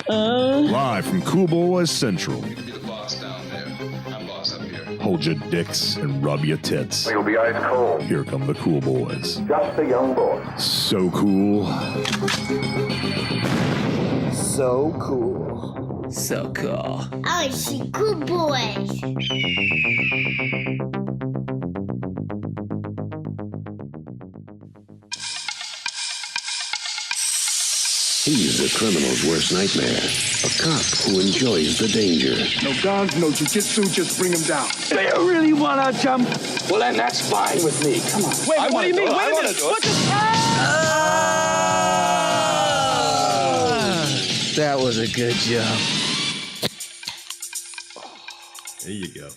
Live from Cool Boys Central. You're the boss down there. I'm boss up here. Hold your dicks and rub your tits. You'll be ice cold. Here come the Cool Boys. Just a young boy. So cool. So cool. So cool. I see Cool Boys. He's a criminal's worst nightmare. A cop who enjoys the danger. No guns, no jujitsu, just bring him down. Do you really want to jump? Well, then that's fine with me. Come on. Wait, what do you mean? Wait a minute. What the? That was a good jump. There you go.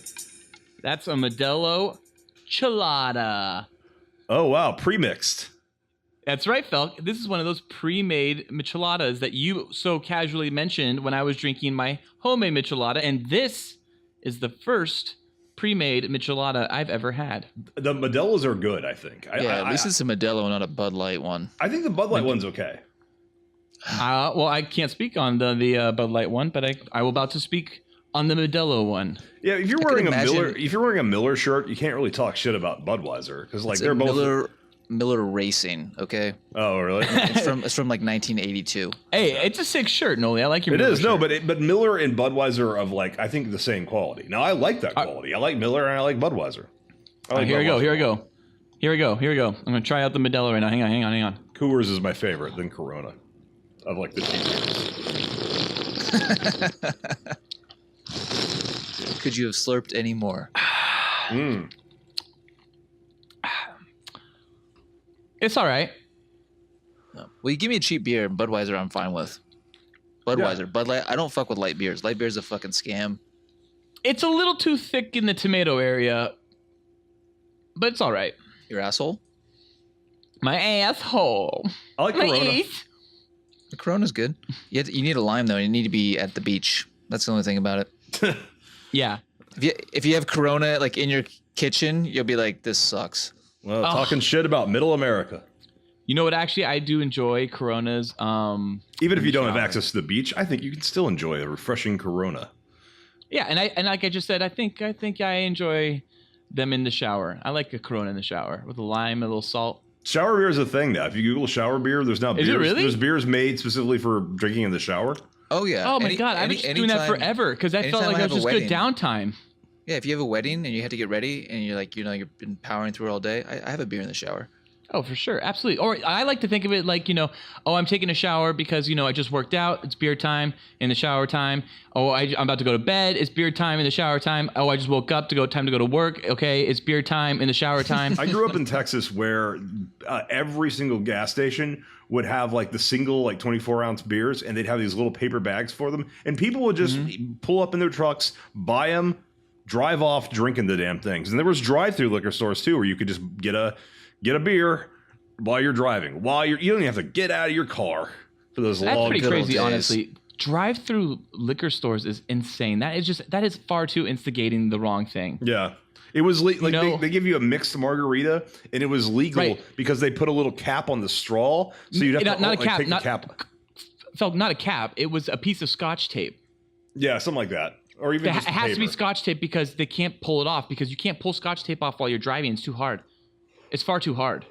That's a Modelo Chelada. Oh, wow. Pre-mixed. That's right, Felk. This is one of those pre-made micheladas that you so casually mentioned when I was drinking my homemade michelada, and this is the first pre-made michelada I've ever had. The Modelos are good, I think. At least it's a Modelo, not a Bud Light one. I think the Bud Light one's okay. Well, I can't speak on the Bud Light one, but I will about to speak on the Modelo one. Yeah, if you're wearing a Miller shirt, you can't really talk shit about Budweiser because like they're both Miller Racing, okay? Oh, really? It's from like 1982. Hey, it's a sick shirt, Noli. I like your Miller It is, shirt. no, but Miller and Budweiser are of like I think the same quality. Now I like that quality. I like Miller and I like Budweiser. Here we go. I'm gonna try out the Modelo right now. Hang on. Coors is my favorite, then Corona. Of like the cheap. Could you have slurped any more? It's all right. No. Well, you give me a cheap beer, Budweiser I'm fine with. Budweiser. Yeah. Bud Light, I don't fuck with light beers. Light beer's a fucking scam. It's a little too thick in the tomato area, but it's all right. Your asshole? My asshole. I like My Corona. ace. The Corona's good. You need a lime, though. You need to be at the beach. That's the only thing about it. Yeah. If you have Corona like in your kitchen, you'll be like, this sucks. Well, talking shit about Middle America. You know what? Actually, I do enjoy Coronas. Even if you don't have access to the beach, I think you can still enjoy a refreshing Corona. Yeah, and like I just said, I think I enjoy them in the shower. I like a Corona in the shower with a lime, a little salt. Shower beer is a thing now. If you Google shower beer, there's now beers. Is it really? There's beers made specifically for drinking in the shower. Oh yeah. Oh my god, I've been just doing that forever because I felt like it was just good downtime. Yeah, if you have a wedding and you have to get ready and you're like, you've been powering through all day, I have a beer in the shower. Oh, for sure. Absolutely. Or I like to think of it like, I'm taking a shower because, I just worked out. It's beer time in the shower time. Oh, I'm about to go to bed. It's beer time in the shower time. Oh, I just woke up time to go to work. Okay, it's beer time in the shower time. I grew up in Texas where every single gas station would have like the single 24-ounce beers, and they'd have these little paper bags for them. And people would just pull up in their trucks, buy them, drive off drinking the damn things. And there was drive-through liquor stores too, where you could just get a beer while you're driving. You don't even have to get out of your car for those long. That's pretty crazy, days. honestly. Drive-through liquor stores is insane. That is far too instigating the wrong thing. Yeah. It was they give you a mixed margarita, and it was legal because they put a little cap on the straw, so you'd have to take the cap. Felt not a cap. It was a piece of Scotch tape. Yeah, something like that. Or even just it has paper. to be Scotch tape because they can't pull it off because you can't pull Scotch tape off while you're driving. It's too hard. It's far too hard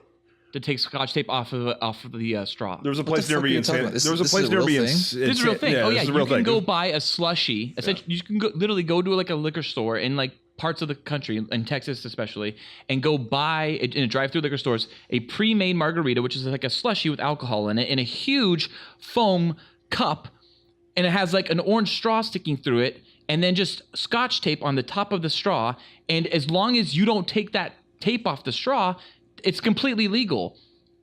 to take Scotch tape off of the straw. There was a place near me in San. There was a place near me in. This is a real thing. Yeah, you can go buy a slushie. Essentially, you can literally go to like a liquor store in like parts of the country, in Texas especially, and go buy in a drive-through liquor stores a pre-made margarita, which is like a slushie with alcohol in it, in a huge foam cup, and it has like an orange straw sticking through it, and then just Scotch tape on the top of the straw. And as long as you don't take that tape off the straw, it's completely legal.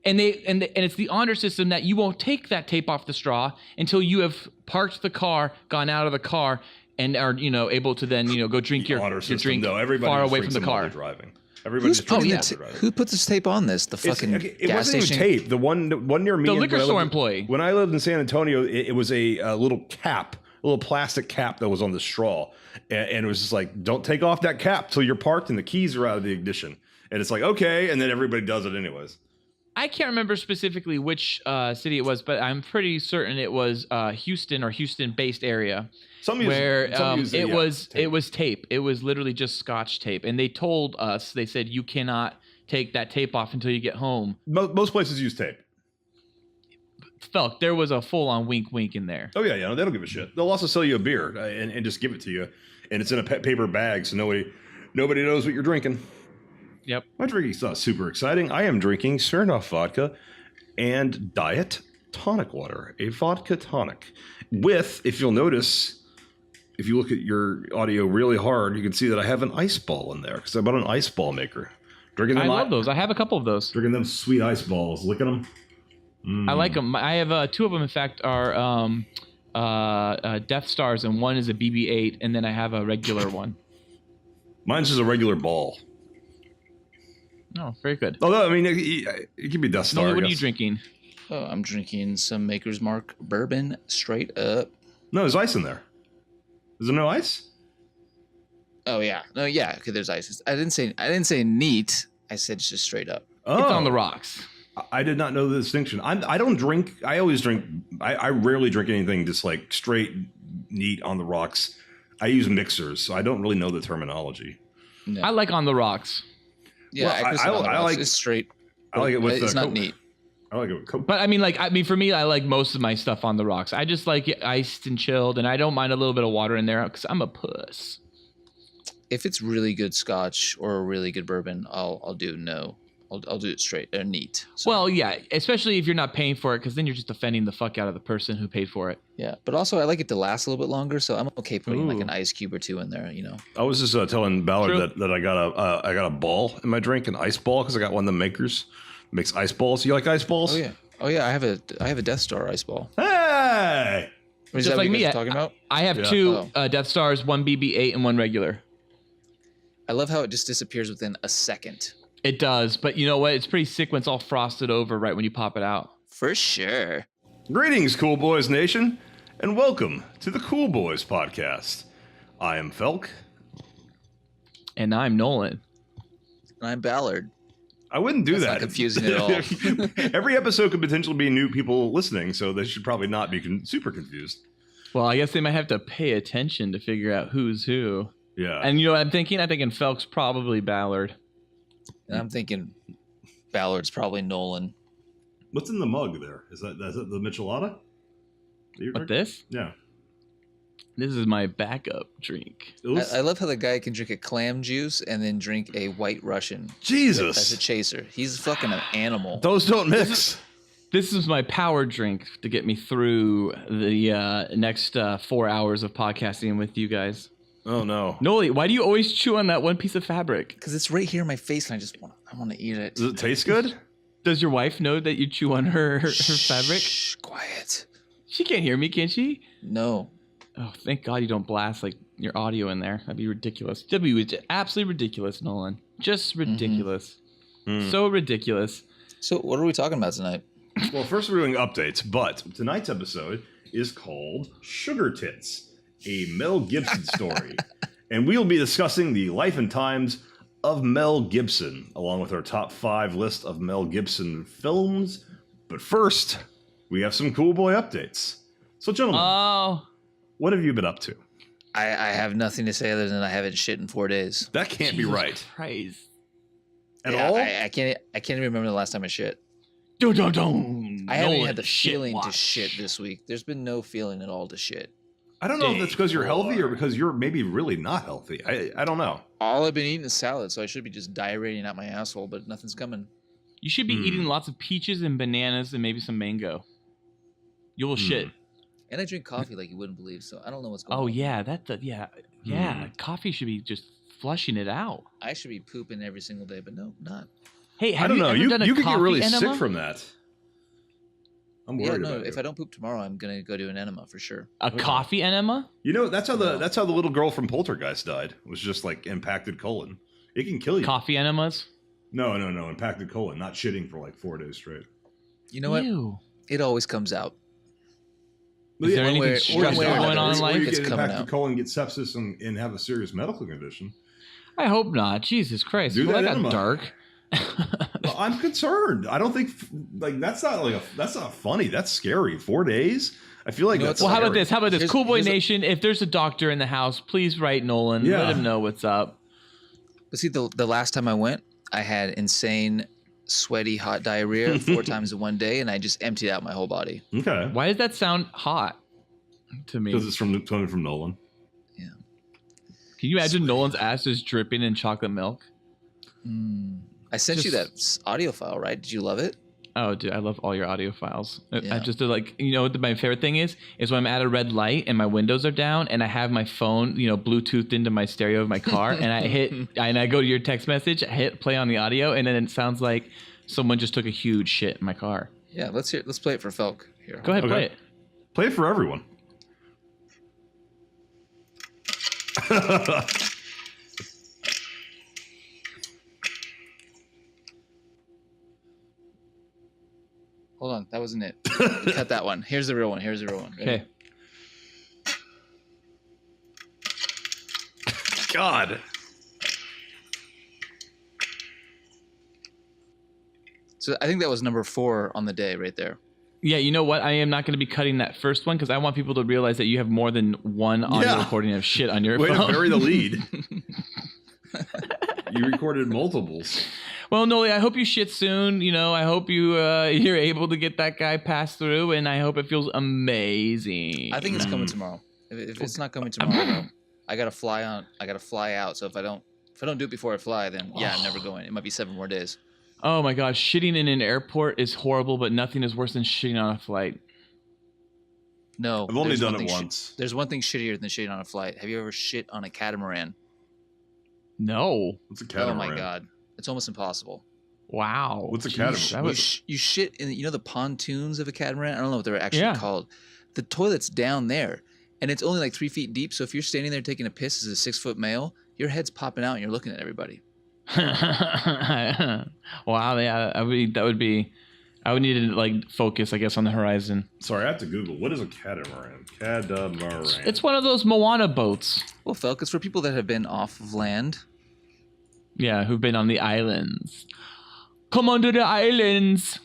And it's the honor system that you won't take that tape off the straw until you have parked the car, gone out of the car, and are able to then go drink your drink far away from the car. Driving. Who put this tape on this? The fucking it gas wasn't station. even tape. The one near me. The liquor store employee. When I lived in San Antonio, it was a little cap, a little plastic cap that was on the straw, and it was just like, don't take off that cap till you're parked and the keys are out of the ignition. And it's like, okay, and then everybody does it anyways. I can't remember specifically which city it was, but I'm pretty certain it was Houston or Houston-based area. Where it was tape. It was literally just Scotch tape, and they told us, they said you cannot take that tape off until you get home. Most places use tape. Felk, there was a full-on wink in there. Oh yeah, they don't give a shit. They'll also sell you a beer and just give it to you, and it's in a paper bag, so nobody knows what you're drinking. Yep. My drinking's not super exciting. I am drinking Smirnoff vodka and Diet tonic water, a vodka tonic with, if you'll notice, if you look at your audio really hard, you can see that I have an ice ball in there because I bought an ice ball maker. Drinking them, I love those. I have a couple of those. Drinking them sweet ice balls, licking them. I like them. I have two of them, in fact, are Death Stars, and one is a BB-8, and then I have a regular one. Mine's just a regular ball. Oh, very good. Although, I mean, it could be Death Star. What are you drinking? Oh, I'm drinking some Maker's Mark bourbon straight up. No, there's ice in there. Is there no ice? Oh yeah, no, yeah. Okay, there's ice. I didn't say neat. I said just straight up. Oh. It's on the rocks. I did not know the distinction. I don't drink. I always drink. I rarely drink anything just like straight neat on the rocks. I use mixers, so I don't really know the terminology. No. I like on the rocks. Yeah, well, I like it's straight. I like it with. It's not Coke. neat. I like it with Coke. But I mean, for me, I like most of my stuff on the rocks. I just like it iced and chilled, and I don't mind a little bit of water in there because I'm a puss. If it's really good Scotch or a really good bourbon, I'll do no. I'll do it straight or neat. So. Well, yeah, especially if you're not paying for it, because then you're just offending the fuck out of the person who paid for it. Yeah, but also I like it to last a little bit longer, so I'm okay putting like an ice cube or two in there. I was just telling Ballard that I got a ball in my drink, an ice ball, because I got one of the makers makes ice balls. You like ice balls? Oh yeah. I have a Death Star ice ball. Hey, Is just that like what you me, guys are talking about? I have two Death Stars, one BB-8 and one regular. I love how it just disappears within a second. It does, but you know what? It's pretty sick when it's all frosted over right when you pop it out. For sure. Greetings, Cool Boys Nation, and welcome to the Cool Boys Podcast. I am Felk. And I'm Nolan. And I'm Ballard. I wouldn't do that. Not confusing at all. Every episode could potentially be new people listening, so they should probably not be super confused. Well, I guess they might have to pay attention to figure out who's who. Yeah. And you know what I'm thinking? I'm thinking Felk's probably Ballard. And I'm thinking Ballard's probably Nolan. What's in the mug there? Is that the Michelada? What, this? Yeah. This is my backup drink. I love how the guy can drink a clam juice and then drink a White Russian. Jesus. As a chaser. He's fucking an animal. Those don't mix. This is my power drink to get me through the next 4 hours of podcasting with you guys. Oh, no. Noli, why do you always chew on that one piece of fabric? Because it's right here in my face and I want to eat it. Does it taste good? Does your wife know that you chew on her fabric? Shh, quiet. She can't hear me, can she? No. Oh, thank God you don't blast like your audio in there. That'd be ridiculous. That'd be absolutely ridiculous, Nolan. Just ridiculous. Mm-hmm. So ridiculous. So what are we talking about tonight? Well, first we're doing updates, but tonight's episode is called Sugar Tits, a Mel Gibson story. And we'll be discussing the life and times of Mel Gibson, along with our top 5 list of Mel Gibson films. But first, we have some Cool Boy updates. So, gentlemen, what have you been up to? I have nothing to say other than I haven't shit in 4 days. That can't Jesus be right. Christ. At all? I can't even remember the last time I shit. Dun, dun, dun. I haven't Nolan, had the feeling to watch. shit this week. There's been no feeling at all to shit. I don't know if that's because you're healthy or because you're maybe really not healthy. I don't know. All I've been eating is salad, so I should be just diarrheaing out my asshole, but nothing's coming. You should be eating lots of peaches and bananas and maybe some mango. You will shit. And I drink coffee like you wouldn't believe, so I don't know what's going on. Oh yeah, Coffee should be just flushing it out. I should be pooping every single day, but no, not. Hey, I have don't you know. ever done a You could get coffee really enema? sick from that. I'm worried about if it. I don't poop tomorrow, I'm gonna go do an enema for sure. A coffee enema? You know, that's how the little girl from Poltergeist died. It was just like impacted colon. It can kill you. Coffee enemas? No, impacted colon, not shitting for like 4 days straight. You know what? Ew. It always comes out. Is there One anything way- stressful one way or going on in another, Or life? you It's get coming impacted out. colon, get sepsis, and have a serious medical condition. I hope not. Jesus Christ. Do Well, that that got enema. dark. I'm concerned. I don't think like that's not funny. That's scary. 4 days. I feel like that's. Well, how about scary. this? How about this? Here's- Cool Boy here's a- Nation, if there's a doctor in the house, please write Nolan. Yeah. Let him know what's up. But see, the last time I went, I had insane, sweaty, hot diarrhea 4 times in one day, and I just emptied out my whole body. Okay. Why does that sound hot to me? Because it's coming from Nolan. Yeah. Can you imagine Nolan's ass just dripping in chocolate milk? I sent you that audio file, right? Did you love it? Oh, dude, I love all your audio files. I Yeah. just like, you know what my favorite thing is when I'm at a red light and my windows are down and I have my phone, you know, Bluetoothed into my stereo of my car and I go to your text message, I hit play on the audio, and then it sounds like someone just took a huge shit in my car. Yeah, let's play it for Felk here. Go ahead, play it. Play it for everyone. Hold on, that wasn't it. Cut that one. Here's the real one. Ready? Okay. God. So I think that was number 4 on the day right there. Yeah, you know what? I am not going to be cutting that first one because I want people to realize that you have more than one audio recording of shit on your Way phone. to bury the lead. You recorded multiples. Well, Noli, I hope you shit soon. You know, I hope you're able to get that guy passed through, and I hope it feels amazing. I think it's coming tomorrow. If it's not coming tomorrow, I gotta fly out. So if I don't do it before I fly, then yeah, I'm never going. It might be 7 more days. Oh my gosh, shitting in an airport is horrible, but nothing is worse than shitting on a flight. No, I've only there's done one it thing once. There's one thing shittier than shitting on a flight. Have you ever shit on a catamaran? No. What's a catamaran? Oh my god, it's almost impossible. Wow. What's a Jeez, catamaran? that You, was- you shit in the pontoons of a catamaran. I don't know what they're actually called. The toilet's down there, and it's only like 3 feet deep. So if you're standing there taking a piss as a 6-foot male, your head's popping out and you're looking at everybody. Wow, yeah, I would need to like focus, I guess, on the horizon. Sorry, I have to Google. What is a catamaran? Catamaran. It's one of those Moana boats. Well, Felk, it's for people that have been off of land. Yeah, who've been on the islands. Come on to the islands.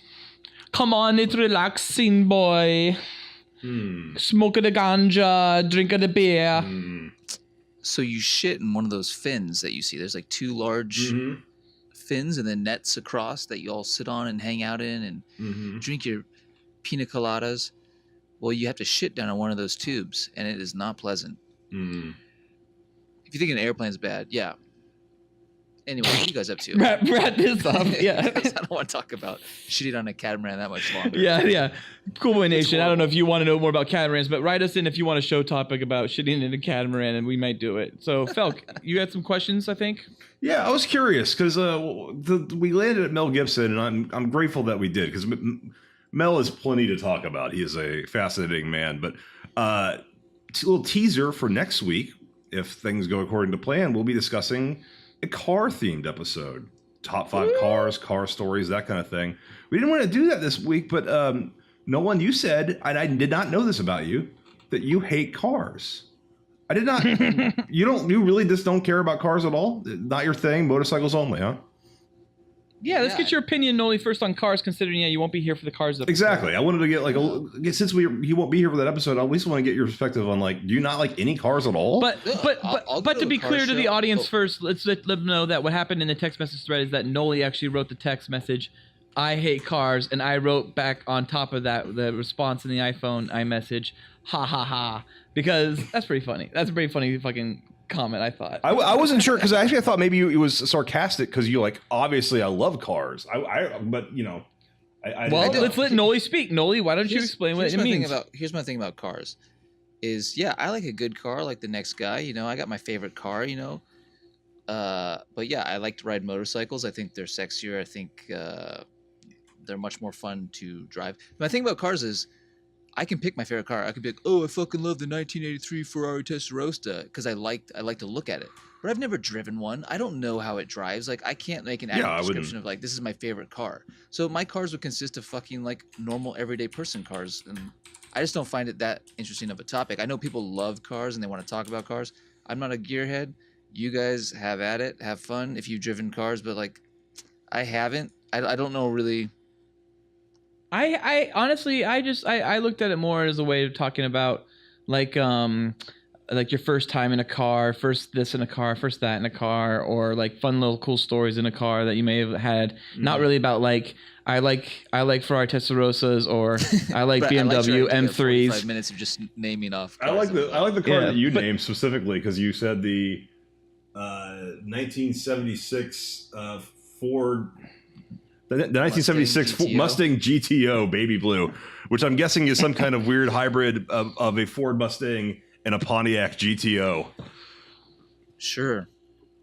Come on, it's relaxing, boy. Smoke the ganja, drink the beer. So you shit in one of those fins that you see. There's like 2 large fins and then nets across that you all sit on and hang out in and drink your pina coladas. Well, you have to shit down on one of those tubes, and it is not pleasant. If you think an airplane's bad, yeah. Anyway, what are you guys up to? Wrap this up. Yeah. I don't want to talk about shitting on a catamaran that much longer. Yeah. Cool Boy Nation, I don't know if you want to know more about catamarans, but write us in if you want a show topic about shitting in a catamaran, and we might do it. So, Felk, you had some questions, I think? Yeah, I was curious because we landed at Mel Gibson, and I'm grateful that we did because Mel has plenty to talk about. He is a fascinating man. But a little teaser for next week, if things go according to plan, we'll be discussing a car-themed episode. Top 5 cars, car stories, that kind of thing. We didn't want to do that this week, but Nolan, you said, and I did not know this about you, that you hate cars. I did not. You really just don't care about cars at all? Not your thing, motorcycles only, huh? Yeah, let's get your opinion, Noli, first on cars, considering you won't be here for the cars episode. Exactly. I wanted to get since he won't be here for that episode, I at least want to get your perspective on do you not like any cars at all? But I'll go to to be a car clear to the show. audience first, let's let them know that what happened in the text message thread is that Noli actually wrote the text message, I hate cars, and I wrote back on top of that the response in the iPhone iMessage, ha ha ha, because that's pretty funny. That's a pretty funny fucking comment, I thought. I wasn't sure because I thought maybe it was sarcastic because you obviously I love cars. But you know, let's let Noli speak. Noli, why don't you explain what it means? Here's my thing about cars. Is yeah, I like a good car like the next guy. You know, I got my favorite car. You know, but yeah, I like to ride motorcycles. I think they're sexier. I think they're much more fun to drive. My thing about cars is I can pick my favorite car. I can be like, oh, I fucking love the 1983 Ferrari Testarossa because I like to look at it. But I've never driven one. I don't know how it drives. Like, I can't make an accurate description of this is my favorite car. So my cars would consist of fucking normal everyday person cars, and I just don't find it that interesting of a topic. I know people love cars and they want to talk about cars. I'm not a gearhead. You guys have at it, have fun if you've driven cars, but I haven't. I don't know really. I honestly, I looked at it more as a way of talking about like your first time in a car, first this in a car, first that in a car, or like fun little cool stories in a car that you may have had. Not really about like I like Ferrari Testarossas or I like BMW M3s. 5 minutes of just naming off. I like the car that you named specifically because you said the 1976 Ford. The 1976 Mustang GTO baby blue, which I'm guessing is some kind of weird hybrid of a Ford Mustang and a Pontiac GTO. Sure.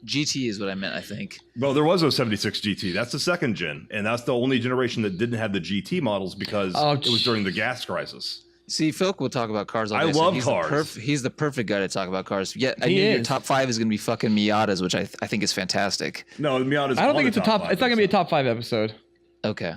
GT is what I meant, I think. Well, there was a 76 GT. That's the second gen. And that's the only generation that didn't have the GT models because it was during the gas crisis. See, Phil will talk about cars all day. I love cars. He's the perfect guy to talk about cars. Yeah, I knew your top 5 is going to be fucking Miatas, which I think is fantastic. No, the Miatas. I don't think it's a top. It's not going to be a top 5 episode. Okay.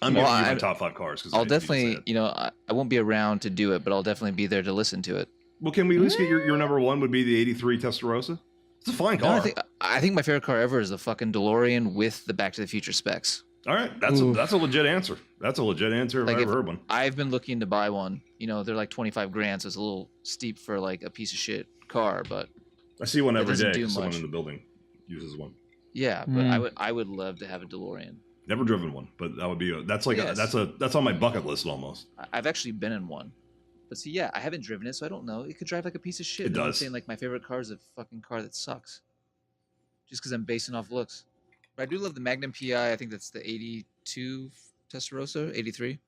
I'm giving you my top 5 cars. I'll definitely, I won't be around to do it, but I'll definitely be there to listen to it. Well, can we at least get your number 1 would be the 83 Testarossa? It's a fine car. No, I think my favorite car ever is the fucking DeLorean with the Back to the Future specs. All right, that's a legit answer. That's a legit answer if I ever heard one. I've been looking to buy one. They're like 25 grand, so it's a little steep for like a piece of shit car, but I see one every day. Do someone much. in the building uses one. Yeah, but I would love to have a DeLorean. Never driven one, but that would be that's on my bucket list almost. I've actually been in one. But see, yeah, I haven't driven it, so I don't know. It could drive like a piece of shit. It does. I'm saying like my favorite car is a fucking car that sucks. Just because I'm basing off looks. But I do love the Magnum PI. I think that's the 82 Testarossa, 83.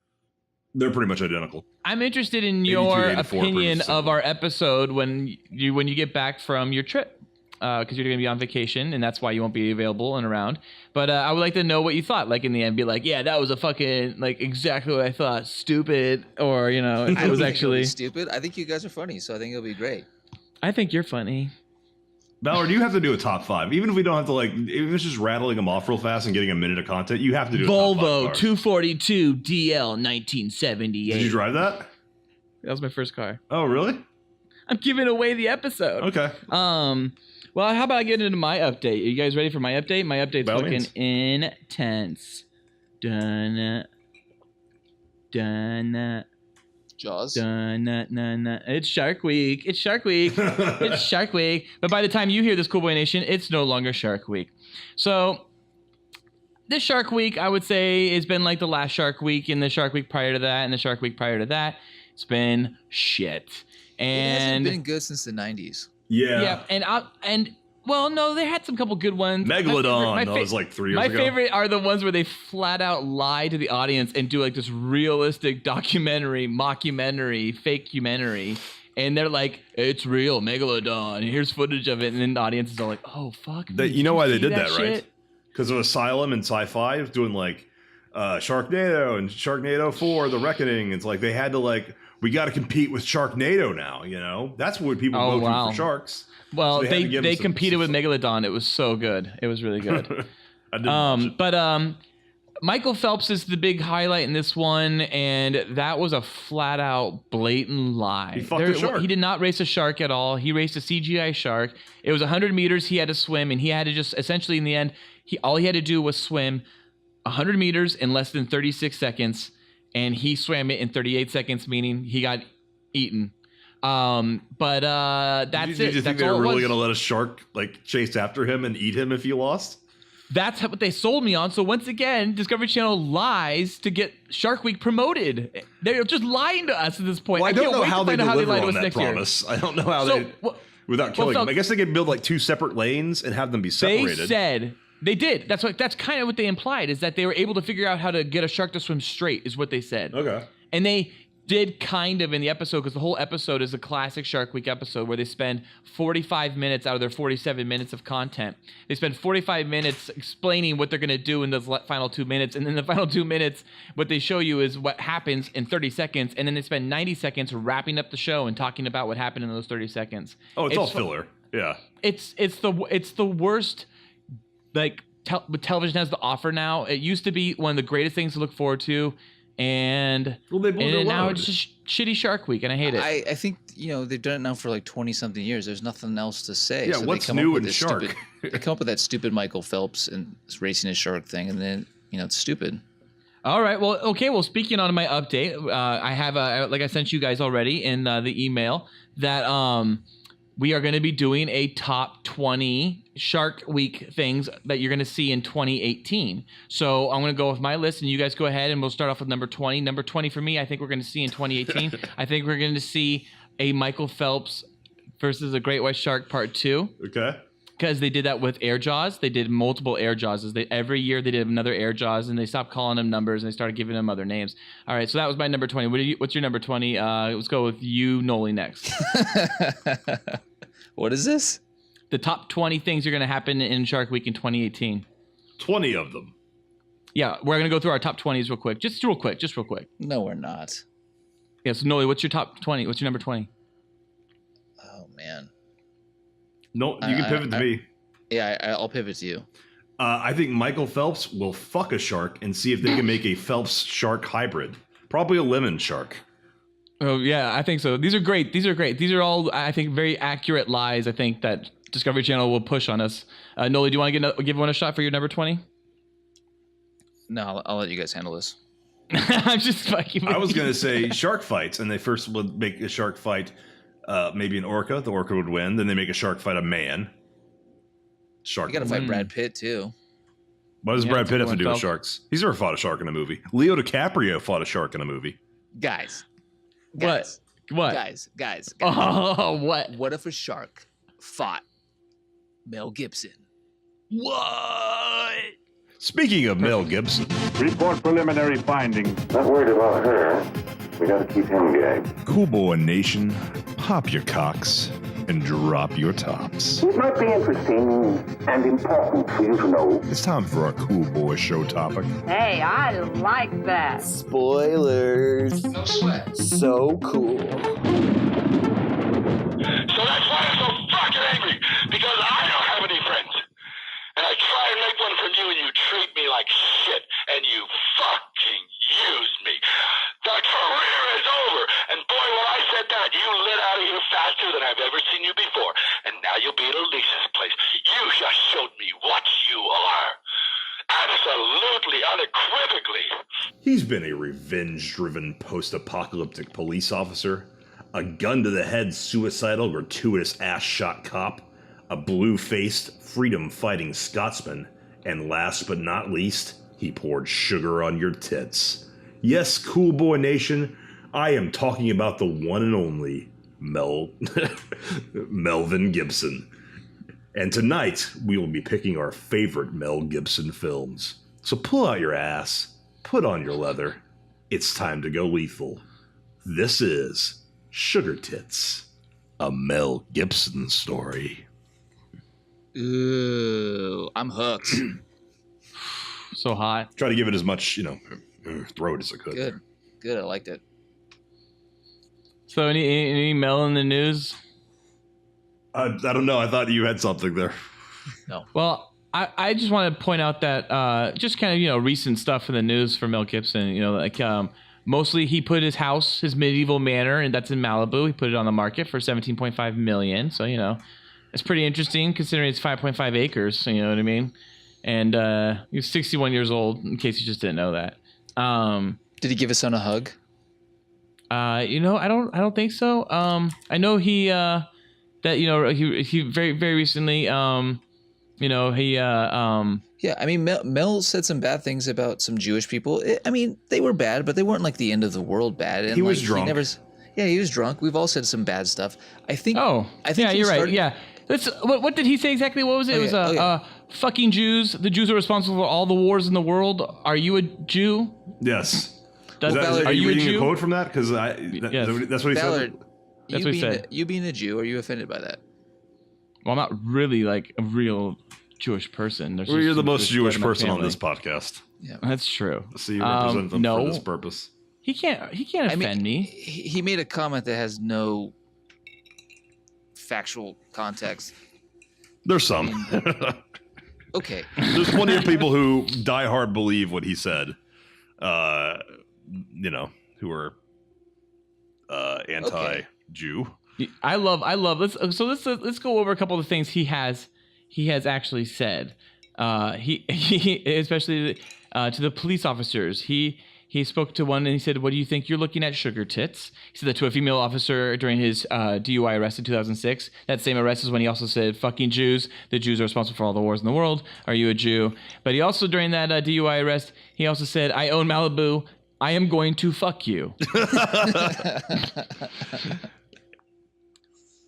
They're pretty much identical. I'm interested in your opinion of our episode when you get back from your trip. Because you're going to be on vacation, and that's why you won't be available and around. But I would like to know what you thought. Like in the end, be like, yeah, that was a fucking like exactly what I thought. Stupid, or it was actually stupid. I think you guys are funny, so I think it'll be great. I think you're funny. Ballard, you have to do a top 5, even if we don't have to even if it's just rattling them off real fast and getting a minute of content. You have to do a Volvo top 5 242 DL 1978. Did you drive that? That was my first car. Oh, really? I'm giving away the episode. Okay. Well, how about I get into my update? Are you guys ready for my update? My update's looking intense. Dun. Jaws. Dun. It's Shark Week. It's Shark Week. It's Shark Week. But by the time you hear this, Cool Boy Nation, it's no longer Shark Week. So this Shark Week, I would say, has been like the last Shark Week, and the Shark Week prior to that, and the Shark Week prior to that. It's been shit. And it hasn't been good since the 90s. Yeah. And well, no, they had some couple good ones. Megalodon, that was like 3 years ago. My favorite are the ones where they flat out lie to the audience and do like this realistic documentary, mockumentary, fake-umentary. And they're like, it's real, Megalodon. Here's footage of it. And then the audience is all like, oh, fuck. You know why they did that, right? Because of Asylum and Sci-Fi doing like Sharknado and Sharknado 4, The Reckoning. It's like they had to we got to compete with Sharknado now, That's what people go through for sharks. Well, so they competed with Megalodon. It was so good. It was really good. I didn't watch it. But Michael Phelps is the big highlight in this one, and that was a flat out blatant lie. He fucked a shark. He did not race a shark at all. He raced a CGI shark. It was 100 meters he had to swim, and he had to just essentially in the end, all he had to do was swim 100 meters in less than 36 seconds. And he swam it in 38 seconds, meaning he got eaten. But that's it. Did you think they were really going to let a shark chase after him and eat him if he lost? That's what they sold me on. So once again, Discovery Channel lies to get Shark Week promoted. They're just lying to us at this point. Well, I don't know how they deliver on that next promise. Year. I don't know how without killing them. I guess they could build 2 separate lanes and have them be separated. They said. They did. That's kind of what they implied, is that they were able to figure out how to get a shark to swim straight, is what they said. Okay. And they did kind of in the episode, because the whole episode is a classic Shark Week episode where they spend 45 minutes out of their 47 minutes of content. They spend 45 minutes explaining what they're going to do in those final 2 minutes. And then the final 2 minutes, what they show you is what happens in 30 seconds. And then they spend 90 seconds wrapping up the show and talking about what happened in those 30 seconds. Oh, it's all filler. Yeah. It's the worst what television has to offer now. It used to be one of the greatest things to look forward to, and now it's just shitty Shark Week, and I hate it. I think they've done it now for 20-something years. There's nothing else to say. Yeah, so what's new in Shark? They come up with that stupid Michael Phelps and racing a shark thing, and then it's stupid. All right. Well, okay. Well, speaking on my update, I have like I sent you guys already in the email that we are going to be doing a top 20 Shark Week things that you're going to see in 2018. So I'm going to go with my list, and you guys go ahead, and we'll start off with number 20. Number 20 for me, I think we're going to see in 2018. I think we're going to see a Michael Phelps versus a Great White Shark Part 2. Okay. Because they did that with Air Jaws. They did multiple Air Jawses. Every year they did another Air Jaws, and they stopped calling them numbers, and they started giving them other names. All right, so that was my number 20. What's your number 20? Let's go with you, Noli, next. What is this? The top 20 things are going to happen in Shark Week in 2018. 20 of them. Yeah, we're going to go through our top 20s real quick. Just real quick. No, we're not. Yeah, so Noli, what's your top 20? What's your number 20? Oh, man. No, you can pivot to me. Yeah, I'll pivot to you. I think Michael Phelps will fuck a shark and see if they can make a Phelps shark hybrid. Probably a lemon shark. Oh, yeah, I think so. These are great. These are all, I think, very accurate lies, I think, that Discovery Channel will push on us. Noli, do you want to give one a shot for your number 20? No, I'll let you guys handle this. I'm just fucking with I was you. going to say shark fights, and they first would make a shark fight maybe an orca. The orca would win. Then they make a shark fight a man. Shark. You got to fight Brad Pitt, too. What does Yeah, Brad Pitt have to do with Phelps. sharks? He's never fought a shark in a movie. Leo DiCaprio fought a shark in a movie. Guys. What? Guys. Oh, what? What if a shark fought Mel Gibson? What? Speaking of Mel Gibson, Report preliminary findings. Not worried about her. We gotta keep him gagged. Cool Boy Nation, pop your cocks and drop your tops. It might be interesting and important for you to know. It's time for our Cool Boy show topic. Hey, I like that. Spoilers. No sweat. So cool. So that's why I'm so fucking angry, because I don't have any friends. And I try and make one from you, and you treat me like shit, and you fucking use me. The career is over, and boy, when I said that, you lit out of here faster than I've ever seen you before. And now you'll be at Elisa's place. You just showed me what you are. Absolutely, unequivocally. He's been a revenge-driven post-apocalyptic police officer, a gun-to-the-head suicidal gratuitous ass-shot cop, a blue-faced freedom-fighting Scotsman, and last but not least, he poured sugar on your tits. Yes, Cool Boy Nation, I am talking about the one and only Melvin Gibson. And tonight, we will be picking our favorite Mel Gibson films. So pull out your ass, put on your leather. It's time to go lethal. This is Sugar Tits, a Mel Gibson story. Ooh, I'm hooked. So hot. Try to give it as much, throat as I could. Good. I liked it. So any Mel in the news? I don't know. I thought you had something there. No. Well, I just want to point out that just kind of, recent stuff in the news for Mel Gibson, mostly he put his house, his medieval manor, and that's in Malibu. He put it on the market for $17.5 million. So, it's pretty interesting considering it's 5.5 acres. You know what I mean? And he's 61 years old, in case you just didn't know that. Did he give his son a hug? I don't think so. I know he very, very recently, Yeah, I mean, Mel said some bad things about some Jewish people. They were bad, but they weren't like the end of the world bad. And He was drunk. He was drunk. We've all said some bad stuff. I think. Yeah, you're right. Yeah. What did he say exactly? What was it? It was fucking Jews. The Jews are responsible for all the wars in the world. Are you a Jew? Yes. Ballard, are you reading a Jew? a quote from that? Because Yes. that's what he Ballard, said. That's what he said. You being a Jew, are you offended by that? Well, I'm not really like a real Jewish person. There's Well, just you're the some most Jewish blood in my person on family. this podcast. Yeah. That's true. So you represent them no. for this purpose. He can't offend me. He made a comment that has no factual context. There's some. Okay. There's plenty of people who die hard believe what he said. Who are anti-Jew. I love. Let's go over a couple of things he has actually said. He especially to the police officers. He spoke to one and he said, "What do you think you're looking at, sugar tits?" He said that to a female officer during his DUI arrest in 2006. That same arrest is when he also said, "Fucking Jews. The Jews are responsible for all the wars in the world. Are you a Jew?" But he also, during that DUI arrest, he also said, "I own Malibu. I am going to fuck you."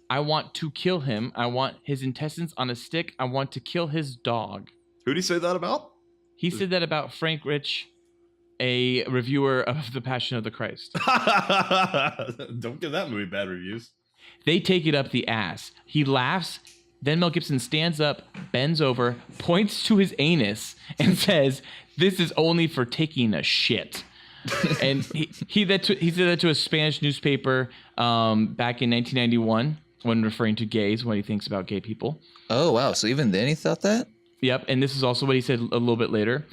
I want to kill him. I want his intestines on a stick. I want to kill his dog. Who did he say that about? He said that about Frank Rich, a reviewer of The Passion of the Christ. Don't give that movie bad reviews. They take it up the ass. He laughs. Then Mel Gibson stands up, bends over, points to his anus, and says, "This is only for taking a shit." And he said that to a Spanish newspaper back in 1991 when referring to gays, what he thinks about gay people. Oh, wow. So even then he thought that? Yep. And this is also what he said a little bit later.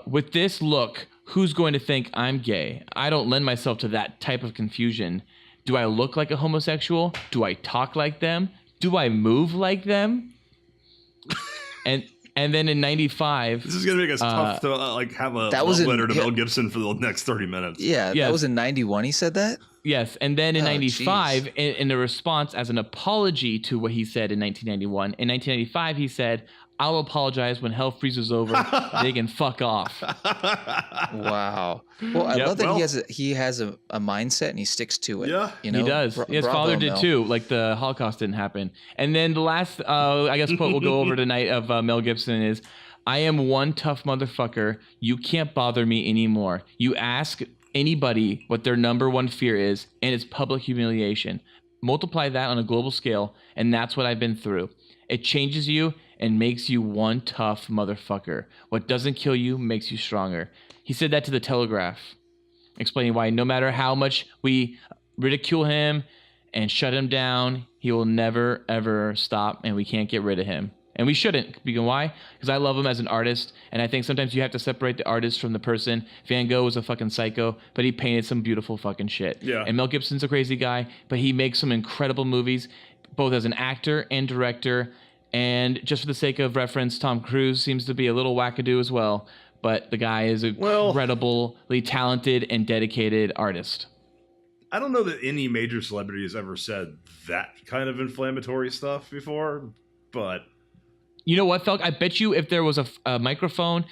With this look, who's going to think I'm gay? I don't lend myself to that type of confusion. Do I look like a homosexual? Do I talk like them? Do I move like them? And then in 95... This is going to make us tough to have a love letter to Mel Gibson for the next 30 minutes. Yeah, that was in 91 he said that? Yes, and then in 95, in a response as an apology to what he said in 1991, in 1995 he said, "I'll apologize when hell freezes over. They can fuck off." Wow. Well, I love that he has a mindset and he sticks to it. Yeah, you know? He does. His father did Mel. too. Like the Holocaust didn't happen. And then the last, I guess, quote we'll go over tonight of Mel Gibson is, "I am one tough motherfucker. You can't bother me anymore. You ask anybody what their number one fear is, and it's public humiliation. Multiply that on a global scale, and that's what I've been through. It changes you and makes you one tough motherfucker. What doesn't kill you makes you stronger." He said that to the Telegraph, explaining why no matter how much we ridicule him and shut him down, he will never, ever stop, and we can't get rid of him. And we shouldn't. Because why? Because I love him as an artist, and I think sometimes you have to separate the artist from the person. Van Gogh was a fucking psycho, but he painted some beautiful fucking shit. Yeah. And Mel Gibson's a crazy guy, but he makes some incredible movies, both as an actor and director. And just for the sake of reference, Tom Cruise seems to be a little wackadoo as well, but the guy is an incredibly talented and dedicated artist. I don't know that any major celebrity has ever said that kind of inflammatory stuff before, but... You know what, Felk? I bet you if there was a microphone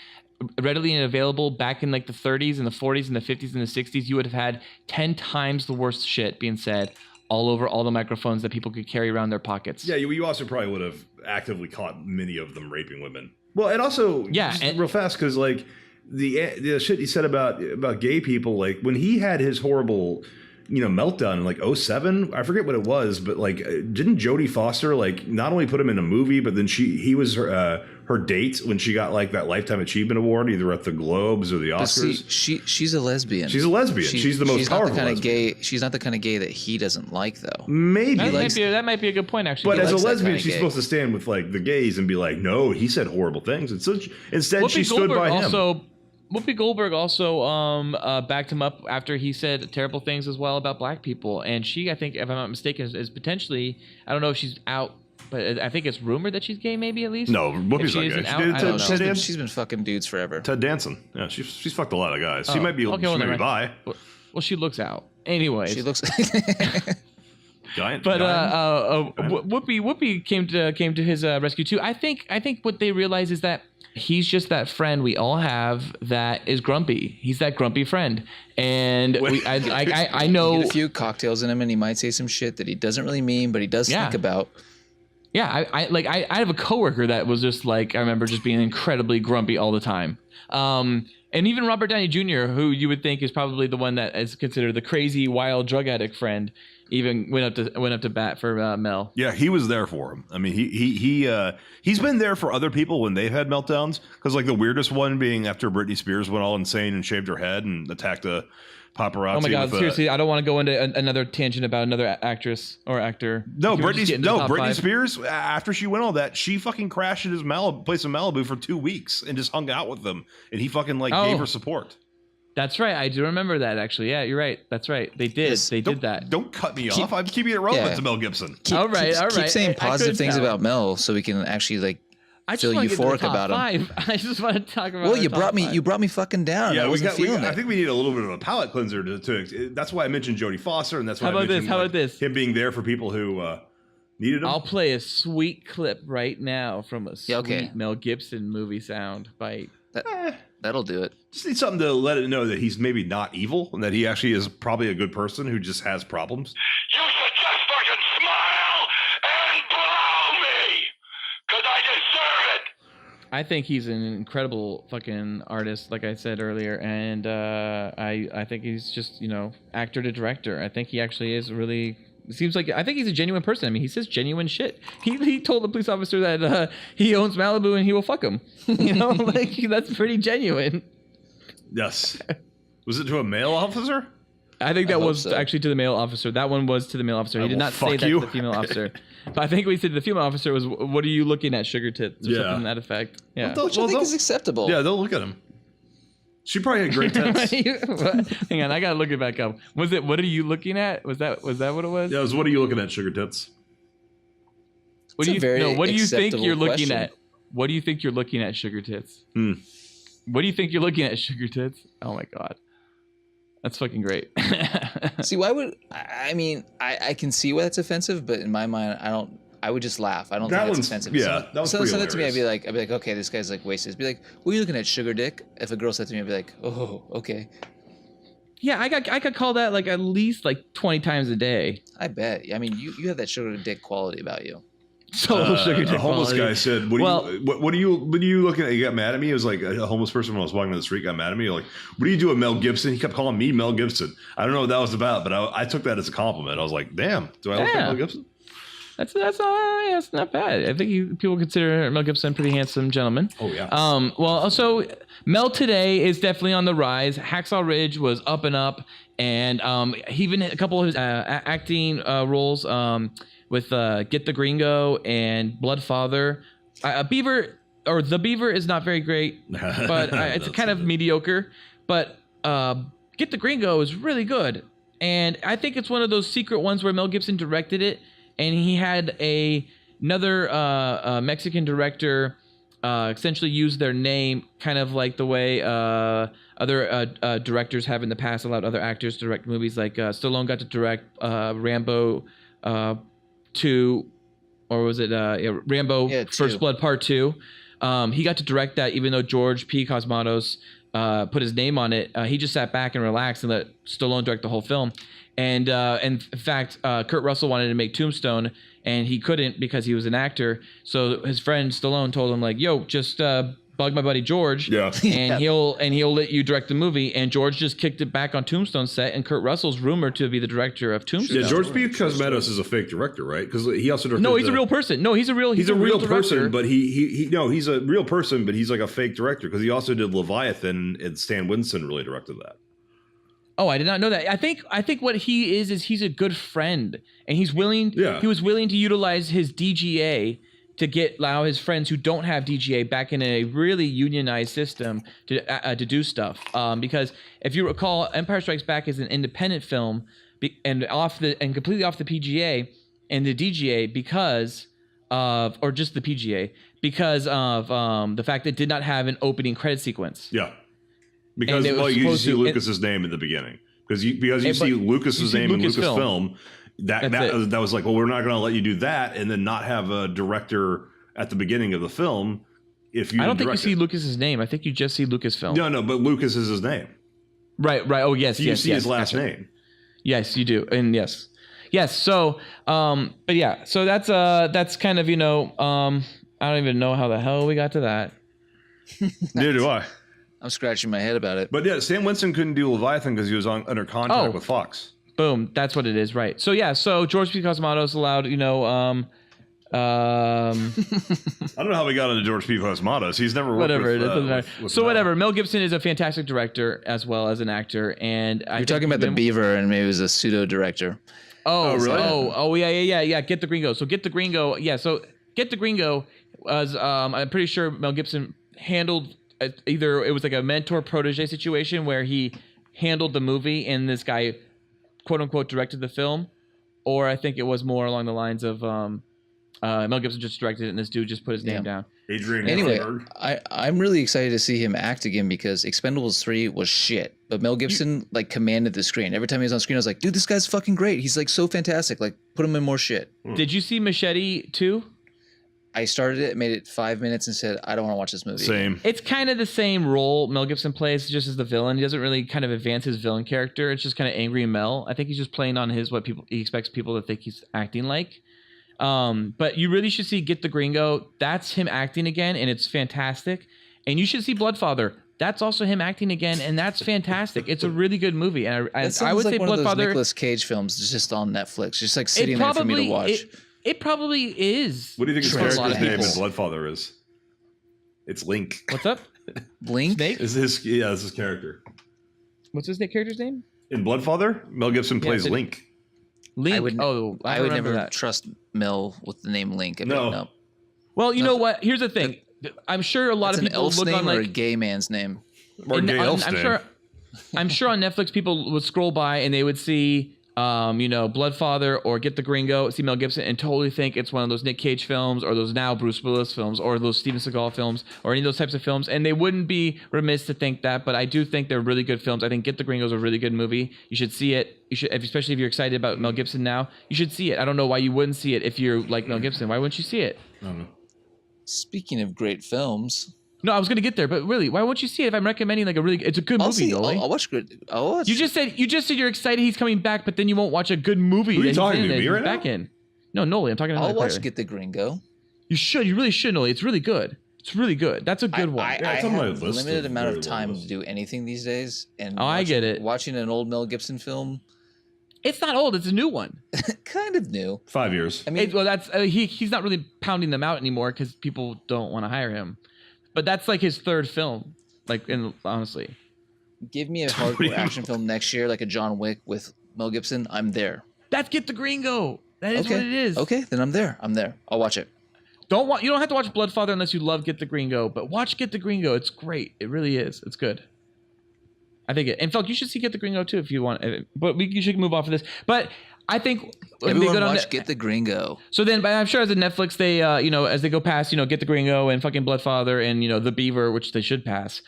readily available back in like the 30s and the 40s and the 50s and the 60s, you would have had 10 times the worst shit being said all over all the microphones that people could carry around their pockets. Yeah, you also probably would have actively caught many of them raping women. Well, and also, real fast, because like the shit he said about gay people, like when he had his horrible, meltdown in like 2007, I forget what it was, but like didn't Jodie Foster like not only put him in a movie, but then he was her date when she got like that Lifetime Achievement Award, either at the Globes or the Oscars. But see, she's a lesbian. She's a lesbian. She's the most powerful lesbian. She's not the kind of gay that he doesn't like, though. Maybe that might be a good point, actually. But as a lesbian, she's supposed to stand with like the gays and be like, "No, he said horrible things." And so instead, she stood by him. Whoopi Goldberg also backed him up after he said terrible things as well about black people. And she, I think, if I'm not mistaken, is potentially, I don't know if she's out, but I think it's rumored that she's gay, maybe at least. No, Whoopi's not gay. I don't know. She's been fucking dudes forever. Ted Danson. Yeah, she's fucked a lot of guys. She might be bi. Well, she looks out. Anyways. She looks... Giant. But Whoopi came to his rescue too. I think what they realize is that he's just that friend we all have that is grumpy. He's that grumpy friend, and I know get a few cocktails in him, and he might say some shit that he doesn't really mean, but he does think about. Yeah, I have a coworker that was just like, I remember just being incredibly grumpy all the time. And even Robert Downey Jr., who you would think is probably the one that is considered the crazy, wild drug addict friend, even went up to bat for Mel. Yeah, he was there for him. I mean, he's been there for other people when they've had meltdowns. Because like the weirdest one being after Britney Spears went all insane and shaved her head and attacked a paparazzi. Oh my God! Seriously, I don't want to go into another tangent about another actress or actor. No, Britney Spears. After she went all that, she fucking crashed at his place in Malibu for 2 weeks and just hung out with them, and he fucking gave her support. That's right. I do remember that, actually. Yeah, you're right. That's right. They did. Yes, they did that. Don't cut me off. I'm keeping it relevant to Mel Gibson. All right. Keep saying positive things about Mel so we can actually I just feel want to get to the euphoric top about him. 5. I just want to talk about. Well, the you top brought me 5. you brought me fucking down. Yeah, I wasn't feeling I it. think we need a little bit of a palate cleanser to that's why I mentioned Jodie Foster, and that's why How about this? How about this? Him being there for people who needed him. I'll play a sweet clip right now from a sweet okay. Mel Gibson movie sound bite. That'll do it. Just need something to let it know that he's maybe not evil and that he actually is probably a good person who just has problems. You should just fucking smile and blow me, because I deserve it. I think he's an incredible fucking artist, like I said earlier, and I think he's just actor to director. I think he actually is really. It seems like I think he's a genuine person. I mean, he says genuine shit. He told the police officer that he owns Malibu and he will fuck him. Like that's pretty genuine. Yes. Was it to a male officer? I think that was so. actually to the male officer. That one was to the male officer. He did not say that to the female officer. But I think what he said to the female officer was, "What are you looking at, sugar tits?" Or something to that effect. Yeah. Which I think is acceptable. Yeah, they'll look at him. She probably had great tits. Hang on, I gotta look it back up. Was it? What are you looking at? Was that what it was? Yeah, it was, what are you looking at, sugar tits? What It's do a very you? What do you think acceptable you're looking question. at? What do you think you're looking at, sugar tits? What do you think you're looking at, sugar tits? Oh my god, that's fucking great. See, why would I mean? I can see why that's offensive, but in my mind, I would just laugh. I don't That think one's- that's offensive. yeah, that was pretty send it to me. I'd hilarious. be like, okay, this guy's like wasted. I'd be like, what are you looking at, sugar dick? If a girl said to me, I'd be like, oh, okay. Yeah, I could call that like at least like 20 times a day. I bet. I mean, you have that sugar dick quality about you. So sugar dick A homeless quality. guy said, "What are you looking at?" He got mad at me. It was like a homeless person when I was walking down the street got mad at me. Like, what do you do with Mel Gibson? He kept calling me Mel Gibson. I don't know what that was about, but I took that as a compliment. I was like, "Damn, do I look like Yeah. Mel Gibson?" That's not bad. I think people consider Mel Gibson a pretty handsome gentleman. Oh yeah. Well, also Mel today is definitely on the rise. Hacksaw Ridge was up and up, and he even had a couple of his acting roles with Get the Gringo and Bloodfather. Beaver or The Beaver is not very great, but it's kind of mediocre. But Get the Gringo is really good, and I think it's one of those secret ones where Mel Gibson directed it. And he had another Mexican director essentially use their name, kind of like the way other directors have in the past allowed other actors to direct movies. Like Stallone got to direct Rambo 2, or was it Rambo 2. First Blood Part 2? He got to direct that, even though George P. Cosmatos put his name on it. He just sat back and relaxed and let Stallone direct the whole film. And in fact, Kurt Russell wanted to make Tombstone, and he couldn't because he was an actor. So his friend Stallone told him, like, "Yo, just bug my buddy George, Yeah. and he'll let you direct the movie." And George just kicked it back on Tombstone set, and Kurt Russell's rumored to be the director of Tombstone. Yeah, George P. Cosmatos is a fake director, right? Because he also directed. No, he's a real person. No, he's a real person, director. but he's a real person, but he's like a fake director because he also did Leviathan, and Stan Winston really directed that. Oh, I did not know that. I think what he is he's a good friend, and he's willing. Yeah. He was willing to utilize his DGA to allow his friends who don't have DGA back in a really unionized system to do stuff. Because if you recall, Empire Strikes Back is an independent film and completely off the PGA and the DGA because of, or just the PGA because of the fact that it did not have an opening credit sequence. Yeah. Because And it was you supposed see to- Lucas's name in the beginning. Because you see Lucas's name in Lucasfilm. That was like, well, we're not going to let you do that and then not have a director at the beginning of the film. If you I don't think you direct see it. Lucas's name. I think you just see Lucasfilm. No, but Lucas is his name. Right. Oh, yes. So you yes, see yes, his last gotcha. name. Yes, you do, and yes. So, but yeah, so that's kind of I don't even know how the hell we got to that. Neither do I. I'm scratching my head about it. But yeah, Stan Winston couldn't do Leviathan because he was under contract with Fox. Boom, that's what it is, right? So yeah, so George P. Cosmatos allowed, I don't know how we got into George P. Cosmatos. He's never worked whatever. with, It doesn't matter. with So Mel. whatever. Mel Gibson is a fantastic director as well as an actor, and You're talking about the Beaver, and maybe it was a pseudo director. Oh, really? Oh, yeah. Get the Gringo. So Get the Gringo. Yeah. So Get the Gringo was, I'm pretty sure Mel Gibson handled either it was like a mentor protege situation where he handled the movie and this guy, quote unquote, directed the film, or I think it was more along the lines of Mel Gibson just directed it, and this dude just put his name down. Adrian. Anyway, Hepburn. I'm really excited to see him act again because Expendables 3 was shit, but Mel Gibson like commanded the screen. Every time he was on screen, I was like, dude, this guy's fucking great. He's like so fantastic. Like, put him in more shit. Did you see Machete 2? I started it, made it 5 minutes, and said, I don't want to watch this movie. Same. It's kind of the same role Mel Gibson plays just as the villain. He doesn't really kind of advance his villain character. It's just kind of angry Mel. I think he's just playing on what he expects people to think he's acting like. But you really should see Get the Gringo. That's him acting again, and it's fantastic. And you should see Bloodfather. That's also him acting again, and that's fantastic. It's a really good movie. And I would like say one of those Bloodfather. Nicolas Cage films just on Netflix, just like sitting there for me to watch. It probably is. What do you think his For a lot character's of name in people. Bloodfather is? It's Link. What's up? Blink? Snake? Is his this is his character. What's his character's name? In Bloodfather, Mel Gibson plays it's- Link. Link. I would remember never that. trust Mel with the name Link. No. Well, you know what? Here's the thing. I'm sure a lot It's of an people elf's look name on or a like gay man's name. Or and gay elf's I'm name. sure. I'm sure on Netflix people would scroll by and they would see, Bloodfather or Get the Gringo, see Mel Gibson, and totally think it's one of those Nick Cage films or those now Bruce Willis films or those Steven Seagal films or any of those types of films. And they wouldn't be remiss to think that, but I do think they're really good films. I think Get the Gringo is a really good movie. You should see it. You should, especially if you're excited about Mel Gibson now. You should see it. I don't know why you wouldn't see it if you're like Mel Gibson. Why wouldn't you see it? I don't know. Speaking of great films, No, I was gonna get there, but really, why won't you see it if I'm recommending like it's a good I'll movie, see. Noli? I'll watch good. I'll watch. You just said you're excited he's coming back, but then you won't watch a good movie. Who are you that he's talking in to, that me he's right back now? in. No, Noli, I'm talking to I'll another watch player. Get the Gringo. You should. You really should, Noli. It's really good. It's really good. That's a good one. I it's on my have a list limited of amount very of time long to do anything these days, and I get it. Watching an old Mel Gibson film, It's not old. It's a new one. kind of new. 5 years. I mean, That's he's not really pounding them out anymore because people don't want to hire him. But that's like his third film. Honestly. give me a What do hardcore you- action film next year, like a John Wick with Mel Gibson. I'm there. That's Get the Gringo. That is okay. what it is. Okay, then I'm there. I'll watch it. You don't have to watch Bloodfather unless you love Get the Gringo, but watch Get the Gringo. It's great. It really is. It's good. I think it. In fact, you should see Get the Gringo too if you want. But you should move off of this. But I think Everyone watch Get the Gringo. So then, but I'm sure as a Netflix, they as they go past Get the Gringo and fucking Bloodfather and The Beaver, which they should pass.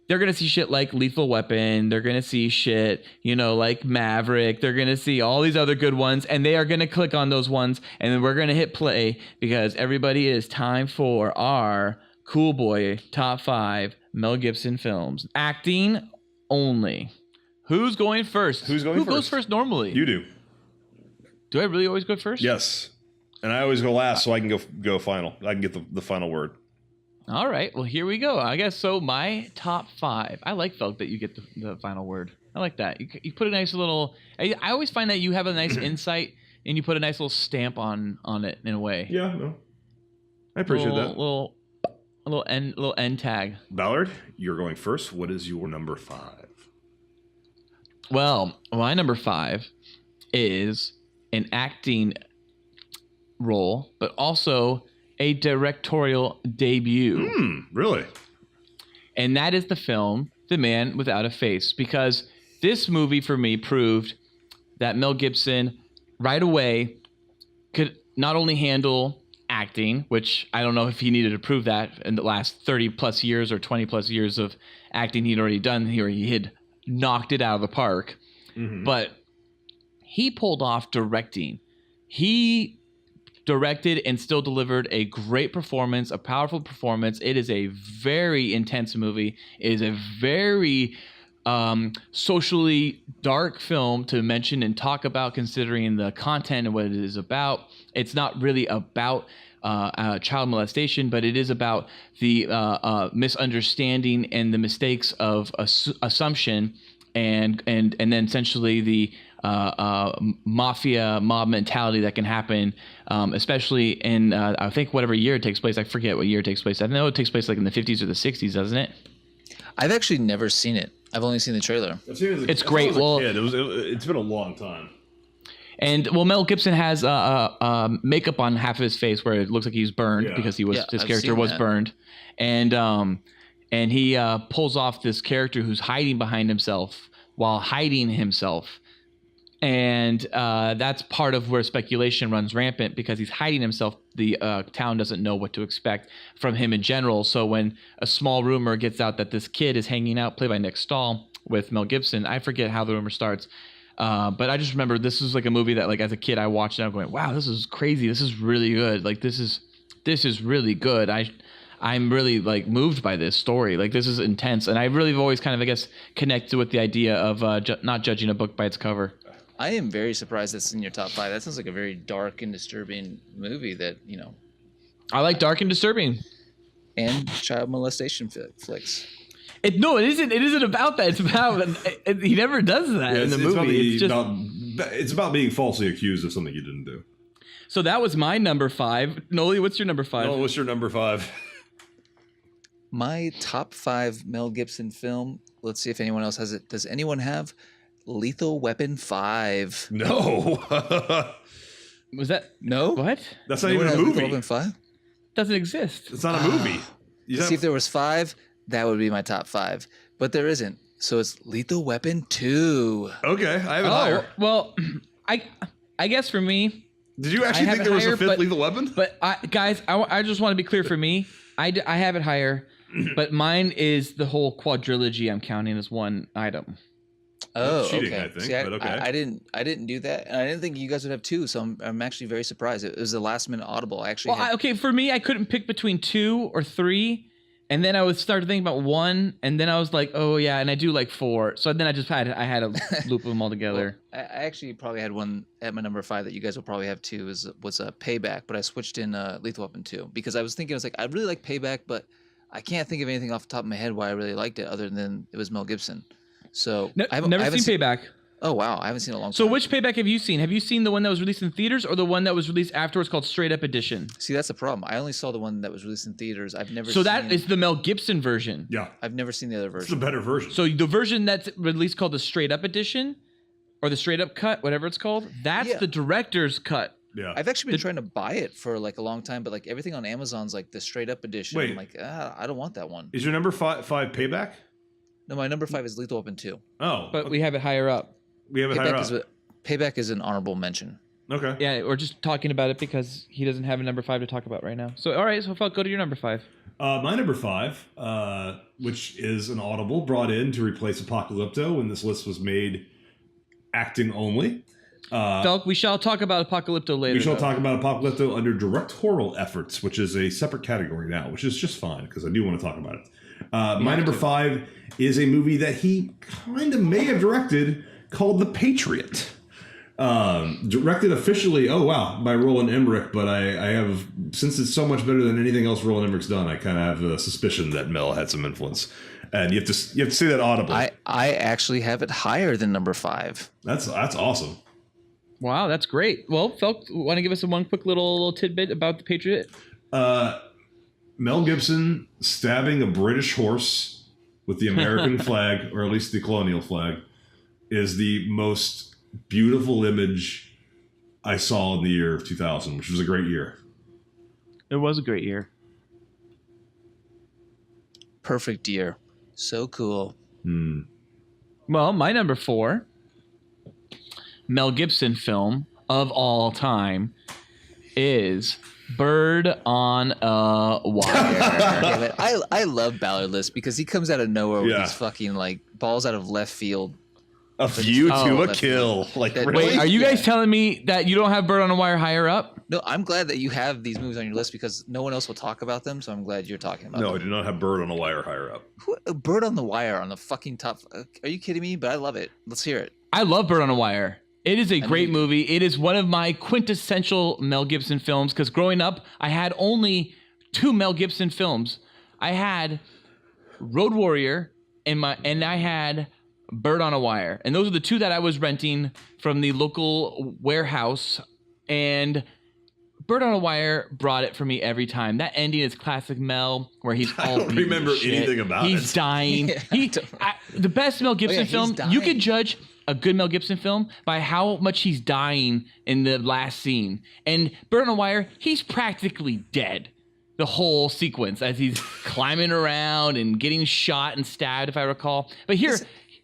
They're gonna see shit like Lethal Weapon. They're gonna see shit, like Maverick. They're gonna see all these other good ones, and they are gonna click on those ones, and then we're gonna hit play because everybody, it is time for our Cool Boy Top 5 Mel Gibson films, acting only. Who's going first? Who's going Who goes first? first normally? You do. Do I really always go first? Yes. And I always go last so I can go final. I can get the final word. All right. Well, here we go. I guess so. My top 5. I like, Felk, that you get the final word. I like that. You put a nice little. I always find that you have a nice insight and you put a nice little stamp on it in a way. Yeah, no. I appreciate that. A little end tag. Ballard, you're going first. What is your number 5? Well, my number 5 is an acting role, but also a directorial debut. Really? And that is the film The Man Without a Face, because this movie for me proved that Mel Gibson right away could not only handle acting, which I don't know if he needed to prove that in the last 30 plus years or 20 plus years of acting he'd already done here. He had knocked it out of the park, but he pulled off directing. He directed and still delivered a great performance, a powerful performance. It is a very intense movie. It is a very socially dark film to mention and talk about, considering the content and what it is about. It's not really about child molestation, but it is about the misunderstanding and the mistakes of assumption and then essentially the mob mentality that can happen, especially in I think whatever year it takes place. I forget what year it takes place. I know it takes place like in the 50s or the 60s, doesn't it? I've actually never seen it. I've only seen the trailer. It's great. Well, it's been a long time. And Mel Gibson has makeup on half of his face where it looks like he's burned because his I've character seen was that. burned, and he pulls off this character who's hiding behind himself while hiding himself. And that's part of where speculation runs rampant because he's hiding himself. The town doesn't know what to expect from him in general. So when a small rumor gets out that this kid is hanging out, played by Nick Stahl with Mel Gibson, I forget how the rumor starts. But I just remember this is like a movie that like as a kid I watched and I'm going, wow, this is crazy. This is really good. Like this is really good. I'm really like moved by this story. Like this is intense. And I really have always kind of, I guess, connected with the idea of not judging a book by its cover. I am very surprised that's in your top 5. That sounds like a very dark and disturbing movie that, you know. I like dark and disturbing. And child molestation flicks. It isn't about that. It's about he never does that in the movie. It's about being falsely accused of something you didn't do. So that was my number 5. Noli, what's your number 5? Nolan, what's your number 5? My top 5 Mel Gibson film. Let's see if anyone else has it. Does anyone have Lethal Weapon 5? No. Was that no? What? That's not even a movie. Lethal Weapon 5 doesn't exist. It's not a movie. See if there was 5, that would be my top 5. But there isn't. So it's Lethal Weapon 2. Okay, I have it higher. Well, I guess for me. Did you actually think there was a 5th Lethal Weapon? But guys, I just want to be clear for me. I have it higher, but mine is the whole quadrilogy I'm counting as one item. Oh, cheating, okay. I think, See, but okay. I didn't do that, and I didn't think you guys would have 2. So I'm actually very surprised. It was the last minute audible. I actually. Okay, for me, I couldn't pick between 2 or 3, and then I would start to think about 1, and then I was like, oh yeah, and I do like 4. So then I had to loop them all together. Well, I actually probably had one at my number 5 that you guys will probably have too. Was a Payback, but I switched in Lethal Weapon 2 because I was thinking I really like Payback, but I can't think of anything off the top of my head why I really liked it other than it was Mel Gibson. So I've never seen Payback. Oh wow, I haven't seen it in a long time. So which Payback have you seen? Have you seen the one that was released in theaters or the one that was released afterwards called Straight Up Edition? See, that's the problem. I only saw the one that was released in theaters. I've never. So that is the Mel Gibson version. Yeah, I've never seen the other version. It's a better version. So the version that's released called the Straight Up Edition, or the Straight Up Cut, whatever it's called. That's the director's cut. Yeah, I've actually been trying to buy it for like a long time, but like everything on Amazon's like the Straight Up Edition. Wait. I'm like, I don't want that one. Is your number 5 Payback? No, my number 5 is Lethal Weapon 2. Oh, but we have it higher up. We have it higher up. Payback is an honorable mention. Okay. Yeah, we're just talking about it because he doesn't have a number 5 to talk about right now. So, all right, so Falk, go to your number 5. My number 5, which is an audible brought in to replace Apocalypto when this list was made acting only. Falk, we shall talk about Apocalypto later. We shall talk about Apocalypto under Directorial Efforts, which is a separate category now, which is just fine because I do want to talk about it. My number 5 is a movie that he kind of may have directed called The Patriot. Directed officially, by Roland Emmerich, but I have, since it's so much better than anything else Roland Emmerich's done, I kind of have a suspicion that Mel had some influence. And you have to say that audibly. I actually have it higher than number 5. That's awesome. Wow, that's great. Well, Falk, want to give us one quick little tidbit about The Patriot? Mel Gibson stabbing a British horse with the American flag, or at least the colonial flag, is the most beautiful image I saw in the year of 2000, which was a great year. It was a great year. Perfect year. So cool. Well, my number 4, Mel Gibson film of all time, is Bird on a Wire. I love Ballard List because he comes out of nowhere with these fucking like balls out of left field. A view to a kill. Like, really? Wait, are you guys telling me that you don't have Bird on a Wire higher up? No, I'm glad that you have these movies on your list because no one else will talk about them. So I'm glad you're talking about them. No, I do not have Bird on a Wire higher up. Bird on the Wire on the fucking top. Are you kidding me? But I love it. Let's hear it. I love Bird on a Wire. It is a great movie. It is one of my quintessential Mel Gibson films because growing up, I had only 2 Mel Gibson films. I had Road Warrior and I had Bird on a Wire. And those are the 2 that I was renting from the local warehouse. And Bird on a Wire brought it for me every time. That ending is classic Mel, where he's all I don't remember anything about He's dying. The best Mel Gibson film, you could judge a good Mel Gibson film by how much he's dying in the last scene. And Bird on a Wire, he's practically dead. The whole sequence as he's climbing around and getting shot and stabbed, if I recall. But here...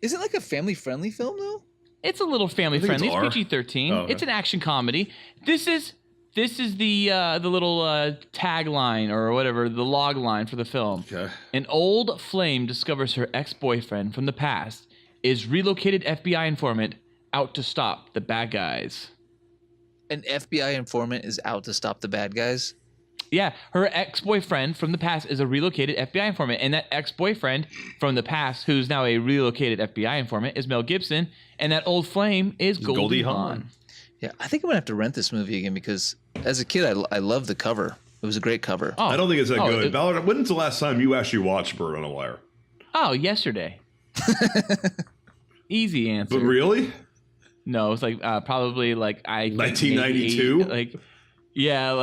Is it like a family-friendly film, though? It's a little family I think friendly. it's It's R. PG-13. Oh, okay. It's an action comedy. This is the little tagline or whatever, the log line for the film. Okay. An old flame discovers her ex-boyfriend from the past is relocated FBI informant out to stop the bad guys. An FBI informant is out to stop the bad guys. Yeah, her ex-boyfriend from the past is a relocated FBI informant, and that ex-boyfriend from the past, who's now a relocated FBI informant, is Mel Gibson, and that old flame is Goldie Hawn. Yeah, I think I'm gonna have to rent this movie again because as a kid, I loved the cover. It was a great cover. Oh, I don't think it's that good. it- Ballard, when's the last time you actually watched Bird on a Wire? Oh, yesterday. Easy answer. But really? No, it's like probably like 1992? Like, yeah,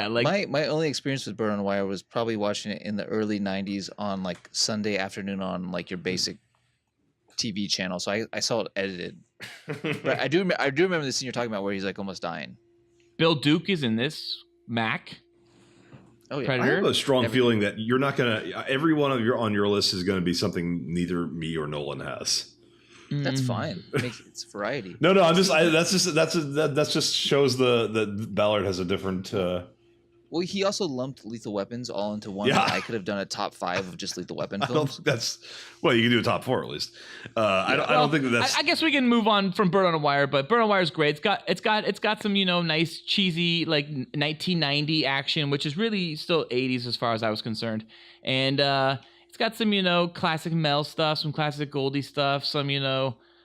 My only experience with Bird on a Wire was probably watching it in the early '90s on like Sunday afternoon on like your basic TV channel. So I saw it edited. But I do remember the scene you're talking about where he's like almost dying. Bill Duke is in this. Mac. Oh yeah. I Predator. have a strong feeling that you're not gonna. Every one of your on your list is going to be something neither me or Nolan has. That's fine. It's variety. No, that's just shows that Ballard has a different. Well, he also lumped Lethal Weapons all into one. Yeah. I could have done a top 5 of just Lethal Weapon I don't films. think that's well. You can do a top 4 at least. I don't think that's. I guess we can move on from Bird on a Wire, but Bird on a Wire is great. It's got some nice cheesy like 1990 action, which is really still 80s as far as I was concerned, and it's got some classic Mel stuff, some classic Goldie stuff, some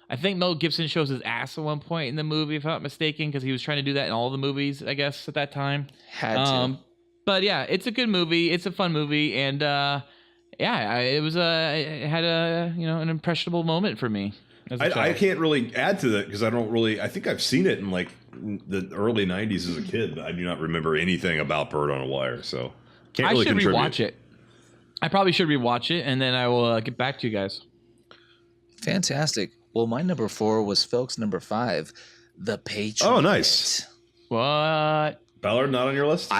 I think Mel Gibson shows his ass at one point in the movie, if I'm not mistaken, because he was trying to do that in all the movies, I guess, at that time. Had to. But yeah, it's a good movie. It's a fun movie, and it had an impressionable moment for me. As a I child. can't really add to that because I don't really. I think I've seen it in like the early '90s as a kid, but I do not remember anything about Bird on a Wire. So can't really I should contribute. rewatch it. I probably should rewatch it, and then I will get back to you guys. Fantastic. Well, my number 4 was Felk's number 5, The Patriot. Oh, nice. What? Ballard not on your list?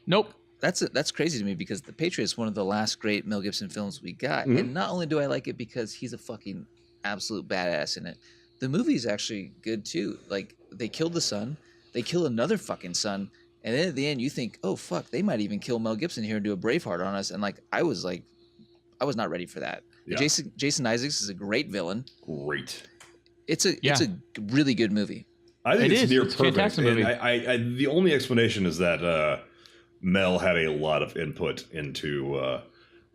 Nope. That's crazy to me because The Patriot is one of the last great Mel Gibson films we got. And not only do I like it because he's a fucking absolute badass in it, the movie is actually good too. Like, they killed the son, they kill another fucking son, and then at the end you think, oh fuck, they might even kill Mel Gibson here and do a Braveheart on us. And I was not ready for that. Yeah. Jason Isaacs is a great villain. Great. It's a really good movie. I think It it's is. near It's a perfect. fantastic movie. And I the only explanation is that Mel had a lot of input into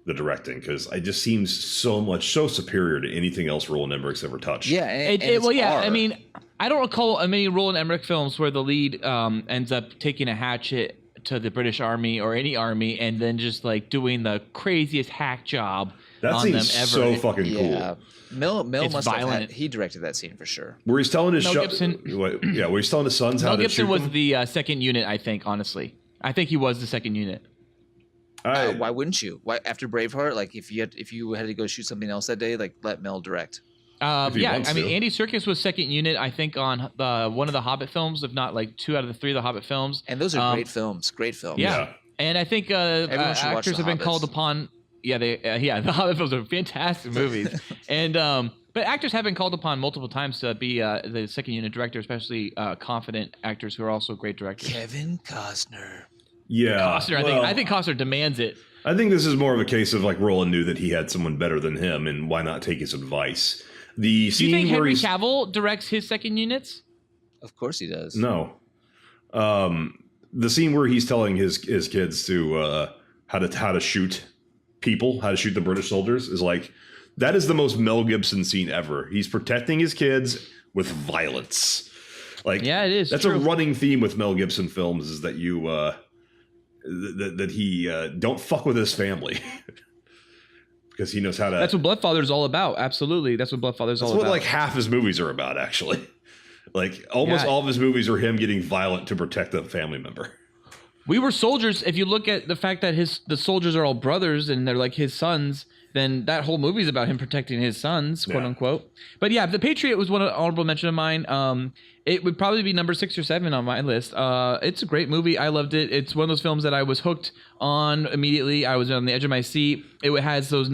the directing because it just seems so superior to anything else Roland Emmerich's ever touched. Yeah, and it's R. I mean, I don't recall many Roland Emmerich films where the lead ends up taking a hatchet to the British Army or any army and then just like doing the craziest hack job that on seems them ever. so fucking Yeah. cool. Mel It's must have violent. he directed that scene for sure. Where he's telling his Mel where he's telling his sons how Mel to Gibson shoot was them. the second unit, I think, honestly. I think he was the second unit. Why wouldn't you? Why after Braveheart? Like if you had to go shoot something else that day, like let Mel direct. he Yeah, wants I mean, to. Andy Serkis was second unit, I think, on one of the Hobbit films, if not like 2 out of the 3 of the Hobbit films. And those are great films. Great films. Yeah. And I think Everyone should watch actors The have been called Hobbits. upon. Yeah, the Hobbit films are fantastic movies, and but actors have been called upon multiple times to be the second unit director, especially confident actors who are also great directors. Kevin Costner. Yeah, Costner, well, I think Costner demands it. I think this is more of a case of like Roland knew that he had someone better than him, and why not take his advice? The Do you scene think where Henry he's Cavill directs his second units? Of course he does. no, the scene where he's telling his kids to how to shoot people, how to shoot the British soldiers, is like that is the most Mel Gibson scene ever. He's protecting his kids with violence. Like, Yeah, it is That's true. a running theme with Mel Gibson films is that you that he don't fuck with his family because he knows how to. That's what Bloodfather's all about. Absolutely, that's what Bloodfather's That's all what about. like half his movies are about, actually. Like almost Yeah. all of his movies are him getting violent to protect a family member. We Were Soldiers. If you look at the fact that the soldiers are all brothers and they're like his sons, then that whole movie is about him protecting his sons, quote Yeah. unquote. But yeah, The Patriot was one honorable mention of mine. It would probably be number 6 or 7 on my list. It's a great movie. I loved it. It's one of those films that I was hooked on immediately. I was on the edge of my seat. It has those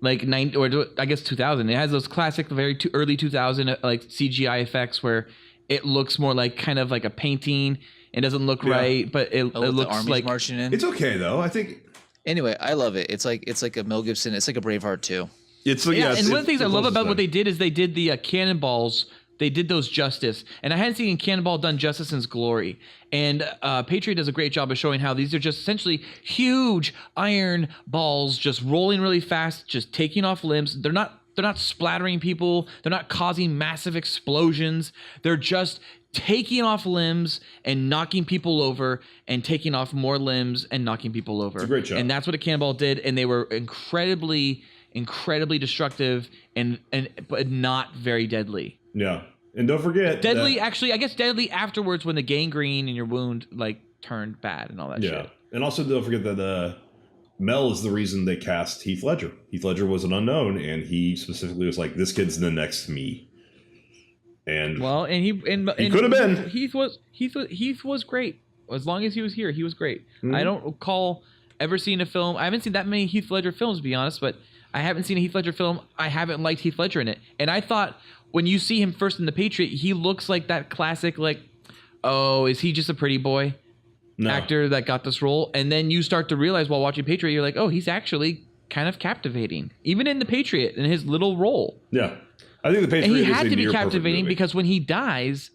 like 2000. It has those classic, very early 2000 like CGI effects where it looks more like kind of like a painting. It doesn't look right, but it looks like marching in. It's okay though. I think. Anyway, I love it. It's like a Mel Gibson. It's like a Braveheart too. It's and one of the things I love about what they did is they did the cannonballs. They did those justice, and I hadn't seen Cannonball done justice since Glory. And Patriot does a great job of showing how these are just essentially huge iron balls just rolling really fast, just taking off limbs. They're not splattering people. They're not causing massive explosions. They're just taking off limbs and knocking people over, and taking off more limbs and knocking people over. It's a great job. And that's what a cannonball did, and they were incredibly destructive but not very deadly. Yeah, and don't forget deadly. Actually, I guess deadly afterwards when the gangrene in your wound like turned bad and all that shit. Yeah, and also don't forget that Mel is the reason they cast Heath Ledger. Heath Ledger was an unknown, and he specifically was like, "This kid's the next me." And he could have been. Heath was great. As long as he was here, he was great. Mm-hmm. I don't recall ever seeing a film. I haven't seen that many Heath Ledger films, to be honest, but I haven't seen a Heath Ledger film. I haven't liked Heath Ledger in it, and I thought, when you see him first in The Patriot, he looks like that classic, like, oh, is he just a pretty boy actor that got this role? And then you start to realize while watching Patriot, you're like, oh, he's actually kind of captivating, even in The Patriot, in his little role. Yeah, I think The Patriot. And he had to be captivating because when he dies,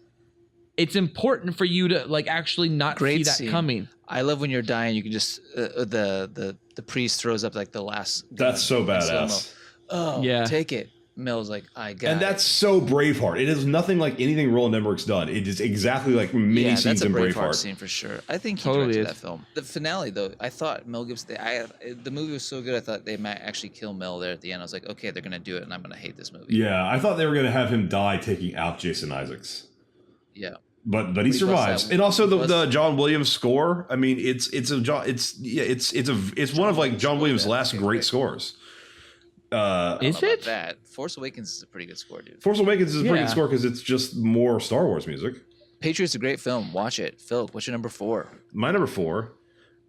it's important for you to like actually not see that coming. I love when you're dying. You can just the priest throws up like the last. That's so badass. Oh yeah, take it. Mel's like, I got it. And that's so Braveheart. It is nothing like anything Roland Emmerich's done. It is exactly like many scenes in Braveheart. Braveheart scene for sure. I think he directed that film. The finale, though, I thought Mel Gibson. The movie was so good. I thought they might actually kill Mel there at the end. I was like, okay, they're gonna do it, and I'm gonna hate this movie. Yeah, I thought they were gonna have him die taking out Jason Isaacs. Yeah. But he survives, and also the John Williams score. I mean, it's one of like John Williams' last great scores. Is it? That Force Awakens is a pretty good score, dude. Force Awakens is a pretty good score because it's just more Star Wars music. Patriot's a great film. Watch it. Phil, what's your number 4? My number 4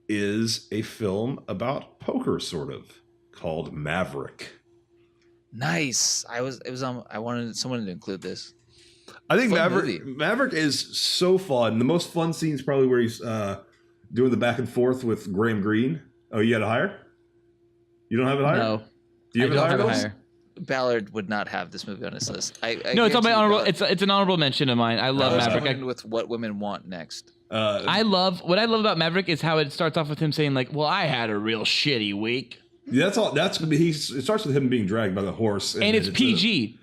is a film about poker, sort of, called Maverick. Nice. I wanted someone to include this. I think Maverick is so fun. The most fun scene is probably where he's doing the back and forth with Graham Greene. Oh, you had it higher? You don't have it higher? No. Do you have it higher? Ballard would not have this movie on his list. No, it's on my honorable. It's an honorable mention of mine. I love Maverick. With what women want next. What I love about Maverick is how it starts off with him saying like, "Well, I had a real shitty week." Yeah, that's all. It starts with him being dragged by the horse, and it's PG.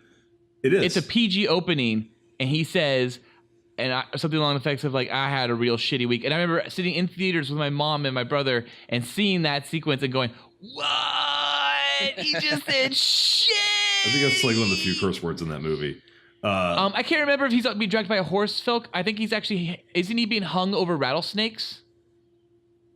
It is. It's a PG opening, and he says, something along the effects of like, "I had a real shitty week." And I remember sitting in theaters with my mom and my brother and seeing that sequence and going, "What? He just said shit." I think that's like one of the few curse words in that movie. I can't remember if he's being dragged by a horse, Phil. I think isn't he being hung over rattlesnakes?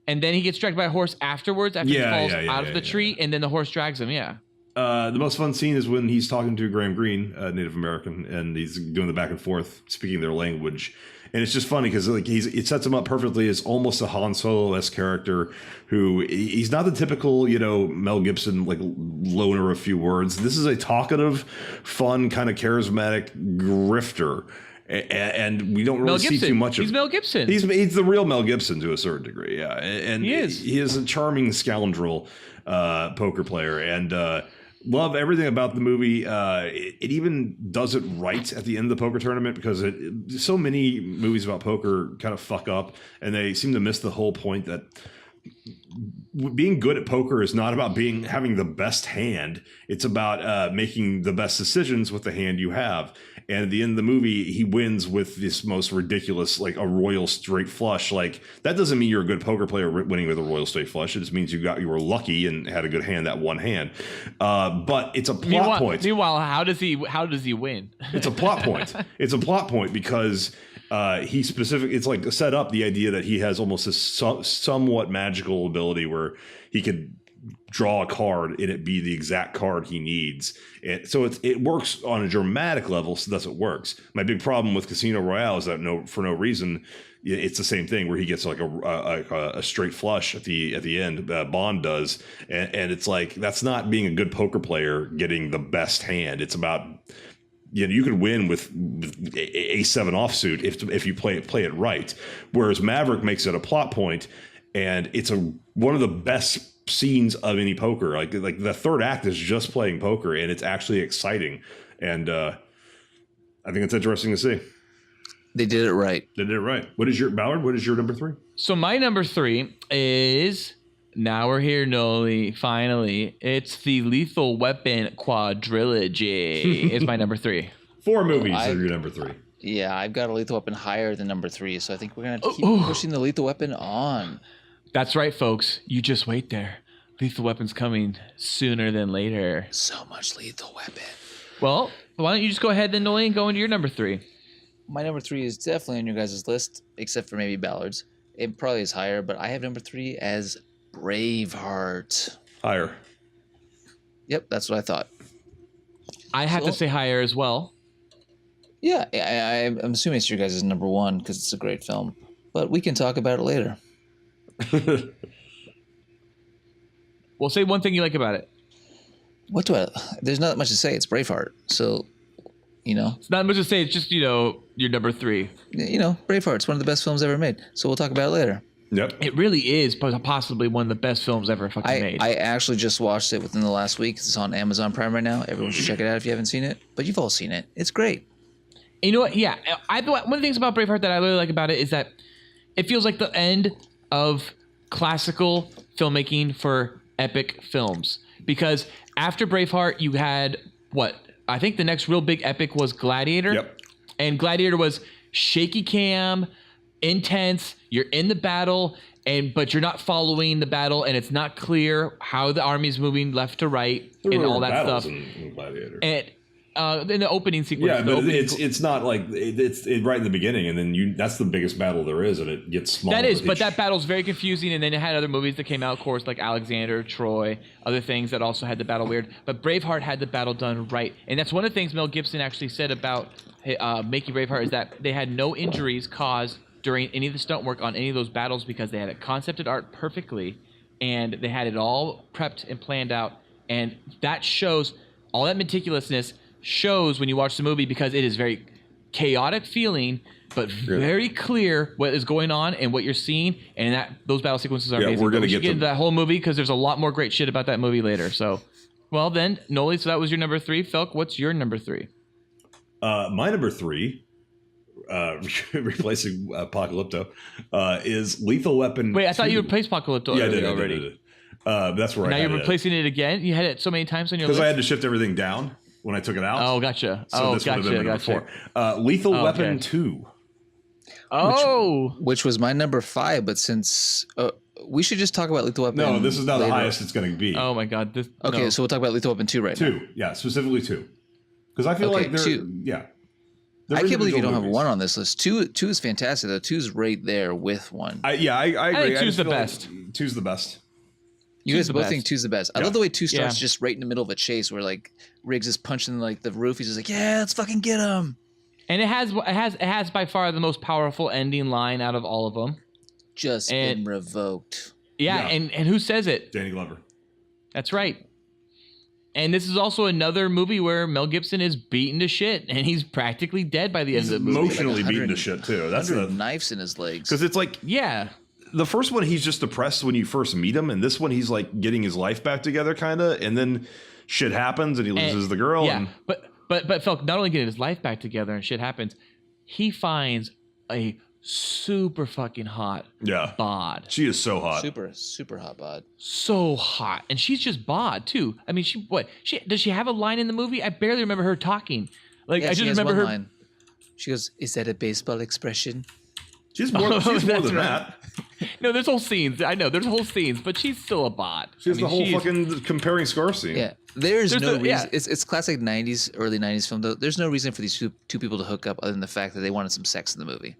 And then he gets dragged by a horse afterwards after he falls out of the tree, and then the horse drags him. Yeah. The most fun scene is when he's talking to Graham Greene, Native American, and he's doing the back and forth, speaking their language. And it's just funny because like it sets him up perfectly as almost a Han Solo-esque character who he's not the typical, Mel Gibson, like loner of few words. This is a talkative, fun, kind of charismatic grifter. And we don't really see too much of. He's Mel Gibson. He's the real Mel Gibson to a certain degree, yeah. And he is. He is a charming scoundrel poker player, and love everything about the movie. It even does it right at the end of the poker tournament because so many movies about poker kind of fuck up, and they seem to miss the whole point that being good at poker is not about having the best hand. It's about making the best decisions with the hand you have. And at the end of the movie, he wins with this most ridiculous, like a royal straight flush. Like that doesn't mean you're a good poker player winning with a royal straight flush. It just means you were lucky and had a good hand that one hand. But it's a plot point. Meanwhile, how does he win? It's a plot point. It's a plot point because it's like set up the idea that he has almost this somewhat magical ability where he could draw a card and it be the exact card he needs. And so it works on a dramatic level, so thus it works. My big problem with Casino Royale is that for no reason, it's the same thing where he gets like a straight flush at the end. Bond does, and it's like that's not being a good poker player getting the best hand. It's about you could win with A7 offsuit if you play it right. Whereas Maverick makes it a plot point, and it's one of the best scenes of any poker. Like the third act is just playing poker, and it's actually exciting, and I think it's interesting to see. They did it right. They did it right. What is your Ballard? What is your number 3? So my number 3 is, now we're here, Noli. Finally, it's the Lethal Weapon quadrilogy. Is my number 3. 4 movies are your number 3. Yeah, I've got a Lethal Weapon higher than number 3, so I think we're gonna have to keep pushing the Lethal Weapon on. That's right, folks. You just wait there. Lethal Weapon's coming sooner than later. So much Lethal Weapon. Well, why don't you just go ahead then, Noli, and go into your number 3? My number 3 is definitely on your guys' list, except for maybe Ballard's. It probably is higher, but I have number 3 as Braveheart. Higher. Yep, that's what I thought. I have to say higher as well. Yeah, I'm assuming it's your guys' number 1 because it's a great film, but we can talk about it later. Well, say one thing you like about it. There's not much to say. It's Braveheart, so it's not much to say. It's just your number 3. Braveheart's one of the best films ever made. So we'll talk about it later. Yep. It really is possibly one of the best films ever fucking made. I actually just watched it within the last week. It's on Amazon Prime right now. Everyone should check it out if you haven't seen it. But you've all seen it. It's great. And you know what? Yeah, one of the things about Braveheart that I really like about it is that it feels like the end of classical filmmaking for epic films. Because after Braveheart, you had what? I think the next real big epic was Gladiator. Yep. And Gladiator was shaky cam, intense. You're in the battle, but you're not following the battle, and it's not clear how the army's moving left to right and all that stuff. In Gladiator. And in the opening sequence, yeah, but it's not like it's right in the beginning, and then that's the biggest battle there is, and it gets smaller. That is, but that battle's very confusing. And then it had other movies that came out, of course, like Alexander, Troy, other things that also had the battle weird. But Braveheart had the battle done right, and that's one of the things Mel Gibson actually said about making Braveheart is that they had no injuries caused during any of the stunt work on any of those battles because they had it concepted art perfectly, and they had it all prepped and planned out, and that shows all that meticulousness. Shows when you watch the movie because it is very chaotic feeling, but very clear what is going on and what you're seeing, and those battle sequences are amazing. We're gonna get into that whole movie because there's a lot more great shit about that movie later. So, well then, Noli, so that was your number 3. Felk, what's your number 3? My number 3, replacing Apocalypto, is Lethal Weapon. Wait, I thought you replaced Apocalypto already. I did. That's where now I you're replacing it again. You had it so many times on your list because I had to shift everything down when I took it out. Oh, gotcha. So this would have been number 4. Lethal Weapon 2. Which was my number 5, but since we should just talk about Lethal Weapon. No, this is not the highest it's going to be. Oh my god. Okay, so we'll talk about Lethal Weapon 2 right now. 2, yeah, specifically 2. Because I feel like they're 2. Yeah. I can't believe you don't have 1 on this list. 2 is fantastic though. 2's right there with 1. I agree. I think 2's the best. 2's the best. You guys both think 2's the best. I love the way 2 starts Yeah. just right in the middle of a chase where like Riggs is punching like the roof. He's just like, yeah, let's fucking get him. And it has by far the most powerful ending line out of all of them. Just been revoked. Yeah, and who says it? Danny Glover. That's right. And this is also another movie where Mel Gibson is beaten to shit, and he's practically dead by the end of the movie. Emotionally beaten to shit too. That's the knives in his legs. Because it's like the first one he's just depressed when you first meet him, and this one he's like getting his life back together, kind of, and then shit happens and he loses the girl. Yeah, and but Felk not only getting his life back together and shit happens, he finds a super fucking hot bod. She is so hot. Super hot bod. So hot. And she's just bod too. I mean, does she have a line in the movie? I barely remember her talking. Like I just remember her line. She goes, "Is that a baseball expression?" She's more than that. No, there's whole scenes. I know there's whole scenes, but she's still a bod. She has the whole fucking comparing scores scene. Yeah, there's no reason. Yeah. It's classic '90s, early '90s film. Though there's no reason for these two people to hook up other than the fact that they wanted some sex in the movie.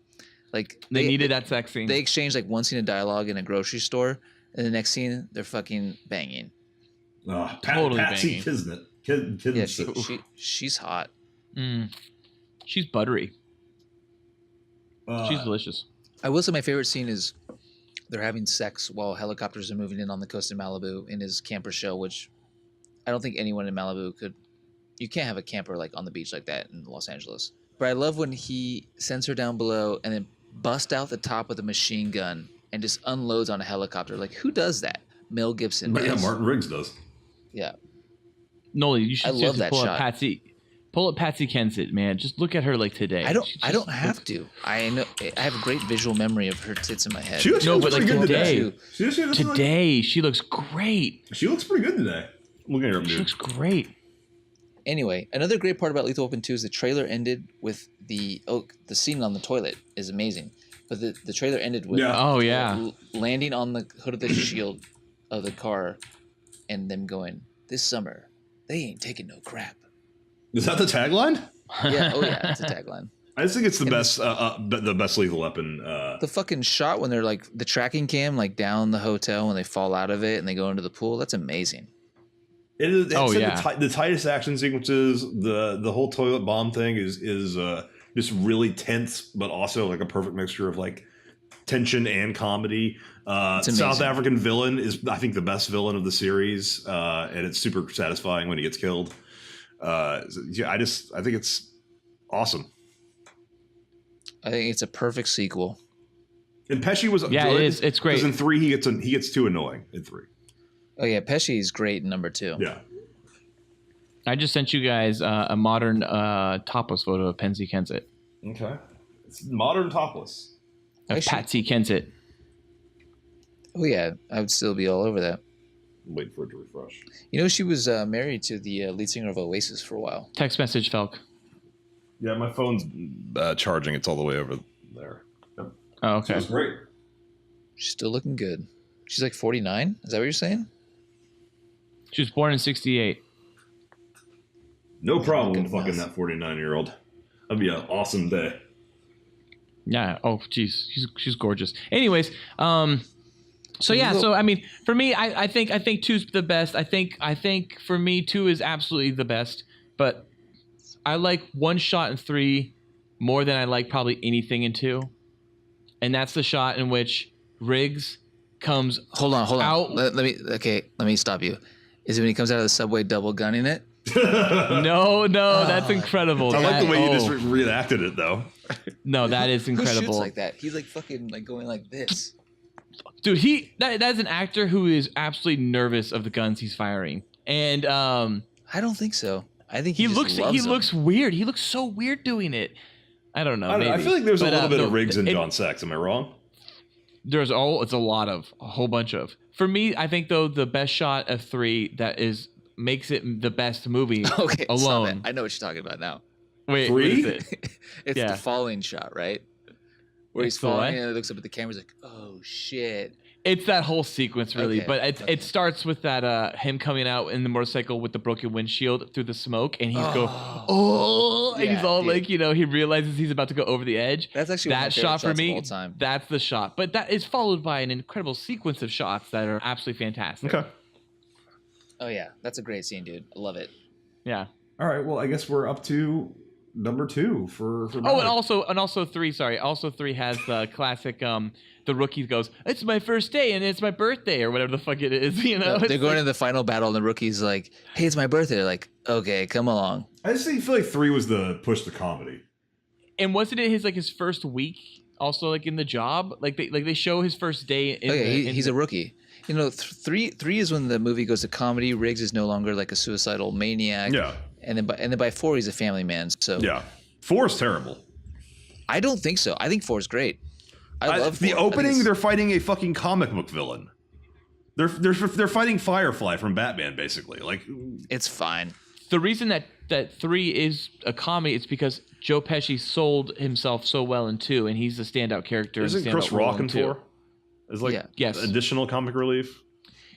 Like they needed that sex scene. They exchanged like one scene of dialogue in a grocery store, And the next scene, they're fucking banging. Totally Patsy banging. Kisnet. Yeah, she's hot. She's buttery. She's Uh, delicious. I will say my favorite scene is they're having sex while helicopters are moving in on the coast of Malibu in his camper show, which I don't think anyone in Malibu could. You can't have a camper like on the beach like that in Los Angeles. But I love when he sends her down below and then busts out the top with a machine gun and just unloads on a helicopter. Like, who does that? Mel Gibson does. Yeah, Martin Riggs does. Yeah. Noli, you should I love seriously that pull shot. up Patsy. Pull up Patsy Kensit, man. Just look at her like today. I don't She I just don't have to. I know I have a great visual memory of her tits in my head. She looks No, but pretty like good today. Today, she looks great. She looks pretty good today. Look at her, She dude. looks great. Anyway, another great part about Lethal Weapon 2 is the trailer ended with the scene on the toilet is amazing. But the trailer ended with Oh, yeah. Landing on the hood of the shield of the car and them going, "This summer, they ain't taking no crap." Is that the tagline? Yeah, oh yeah, that's a tagline. I just think it's the best Lethal Weapon. The fucking shot when they're like the tracking cam like down the hotel when they fall out of it and they go into the pool, that's amazing. It is. It's Oh, like yeah. the tightest action sequences. The whole toilet bomb thing is just really tense, but also like a perfect mixture of like tension and comedy. amazing. South African villain is, I think, the best villain of the series, and it's super satisfying when he gets killed. Yeah, I think it's awesome. I think it's a perfect sequel. And Pesci was Yeah, good. it is. It's great. Because in 3 he gets too annoying in 3. Oh yeah, Pesci's great in number 2. Yeah. I just sent you guys a modern topless photo of Patsy Kensit. Okay. It's modern topless. Of Patsy Kensit. Oh yeah, I would still be all over that. Wait for it to refresh. You know, she was married to the lead singer of Oasis for a while. Text message, Felk. Yeah, my phone's charging. It's all the way over there. Yep. Oh, okay. That's great. She's still looking good. She's like 49. Is that what you're saying? She was born in 68. No problem Good fucking enough. that 49-year-old. That'd be an awesome day. Yeah. Oh, jeez. She's gorgeous. Anyways, so yeah. So I mean, for me, I think 2's the best. I think for me 2 is absolutely the best. But I like One Shot in 3 more than I like probably anything in 2, and that's the shot in which Riggs comes. Hold on. Out. Let me stop you. Is it when he comes out of the subway double gunning it? No, that's incredible. I like the way you just Oh, reenacted it, though. no, that is Who shoots incredible. like that? He's like fucking like going like this. Dude, that's an actor who is absolutely nervous of the guns he's firing, and I don't think so. I think he just looks loves them. looks weird. He looks so weird doing it. I don't know. I maybe. feel like there's a But, little bit no, of Riggs in it- John Sex. Am I wrong? There's it's a whole bunch of. For me, I think though the best shot of 3 that makes it the best movie Okay, stop it. alone. I know what you're talking about now. Wait, 3? what is it? It's Yeah. the falling shot, right? Where It's he's the what? falling and he looks up at the camera. He's like, "Oh shit!" It's that whole sequence, really. Okay, But it starts with that him coming out in the motorcycle with the broken windshield through the smoke, and he's and Yeah, he's all dude. like, he realizes he's about to go over the edge. That's actually one of my that favorite shot for shots of me. all time. That's the shot, but that is followed by an incredible sequence of shots that are absolutely fantastic. Okay. Oh yeah, that's a great scene, dude. I love it. Yeah. All right. Well, I guess we're up to number 2 for Oh, Malik. and also 3. Sorry, also 3 has the classic. The rookie goes, "It's my first day, and it's my birthday," or whatever the fuck it is. You know, They're It's going like- to the final battle, and the rookie's like, "Hey, it's my birthday." They're like, "Okay, come along." I just feel like 3 was the push to comedy. And wasn't it his first week? Also, like in the job, they show his first day. In Okay, he's a rookie. You know, three is when the movie goes to comedy. Riggs is no longer like a suicidal maniac. Yeah. And then by 4 he's a family man. So Yeah. 4 is terrible. I don't think so. I think 4 is great. I love 4. the I think opening. it's- They're fighting a fucking comic book villain. They're fighting Firefly from Batman, basically. Like, It's fine. The reason that 3 is a comedy is because Joe Pesci sold himself so well in 2, and he's the standout character. and isn't standout Chris role Rock in 2. 4? Is like Yeah. Yes. additional comic relief.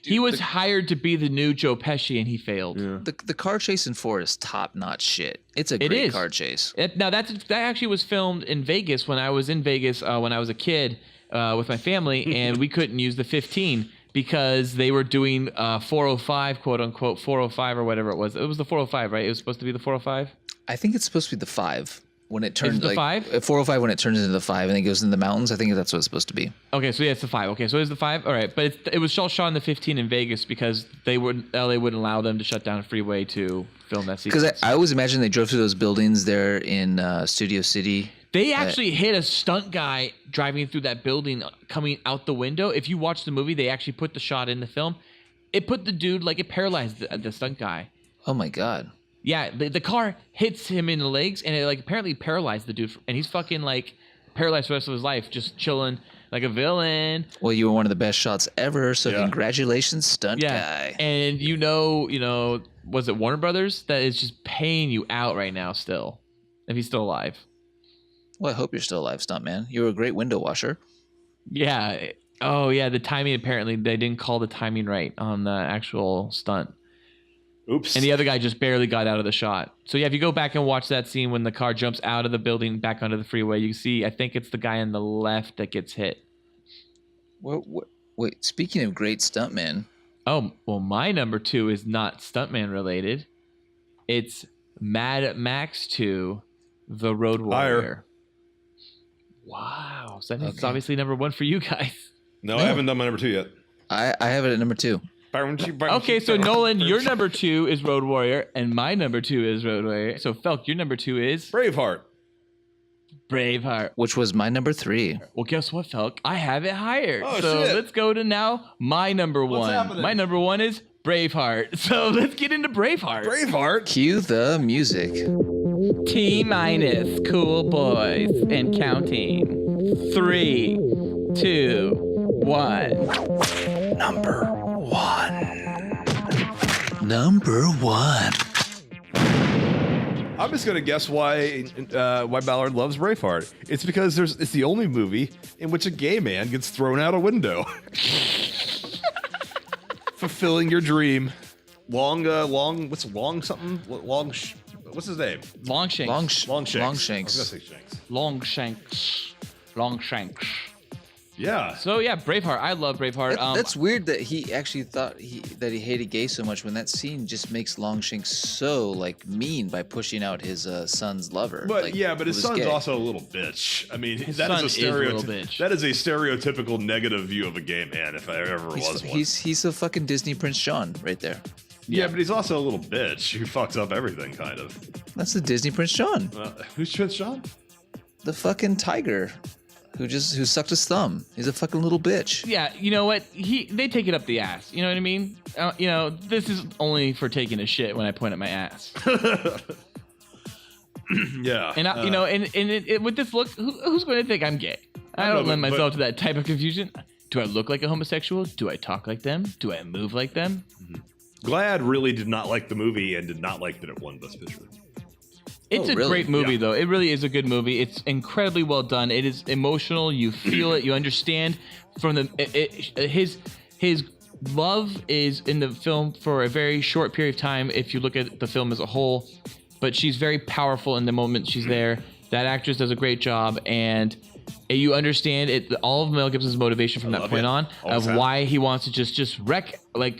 He was hired to be the new Joe Pesci, and he failed. Yeah. The car chase in 4 is top notch shit. It's a It great is. car chase. Now that actually was filmed in Vegas when I was in Vegas when I was a kid with my family, and we couldn't use the 15 because they were doing 405, quote unquote, 405 or whatever it was. It was the 405, right? It was supposed to be the 405? I think it's supposed to be the 5 when it turns the 5? 405 when it turns into the 5 and then goes in the mountains. I think that's what it's supposed to be. Okay, so yeah, it's the 5. Okay, so it's the 5. All right, but it was all shot in the 15 in Vegas because LA wouldn't allow them to shut down a freeway to film that sequence. Because I always imagine they drove through those buildings there in Studio City. They actually hit a stunt guy driving through that building coming out the window. If you watch the movie, they actually put the shot in the film. It put the dude, like it paralyzed the stunt guy. Oh my God. Yeah, the car hits him in the legs and it like apparently paralyzed the dude. And he's fucking like paralyzed for the rest of his life, just chilling like a villain. Well, you were one of the best shots ever, so congratulations, stunt guy. And you know, was it Warner Brothers that is just paying you out right now still, if he's still alive? Well, I hope you're still alive, stuntman. You were a great window washer. Yeah. Oh, yeah. The timing, apparently, they didn't call the timing right on the actual stunt. Oops. And the other guy just barely got out of the shot. So, yeah, if you go back and watch that scene when the car jumps out of the building back onto the freeway, you see, I think it's the guy on the left that gets hit. Wait, speaking of great stuntmen. Oh, well, my number 2 is not stuntman related. It's Mad Max 2, The Road Warrior. Wow. So I think it's obviously number 1 for you guys. No, I haven't done my number 2 yet. I have it at number 2. Okay, so Nolan, your number 2 is Road Warrior, and my number 2 is Road Warrior. So Felk, your number 2 is Braveheart. Which was my number 3. Well, guess what, Felk? I have it higher. Oh, so shit. let's go to now my number 1. happening? My number 1 is Braveheart. So let's get into Braveheart. Braveheart. Cue the music. T- cool boys and counting. 3, 2, 1. Number 1. I'm just gonna guess why Ballard loves Braveheart. It's because it's the only movie in which a gay man gets thrown out a window, fulfilling your dream. What's his name? Longshanks. Longshanks. I was gonna say Shanks. Longshanks. Yeah. So yeah, Braveheart. I love Braveheart. That's weird that he actually thought that he hated gay so much when that scene just makes Longshanks so like mean by pushing out his son's lover. But like, yeah, but his son's gay. also a little bitch. I mean, His that son is is a little bitch. That is a stereotypical negative view of a gay man, if I ever was one. He's a fucking Disney Prince John right there. Yeah, but he's also a little bitch who fucks up everything, kind of. That's the Disney Prince John. Who's Prince John? The fucking tiger. Who sucked his thumb. He's a fucking little bitch. Yeah, you know what? They take it up the ass. You know what I mean? This is only for taking a shit when I point at my ass. Yeah. And with this look, who's going to think I'm gay? I don't lend myself to that type of confusion. Do I look like a homosexual? Do I talk like them? Do I move like them? Glad really did not like the movie and did not like that it won Best Picture. It's a great movie, though. It really is a good movie. It's incredibly well done. It is emotional. You feel it. You understand from his love is in the film for a very short period of time if you look at the film as a whole. But she's very powerful in the moment she's there. That actress does a great job, and you understand it. All of Mel Gibson's motivation from that point on of why he wants to just wreck wreck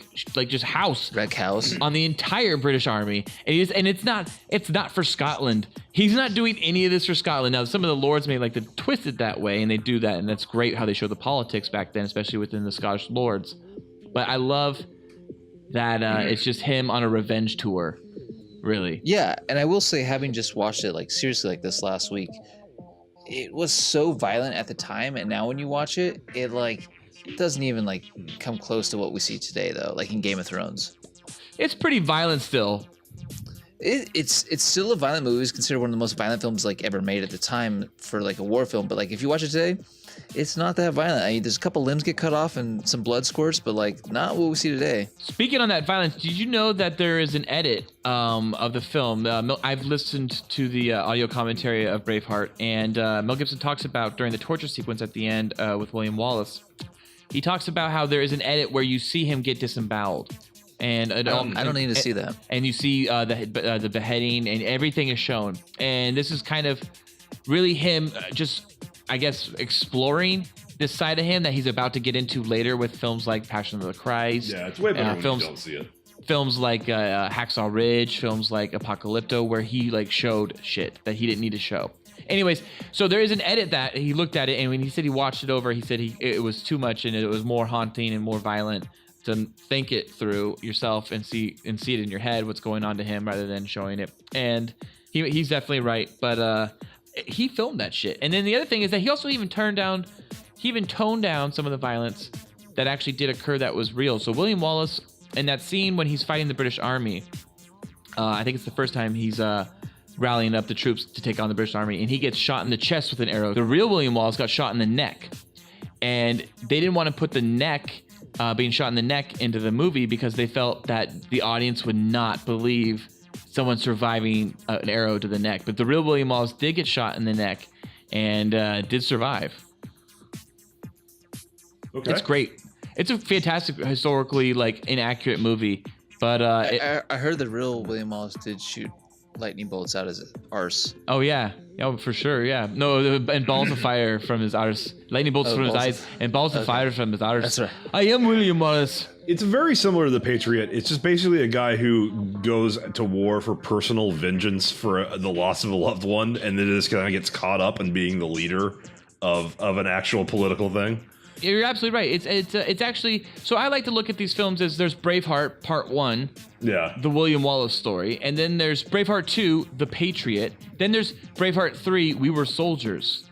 house on the entire British Army, and it's not for Scotland. He's not doing any of this for Scotland. Now, some of the lords may like to twist it that way, and they do that, and that's great how they show the politics back then, especially within the Scottish lords. But I love that it's just him on a revenge tour. Really. Yeah, and I will say, having just watched it seriously this last week, it was so violent at the time, and now when you watch it, it doesn't even come close to what we see today, though, like in Game of Thrones. It's pretty violent still. It's still a violent movie. It's considered one of the most violent films ever made at the time for a war film. But if you watch it today, it's not that violent. I mean, there's a couple limbs get cut off and some blood squirts, but not what we see today. Speaking on that violence, did you know that there is an edit of the film? I've listened to the audio commentary of Braveheart, and Mel Gibson talks about during the torture sequence at the end with William Wallace. He talks about how there is an edit where you see him get disemboweled. And I don't need to see that. And you see the beheading, and everything is shown. And this is kind of really him just, I guess, exploring this side of him that he's about to get into later with films like Passion of the Christ. Yeah, it's way better when films, you don't see it. Films like Hacksaw Ridge, films like Apocalypto, where he like showed shit that he didn't need to show. Anyways, so there is an edit that he looked at it, and when he said he watched it over, he said it was too much and it was more haunting and more violent to think it through yourself and see it in your head what's going on to him rather than showing it. And he's definitely right, but he filmed that shit. And then the other thing is that he also even toned down some of the violence that actually did occur that was real. So William Wallace, in that scene when he's fighting the British Army, I think it's the first time he's rallying up the troops to take on the British Army, and he gets shot in the chest with an arrow. The real William Wallace got shot in the neck, and they didn't want to put the neck, being shot in the neck, into the movie because they felt that the audience would not believe someone surviving an arrow to the neck. But the real William Wallace did get shot in the neck and did survive. Okay. It's great. It's a fantastic, historically inaccurate movie. But I heard the real William Wallace did shoot lightning bolts out his arse. Oh yeah, for sure. Yeah, no, and balls of fire from his arse, lightning bolts from his eyes, and balls of fire from his arse. That's right. I am William Wallace. It's very similar to the Patriot. It's just basically a guy who goes to war for personal vengeance for the loss of a loved one, and then just kind of gets caught up in being the leader of an actual political thing. You're absolutely right. It's actually, so I like to look at these films as there's Braveheart Part 1, Yeah. the William Wallace story, and then there's Braveheart 2, the Patriot, then there's Braveheart 3, We Were Soldiers.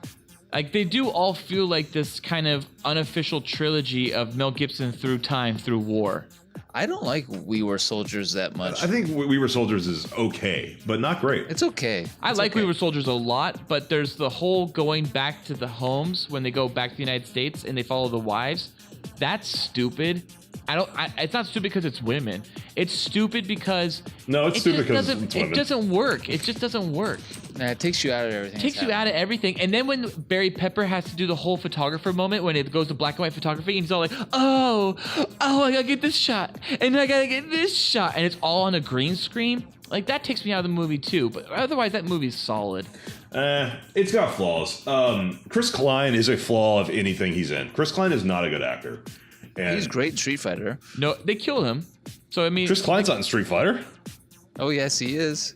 Like, they do all feel like this kind of unofficial trilogy of Mel Gibson through time, through war. I don't like We Were Soldiers that much. I think We Were Soldiers is okay, but not great. It's okay. I like We Were Soldiers a lot, but there's the whole going back to the homes when they go back to the United States and they follow the wives. That's stupid. It's not stupid because it's women. It's stupid because No, it's stupid because it's women. it doesn't work. It just doesn't work. Nah, it takes you out of everything. It takes you out of everything. And then when Barry Pepper has to do the whole photographer moment when it goes to black and white photography, and he's all like, oh, I gotta get this shot, and I gotta get this shot, and it's all on a green screen. Like, that takes me out of the movie too. But otherwise, that movie's solid. It's got flaws. Chris Klein is a flaw of anything he's in. Chris Klein is not a good actor. And He's great in Street Fighter. No, they killed him. So I mean, Chris Klein's not in Street Fighter. Oh yes, he is.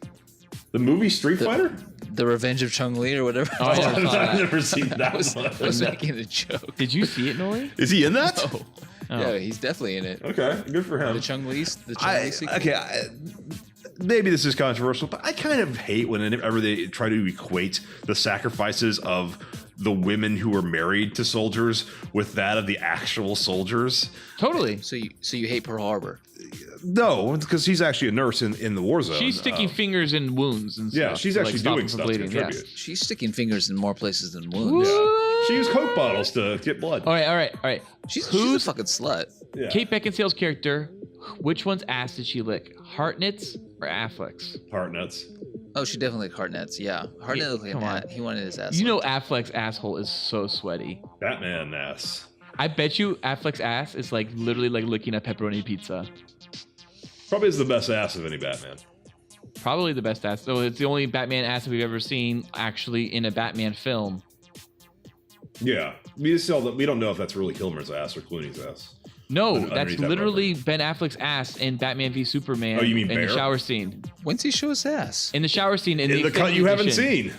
The movie Street Fighter? The Revenge of Chun-Li or whatever. Oh, I never saw I've that. never seen that I was one. making a joke. Did you see it, Nori? Is he in that? Oh. Yeah, he's definitely in it. Okay, good for him. The Chun-Li sequel. Maybe this is controversial, but I kind of hate whenever they try to equate the sacrifices of the women who were married to soldiers with that of the actual soldiers. Totally. So you hate Pearl Harbor? No, because she's actually a nurse in the war zone. She's sticking fingers in wounds and stuff. Yeah, she's to, actually stop doing them from stuff to bleeding. contribute. She's sticking fingers in more places than wounds. Yeah. She used Coke bottles to get blood. All right. She's a Who's fucking slut. Yeah. Kate Beckinsale's character? Which one's ass did she lick? Hartnett's or Affleck's? Heart nuts. Oh, she definitely licked Hartnett's. Yeah, Hartnett looked like come on. he wanted his ass. You know licked. Affleck's asshole is so sweaty. Batman ass. I bet you Affleck's ass is like literally like licking a pepperoni pizza. Probably is the best ass of any Batman. Probably the best ass. So it's the only Batman ass we've ever seen actually in a Batman film. Yeah. We don't know if that's really Kilmer's ass or Clooney's ass. No, Underneath that's that literally Ben Affleck's ass in Batman v Superman. Oh, you mean in Bear? the shower scene? When's he show his ass? In the shower scene. In In the cut extended you haven't edition. seen.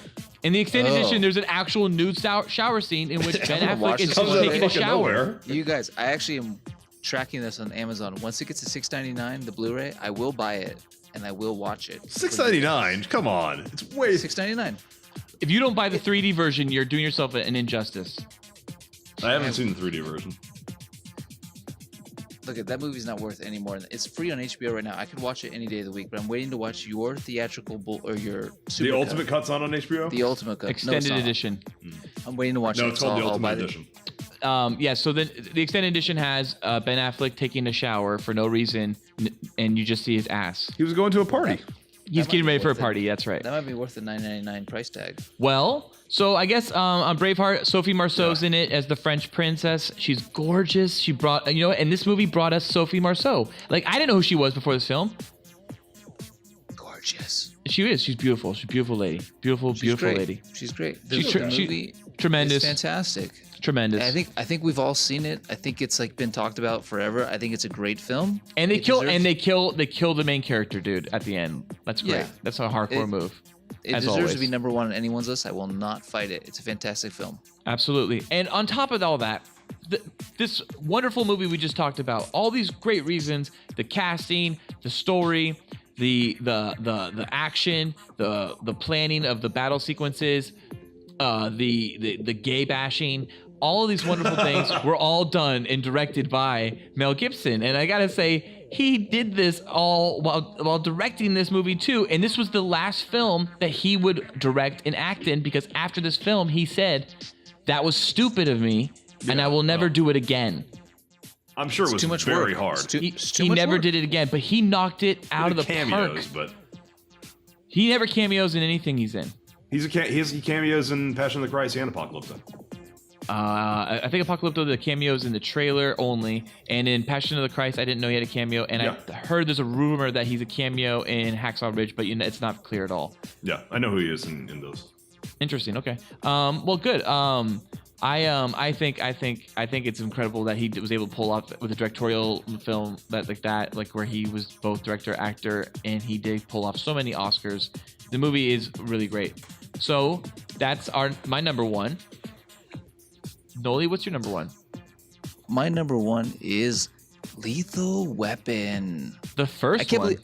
In the extended Oh. edition, there's an actual nude shower scene in which Ben gonna Affleck watch is this just one day. taking a Fucking shower. nowhere. You guys, I actually am tracking this on Amazon. Once it gets to $6.99, the Blu-ray, I will buy it and I will watch it. $6.99. Come on. It's way. $6.99. If you don't buy the 3D version, you're doing yourself an injustice. I haven't seen the 3D version. Look, that movie's not worth any more. It's free on HBO right now. I could watch it any day of the week, but I'm waiting to watch your theatrical or your super The ultimate cut. cut's on HBO? The ultimate cut. No, it's Extended not. edition. I'm waiting to watch it. No, it's called the I'll buy ultimate edition. Yeah, so the extended edition has Ben Affleck taking a shower for no reason, and you just see his ass. He was going to a party. He's might getting be ready for a worth it. party. That's right. That might be worth the $9.99 price tag. Well, so I guess on Braveheart, Sophie Marceau's in it as the French princess. She's gorgeous. She brought, and this movie brought us Sophie Marceau. Like, I didn't know who she was before this film. Gorgeous. She is. She's beautiful. She's a beautiful lady. Beautiful great. lady. She's great. She's The movie tremendous. is fantastic. Tremendous. And I think we've all seen it. I think it's like been talked about forever. I think it's a great film. And they It kill deserves- the main character, dude, at the end. That's great. Yeah. That's a hardcore move. It as deserves always. to be number one on anyone's list. I will not fight it. It's a fantastic film. Absolutely. And on top of all that, this wonderful movie we just talked about, all these great reasons, the casting, the story, the action, the planning of the battle sequences, the gay bashing, all of these wonderful things were all done and directed by Mel Gibson. And I gotta say, he did this all while directing this movie too. And this was the last film that he would direct and act in, because after this film, he said, "That was stupid of me, and I will never do it again." I'm sure it was Too much very work. hard. He never did it again, but he knocked it out of the cameos, park. but He never cameos in anything he's in. he cameos in Passion of the Christ and Apocalypse. I think Apocalypto, the cameos in the trailer only, and in Passion of the Christ, I didn't know he had a cameo, and Yeah. I heard there's a rumor that he's a cameo in Hacksaw Bridge, but it's not clear at all. Yeah, I know who he is in those. Interesting. Okay. Well, good. I think it's incredible that he was able to pull off with a directorial film like where he was both director, actor, and he did pull off so many Oscars. The movie is really great. So that's my number one. Noli, what's your number one? My number one is Lethal Weapon. The first one.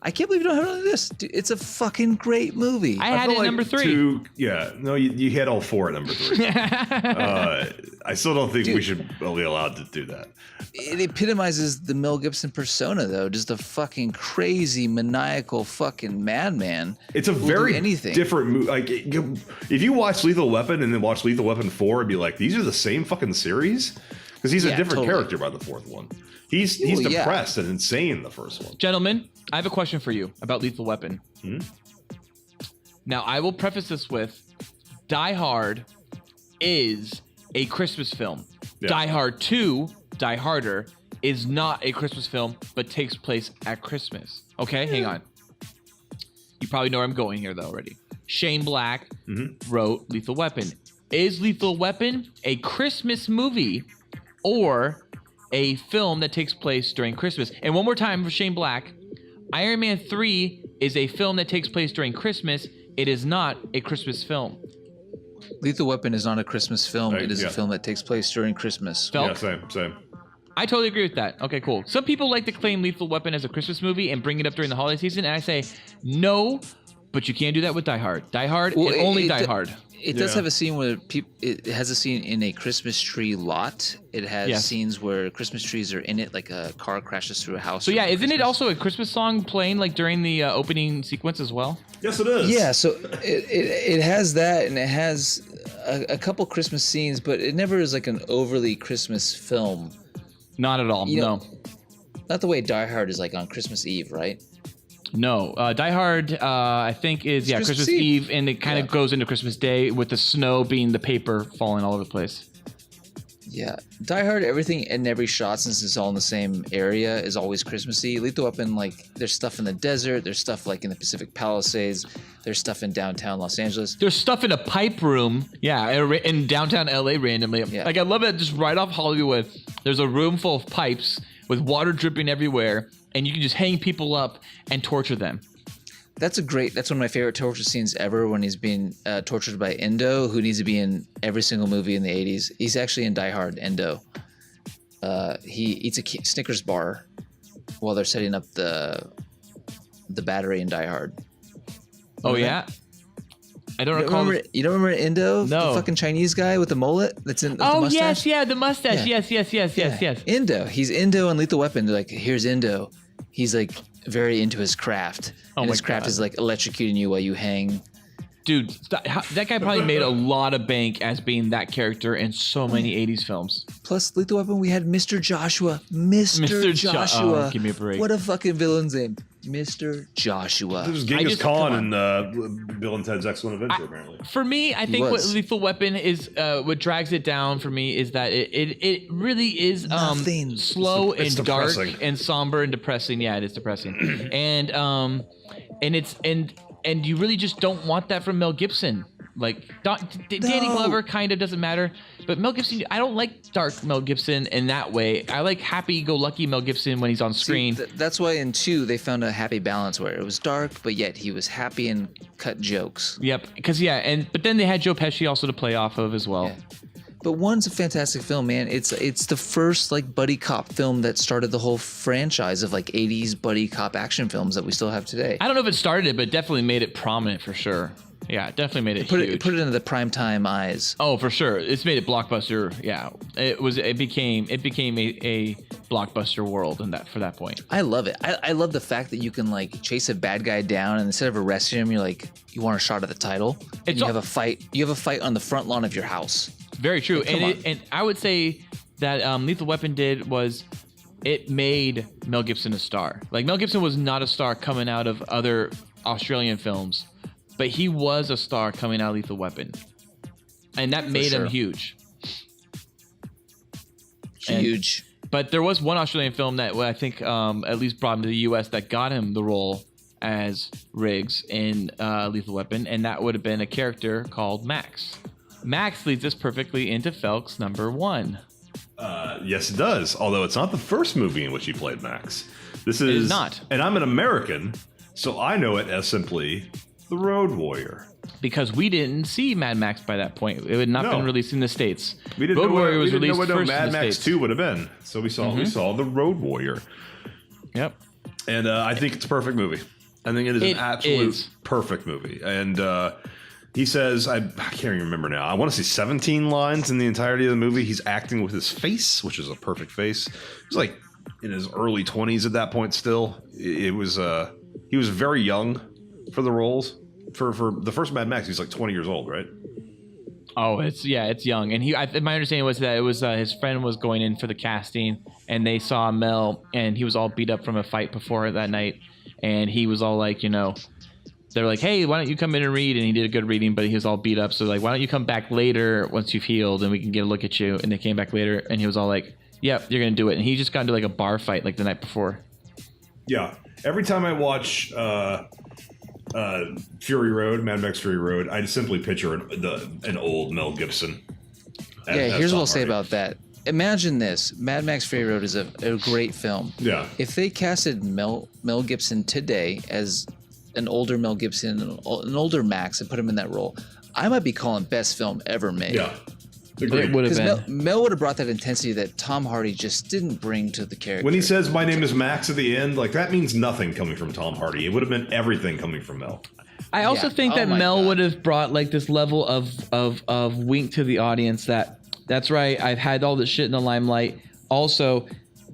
I can't believe you don't have it on this. Dude, it's a fucking great movie. I had feel it at number 3. You had all 4 at number 3. I still don't think we should be allowed to do that. It epitomizes the Mel Gibson persona, though. Just a fucking crazy, maniacal fucking madman. It's a who'll very do anything. different movie. Like, if you watch Lethal Weapon and then watch Lethal Weapon 4, it'd be like, these are the same fucking series? Because he's a different character by the 4th one. He's depressed and insane in the first one. Gentlemen, I have a question for you about Lethal Weapon. Now, I will preface this with Die Hard is a Christmas film. Yeah. Die Hard 2, Die Harder, is not a Christmas film, but takes place at Christmas. Okay, hang on. You probably know where I'm going here, though, already. Shane Black wrote Lethal Weapon. Is Lethal Weapon a Christmas movie or a film that takes place during Christmas? And one more time for Shane Black, Iron Man 3 is a film that takes place during Christmas. It is not a Christmas film. Lethal Weapon is not a Christmas film. Right, It is yeah. a film that takes place during Christmas. Felk? Yeah, same. I totally agree with that. Okay, cool. Some people like to claim Lethal Weapon as a Christmas movie and bring it up during the holiday season, and I say, no, but you can't do that with Die Hard. Die Hard Well, and only Die Hard. It does have a scene where it has a scene in a Christmas tree lot. It has scenes where Christmas trees are in it, like a car crashes through a house. So yeah, isn't it Christmas. also a Christmas song playing like during the opening sequence as well? Yes, it is. Yeah, so it has that, and it has a couple Christmas scenes, but it never is like an overly Christmas film. Not at all. You know, No. Not the way Die Hard is like on Christmas Eve, right? No, Die Hard, I think is Christmas Eve, and it kind of goes into Christmas Day with the snow being the paper falling all over the place. Yeah, Die Hard, everything and every shot, since it's all in the same area, is always Christmassy. Lethal Weapon, like, there's stuff in the desert, there's stuff like in the Pacific Palisades, there's stuff in downtown Los Angeles. There's stuff in a pipe room, in downtown LA randomly. Yeah. Like I love it, just right off Hollywood. There's a room full of pipes with water dripping everywhere, and you can just hang people up and torture them. That's one of my favorite torture scenes ever, when he's being tortured by Endo, who needs to be in every single movie in the 80s. He's actually in Die Hard, Endo. He eats a Snickers bar while they're setting up the battery in Die Hard. Oh yeah? I don't recall. You don't remember Endo? No. The fucking Chinese guy with the mullet that's in the Oh mustache? yes, the mustache. Yeah. Yes. Endo. He's Endo in Lethal Weapon. They're like, here's Endo. He's like very into his craft. Oh and my his craft God. is like electrocuting you while you hang. Dude, that guy probably made a lot of bank as being that character in so many 80s films. Plus, Lethal Weapon, we had Mr. Joshua. Mr. Joshua. Oh, give me a break. What a fucking villain's name. Mr. Joshua. There's I Genghis just- Khan come and Bill and Ted's Excellent Adventure, apparently. For me, I think what was. Lethal Weapon is, what drags it down for me is that it really is Nothing. slow It's and dark depressing. and somber and depressing. Yeah, it is depressing. And and you really just don't want that from Mel Gibson. Like Danny Glover kind of doesn't matter, but Mel Gibson, I don't like dark Mel Gibson in that way. I like happy-go-lucky Mel Gibson when he's on screen. That's why in 2 they found a happy balance where it was dark, but yet he was happy and cut jokes. Yep, because but then they had Joe Pesci also to play off of as well. Yeah. But 1's a fantastic film, man. It's the first like buddy cop film that started the whole franchise of like 80s buddy cop action films that we still have today. I don't know if it started it, but it definitely made it prominent for sure. Yeah, it definitely made it huge. It put it into the primetime eyes. Oh, for sure. It's made it blockbuster. Yeah, it became a blockbuster world for that point. I love it. I love the fact that you can like chase a bad guy down, and instead of arresting him, you want a shot of the title. You have a fight. You have a fight on the front lawn of your house. Very true. And I would say that Lethal Weapon it made Mel Gibson a star. Like Mel Gibson was not a star coming out of other Australian films, but he was a star coming out of Lethal Weapon, and that made him huge. Huge. But there was one Australian film that I think at least brought him to the U.S. that got him the role as Riggs in Lethal Weapon, and that would have been a character called Max. Max leads us perfectly into Felk's number 1. Yes, it does. Although it's not the first movie in which he played Max. This is It is not. And I'm an American, so I know it as simply The Road Warrior. Because we didn't see Mad Max by that point. It had not been released in the States. We didn't Road know Warrior what, was we didn't released know what first Mad in the Max States. 2 would have been. So we saw The Road Warrior. Yep. And I think it's a perfect movie. I think it is an absolute perfect movie. And he says, I can't even remember now. I want to say 17 lines in the entirety of the movie. He's acting with his face, which is a perfect face. He's like in his early 20s at that point still. He was very young for the roles. For the first Mad Max, he's like 20 years old, right? Oh, it's young. And my understanding was that it was his friend was going in for the casting, and they saw Mel, and he was all beat up from a fight before that night, and he was all like, they're like, hey, why don't you come in and read? And he did a good reading, but he was all beat up. So like, why don't you come back later once you've healed, and we can get a look at you? And they came back later, and he was all like, yep, you're gonna do it. And he just got into like a bar fight like the night before. Yeah. Every time I watch Fury Road, Mad Max Fury Road, I just simply picture an old Mel Gibson. Here's what I'll say about that. Imagine this: Mad Max Fury Road is a great film. Yeah. If they casted Mel Gibson today as an older Mel Gibson, an older Max, and put him in that role, I might be calling best film ever made. Yeah. It would have been. Mel would have brought that intensity that Tom Hardy just didn't bring to the character. When he says "My name is Max" at the end, like that means nothing coming from Tom Hardy. It would have been everything coming from Mel. I also think that Mel would have brought like this level of wink to the audience that's right. I've had all this shit in the limelight. Also,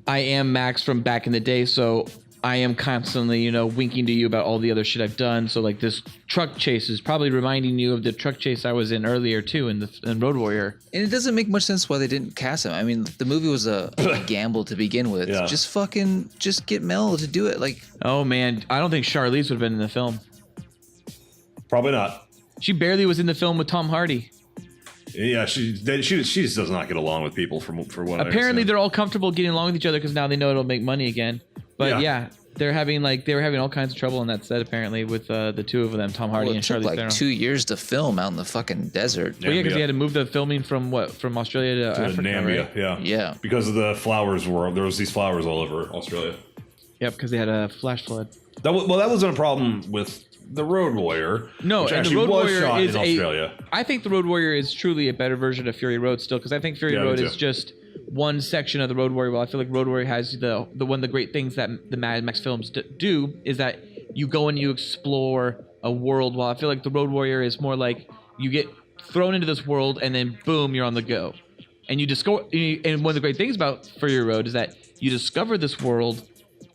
I am Max from back in the day, so I am constantly, winking to you about all the other shit I've done. So like this truck chase is probably reminding you of the truck chase I was in earlier too in Road Warrior. And it doesn't make much sense why they didn't cast him. I mean, the movie was a gamble to begin with. Yeah. Just get Mel to do it. Like, oh man, I don't think Charlize would have been in the film. Probably not. She barely was in the film with Tom Hardy. Yeah, she just does not get along with people for what. Apparently, they're all comfortable getting along with each other because now they know it'll make money again. But yeah, they were having all kinds of trouble on that set apparently with the two of them, Tom Hardy and Charlize Theron. It took 2 years to film out in the fucking desert. Well, yeah, because they had to move the filming from Australia to Africa, Namibia, right? Yeah. Because of the flowers there was these flowers all over Australia. Yep, because they had a flash flood. That wasn't a problem with The Road Warrior. No, which and actually The Road was Warrior shot is in Australia. I think The Road Warrior is truly a better version of Fury Road still, because I think Fury Road is just one section of The Road Warrior. Well, I feel like Road Warrior has the one of the great things that the Mad Max films do is that you go and you explore a world. While I feel like The Road Warrior is more like you get thrown into this world and then boom, you're on the go. And you discover. And one of the great things about Fury Road is that you discover this world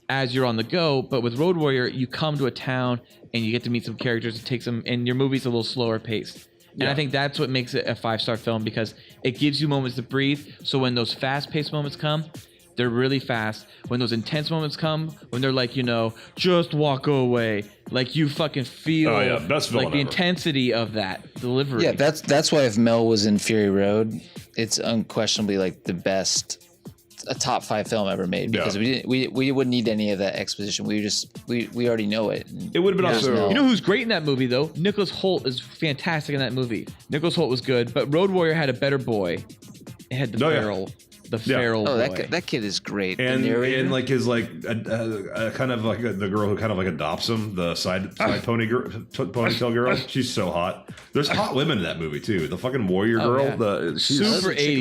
as you're on the go, but with Road Warrior, you come to a town and you get to meet some characters. It takes them, and your movie's a little slower paced. And I think that's what makes it a 5-star film, because it gives you moments to breathe. So when those fast-paced moments come, they're really fast. When those intense moments come, when they're like, just walk away, like you fucking feel best villain like the ever. intensity of that delivery. Yeah, that's why if Mel was in Fury Road, it's unquestionably like the best a top 5 film ever made because we wouldn't need any of that exposition. We already know it. It would have been also. You know who's great in that movie though? Nicholas Hoult is fantastic in that movie. Nicholas Hoult was good, but Road Warrior had a better boy. It had the feral. The feral boy. That kid is great. And like his like a kind of like the girl who kind of like adopts him, the side ponytail girl. She's so hot. There's hot women in that movie too. The fucking warrior girl. She's super 80s.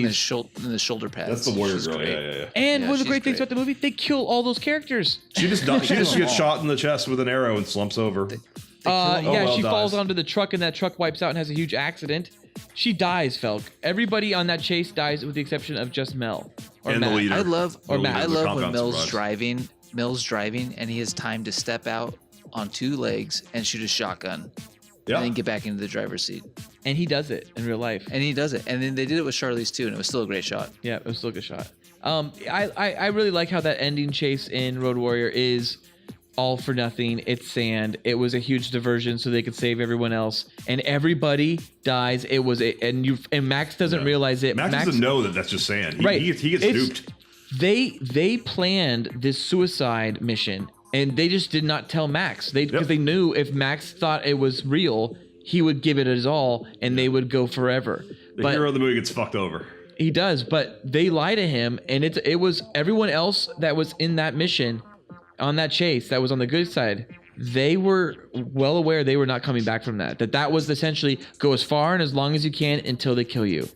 In the shoulder pads. That's the warrior girl. Yeah. And one of the great things about the movie, they kill all those characters. She just gets shot in the chest with an arrow and slumps over. She falls onto the truck and that truck wipes out and has a huge accident. She dies, Felk. Everybody on that chase dies with the exception of just Mel. And Matt. The leader. I love when Mel's surprise. driving and he has time to step out on 2 legs and shoot a shotgun. Yeah. And then get back into the driver's seat. And he does it in real life. And he does it. And then they did it with Charlize too, and it was still a great shot. Yeah, it was still a good shot. I really like how that ending chase in Road Warrior is all for nothing. It's sand. It was a huge diversion so they could save everyone else, and everybody dies. It was and Max doesn't realize it. Max doesn't know that that's just sand. He gets duped. They planned this suicide mission, and they just did not tell Max. Because they knew if Max thought it was real, he would give it his all, and they would go forever. The hero of the movie gets fucked over. He does, but they lie to him, and it was everyone else that was in that mission. On that chase that was on the good side, they were well aware they were not coming back from that was essentially go as far and as long as you can until they kill you.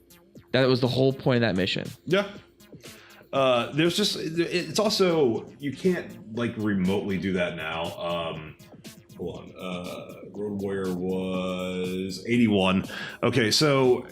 That was the whole point of that mission. There's just it's also you can't like remotely do that now. Hold on. Road Warrior was 81. Okay, so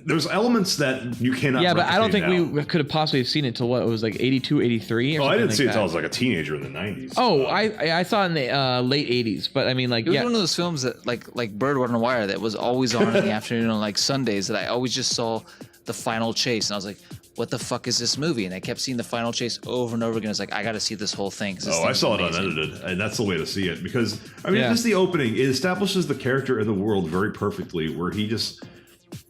there's elements that you cannot. Yeah, but I don't think now. we could have possibly seen it till what it was like 82, 83. I didn't see it until I was like a teenager in the 90s. Oh, I saw it in the late 80s, but I mean, like, it was one of those films that like Bird on a Wire that was always on in the afternoon on like Sundays that I always just saw the final chase and I was like, what the fuck is this movie? And I kept seeing the final chase over and over again. I was like, I got to see this whole thing. I saw it unedited, and that's the way to see it because I mean, just the opening, it establishes the character in the world very perfectly, where he just.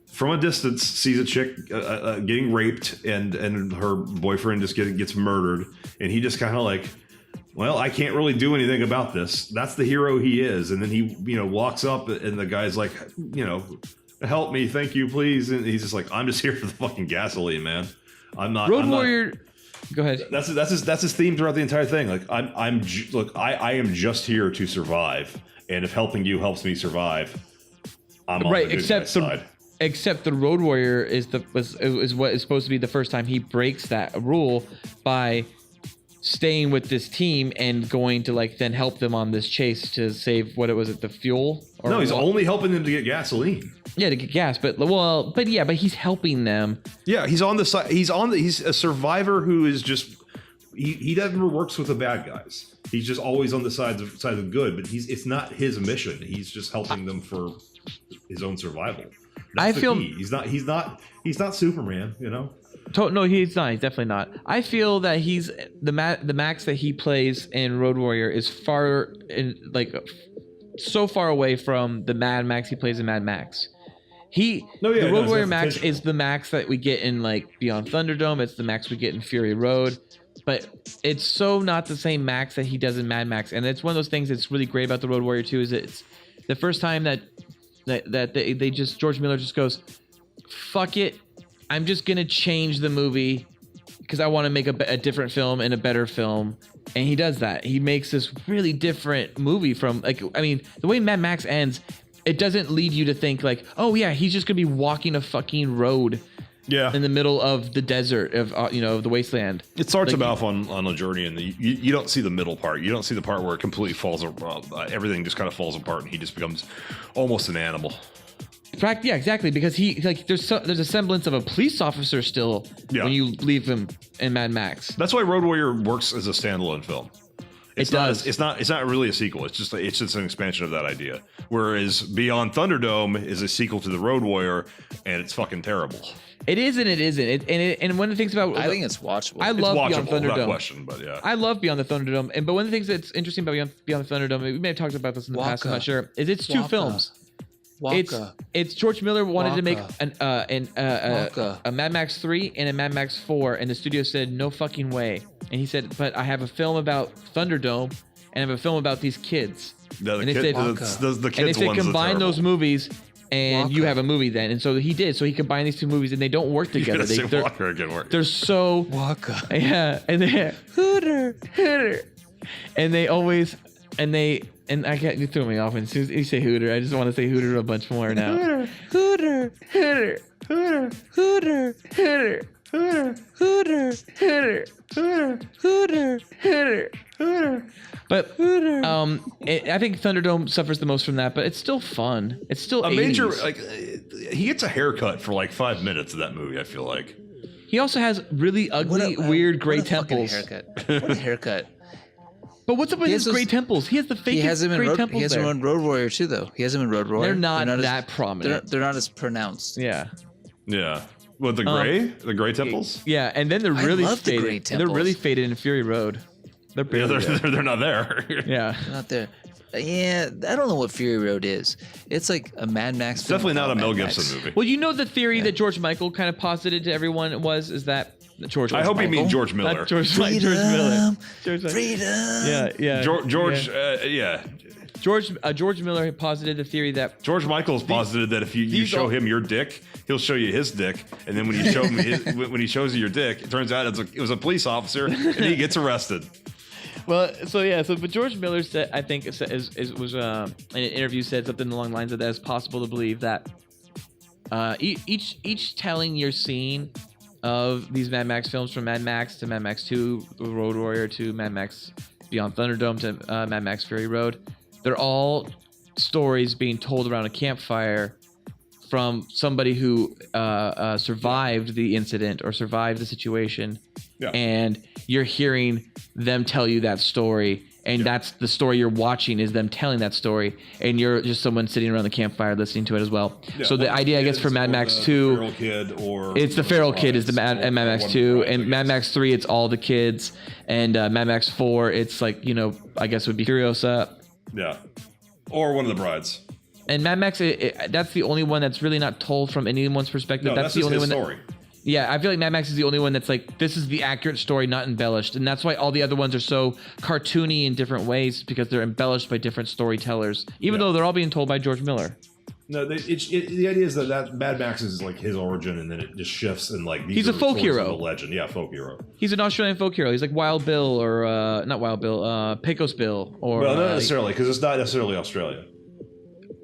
From a distance, sees a chick getting raped, and her boyfriend just gets murdered, and he just kind of like, well, I can't really do anything about this. That's the hero he is, and then he walks up, and the guy's like, help me, thank you, please, and he's just like, I'm just here for the fucking gasoline, man. I'm not. Road Warrior. Go ahead. That's his theme throughout the entire thing. Like I am just here to survive, and if helping you helps me survive, I'm on the good guy's side. Except the Road Warrior is what is supposed to be the first time he breaks that rule by staying with this team and going to like then help them on this chase to save the fuel? No, he's only helping them to get gasoline. Yeah, to get gas, but he's helping them. Yeah, he's on the side. He's a survivor who is just he never works with the bad guys. He's just always on the side of the good. But it's not his mission. He's just helping them for his own survival. That's he's not Superman, No, he's not. He's definitely not. I feel that he's the Max that he plays in Road Warrior is so far away from the Mad Max he plays in Mad Max. The Road Warrior Max is the Max that we get in like Beyond Thunderdome. It's the Max we get in Fury Road, but it's so not the same Max that he does in Mad Max. And it's one of those things that's really great about the Road Warrior 2 is it's the first time that they just George Miller just goes, fuck it, I'm just gonna change the movie because I want to make a different film and a better film, and he does that. He makes this really different movie from the way Mad Max ends, it doesn't lead you to think like, oh yeah, he's just gonna be walking a fucking road. Yeah, in the middle of the desert of the wasteland. It starts him off on a journey, and you don't see the middle part. You don't see the part where it completely falls apart. Everything just kind of falls apart, and he just becomes almost an animal. Yeah, exactly. Because there's a semblance of a police officer still when you leave him in Mad Max. That's why Road Warrior works as a standalone film. It's not really a sequel. It's just an expansion of that idea. Whereas Beyond Thunderdome is a sequel to the Road Warrior, and it's fucking terrible. It is and it isn't. And one of the things about I think it's watchable. I love Beyond Thunderdome. Without question, but yeah. I love Beyond the Thunderdome. But one of the things that's interesting about Beyond the Thunderdome, we may have talked about this in the past, I'm not sure, is it's two films. It's George Miller wanted to make Waka. a Mad Max 3 and a Mad Max 4, and the studio said no fucking way. And he said, but I have a film about Thunderdome and I have a film about these kids. No, and they said, combine those movies and you have a movie then. And so he did. So he combined these two movies and they don't work together. They're so Waka. Yeah, and they Hooter, and they always and I can't. You threw me off. And as soon as you say Hooter, I just want to say Hooter a bunch more now. Hooter. But I think Thunderdome suffers the most from that, but it's still fun. It's still a 80s. major like he gets a haircut for like 5 minutes of that movie. I feel like he also has really ugly, weird gray temples. What a haircut! But what's up with his gray temples? He has the fakest gray temples. He has him in Road Warrior too, though. He has him in Road Warrior. They're not that prominent. They're not as pronounced. Yeah. With the gray temples. Yeah, and then they're really faded. They're really faded in Fury Road. They're not there. Yeah, they're not there. Yeah, I don't know what Fury Road is. It's like a Mad Max. It's definitely not a Mel Gibson movie. Well, you know the theory that George Michael kind of posited to evereverone is that George. I hope you mean George Miller. Not George Miller. Freedom. Yeah. George. George Miller posited the theory that George Michael's posited that if you show him your dick, he'll show you his dick, and then when you show him when he shows you your dick, it turns out it was a police officer, and he gets arrested. Well, but George Miller said, I think was in an interview said something along the lines of that it's possible to believe that each telling you're seeing of these Mad Max films, from Mad Max to Mad Max 2, Road Warrior to Mad Max Beyond Thunderdome to Mad Max Fury Road, they're all stories being told around a campfire from somebody who survived the incident or survived the situation. Yeah. And you're hearing them tell you that story, and that's the story you're watching, is them telling that story, and you're just someone sitting around the campfire listening to it as well. Yeah, so the idea, I guess, for Mad Max 2, it's the feral kid is the Mad Max 2, and Mad Max 3, it's all the kids, and Mad Max 4, it's like, I guess it would be Furiosa. Yeah, or one of the brides. And Mad Max, that's the only one that's really not told from anyone's perspective. No, that's the only his one story. Yeah, I feel like Mad Max is the only one that's like, this is the accurate story, not embellished. And that's why all the other ones are so cartoony in different ways, because they're embellished by different storytellers, even though they're all being told by George Miller. No, the idea is that Mad Max is like his origin, and then it just shifts, and like he's a folk hero, a legend. Yeah, folk hero. He's an Australian folk hero. He's like Wild Bill, or not Wild Bill, Pecos Bill, or well, not necessarily, because it's not necessarily Australia.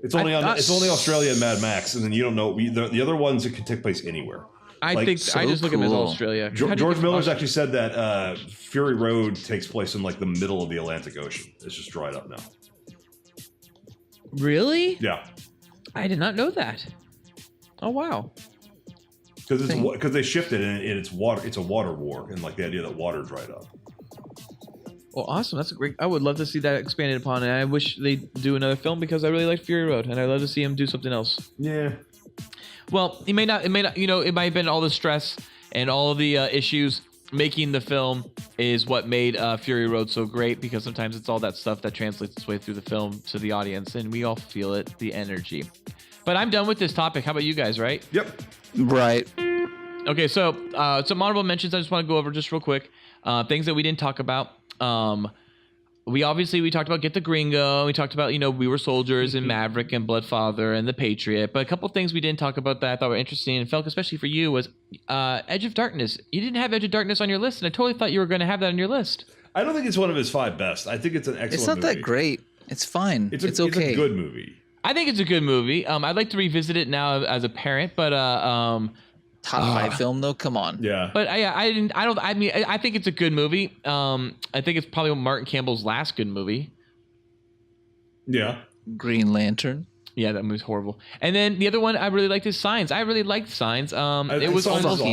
It's only Australia and Mad Max, and then you don't know the other ones. It could take place anywhere. I just look at him as Australia. George Miller's actually said that Fury Road takes place in like the middle of the Atlantic Ocean. It's just dried up now. Really? Yeah. I did not know that. Oh wow. Because they shifted and it's water. It's a water war, and like the idea that water dried up. Well, awesome. That's a great. I would love to see that expanded upon, and I wish they'd do another film, because I really like Fury Road, and I'd love to see him do something else. Yeah. Well, it may not. It might have been all the stress and all of the issues making the film is what made Fury Road so great, because sometimes it's all that stuff that translates its way through the film to the audience, and we all feel it, the energy. But I'm done with this topic. How about you guys, right? Yep. Right. Okay, so some honorable mentions I just want to go over just real quick. Things that we didn't talk about. We talked about Get the Gringo. We talked about, We Were Soldiers and Maverick and Bloodfather and The Patriot. But a couple things we didn't talk about that I thought were interesting, and Felk, especially for you, was Edge of Darkness. You didn't have Edge of Darkness on your list, and I totally thought you were going to have that on your list. I don't think it's one of his 5 best. I think it's an excellent movie. It's not that great. It's fine. It's okay. It's a good movie. I think it's a good movie. I'd like to revisit it now as a parent, but top 5 film though. Come on. Yeah. But I think it's a good movie. I think it's probably Martin Campbell's last good movie. Yeah. Green Lantern. Yeah, that movie's horrible. And then the other one I really liked is Signs. I really liked Signs. It was almost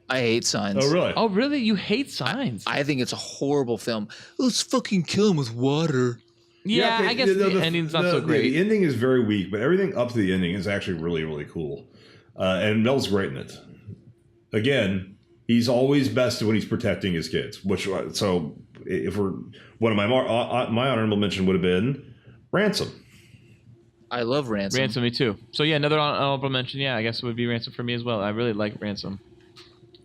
I hate Signs. Oh really? Oh really? You hate Signs? I think it's a horrible film. Let's fucking kill him with water. Yeah, I guess the ending's not so great. The ending is very weak, but everything up to the ending is actually really, really cool. And Mel's great in it. Again, he's always best when he's protecting his kids. So if we're one of my honorable mention would have been Ransom. I love Ransom. Ransom, me too. So yeah, another honorable mention. Yeah, I guess it would be Ransom for me as well. I really like Ransom.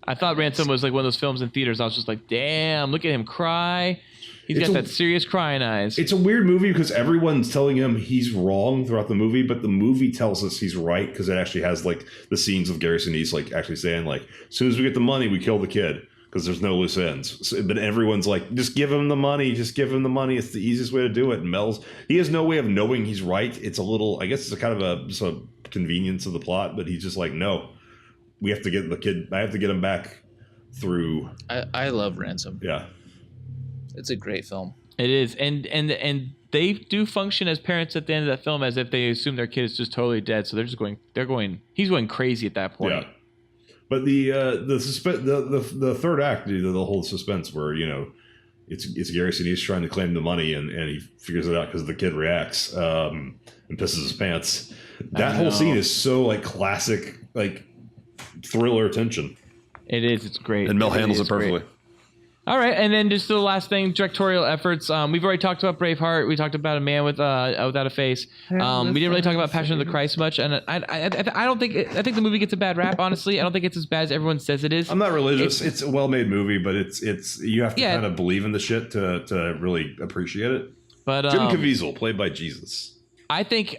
I thought Ransom was like one of those films in theaters. I was just like, damn, look at him cry. He's got that serious crying eyes. It's a weird movie because everyone's telling him he's wrong throughout the movie, but the movie tells us he's right because it actually has like the scenes of Gary Sinise like actually saying like, as soon as we get the money, we kill the kid because there's no loose ends. So, but everyone's like, just give him the money. Just give him the money. It's the easiest way to do it. And he has no way of knowing he's right. It's a little, I guess it's a kind of just a convenience of the plot, but he's just like, no, we have to get the kid. I have to get him back through. I love Ransom. Yeah. It's a great film. It is, and they do function as parents at the end of that film as if they assume their kid is just totally dead. So he's going crazy at that point. Yeah. But the third act, the whole suspense where it's Gary Sinise trying to claim the money and he figures it out because the kid reacts and pisses his pants. That whole scene is so like classic like thriller tension. It is. It's great. And Mel handles it perfectly. Great. All right, and then just the last thing, directorial efforts. We've already talked about Braveheart. We talked about A Man Without a Face. We didn't really talk about Passion of the Christ much, and I don't think I think the movie gets a bad rap. Honestly, I don't think it's as bad as everyone says it is. I'm not religious. It's a well-made movie, but it's you have to kind of believe in the shit to really appreciate it. But Jim Caviezel, played by Jesus. I think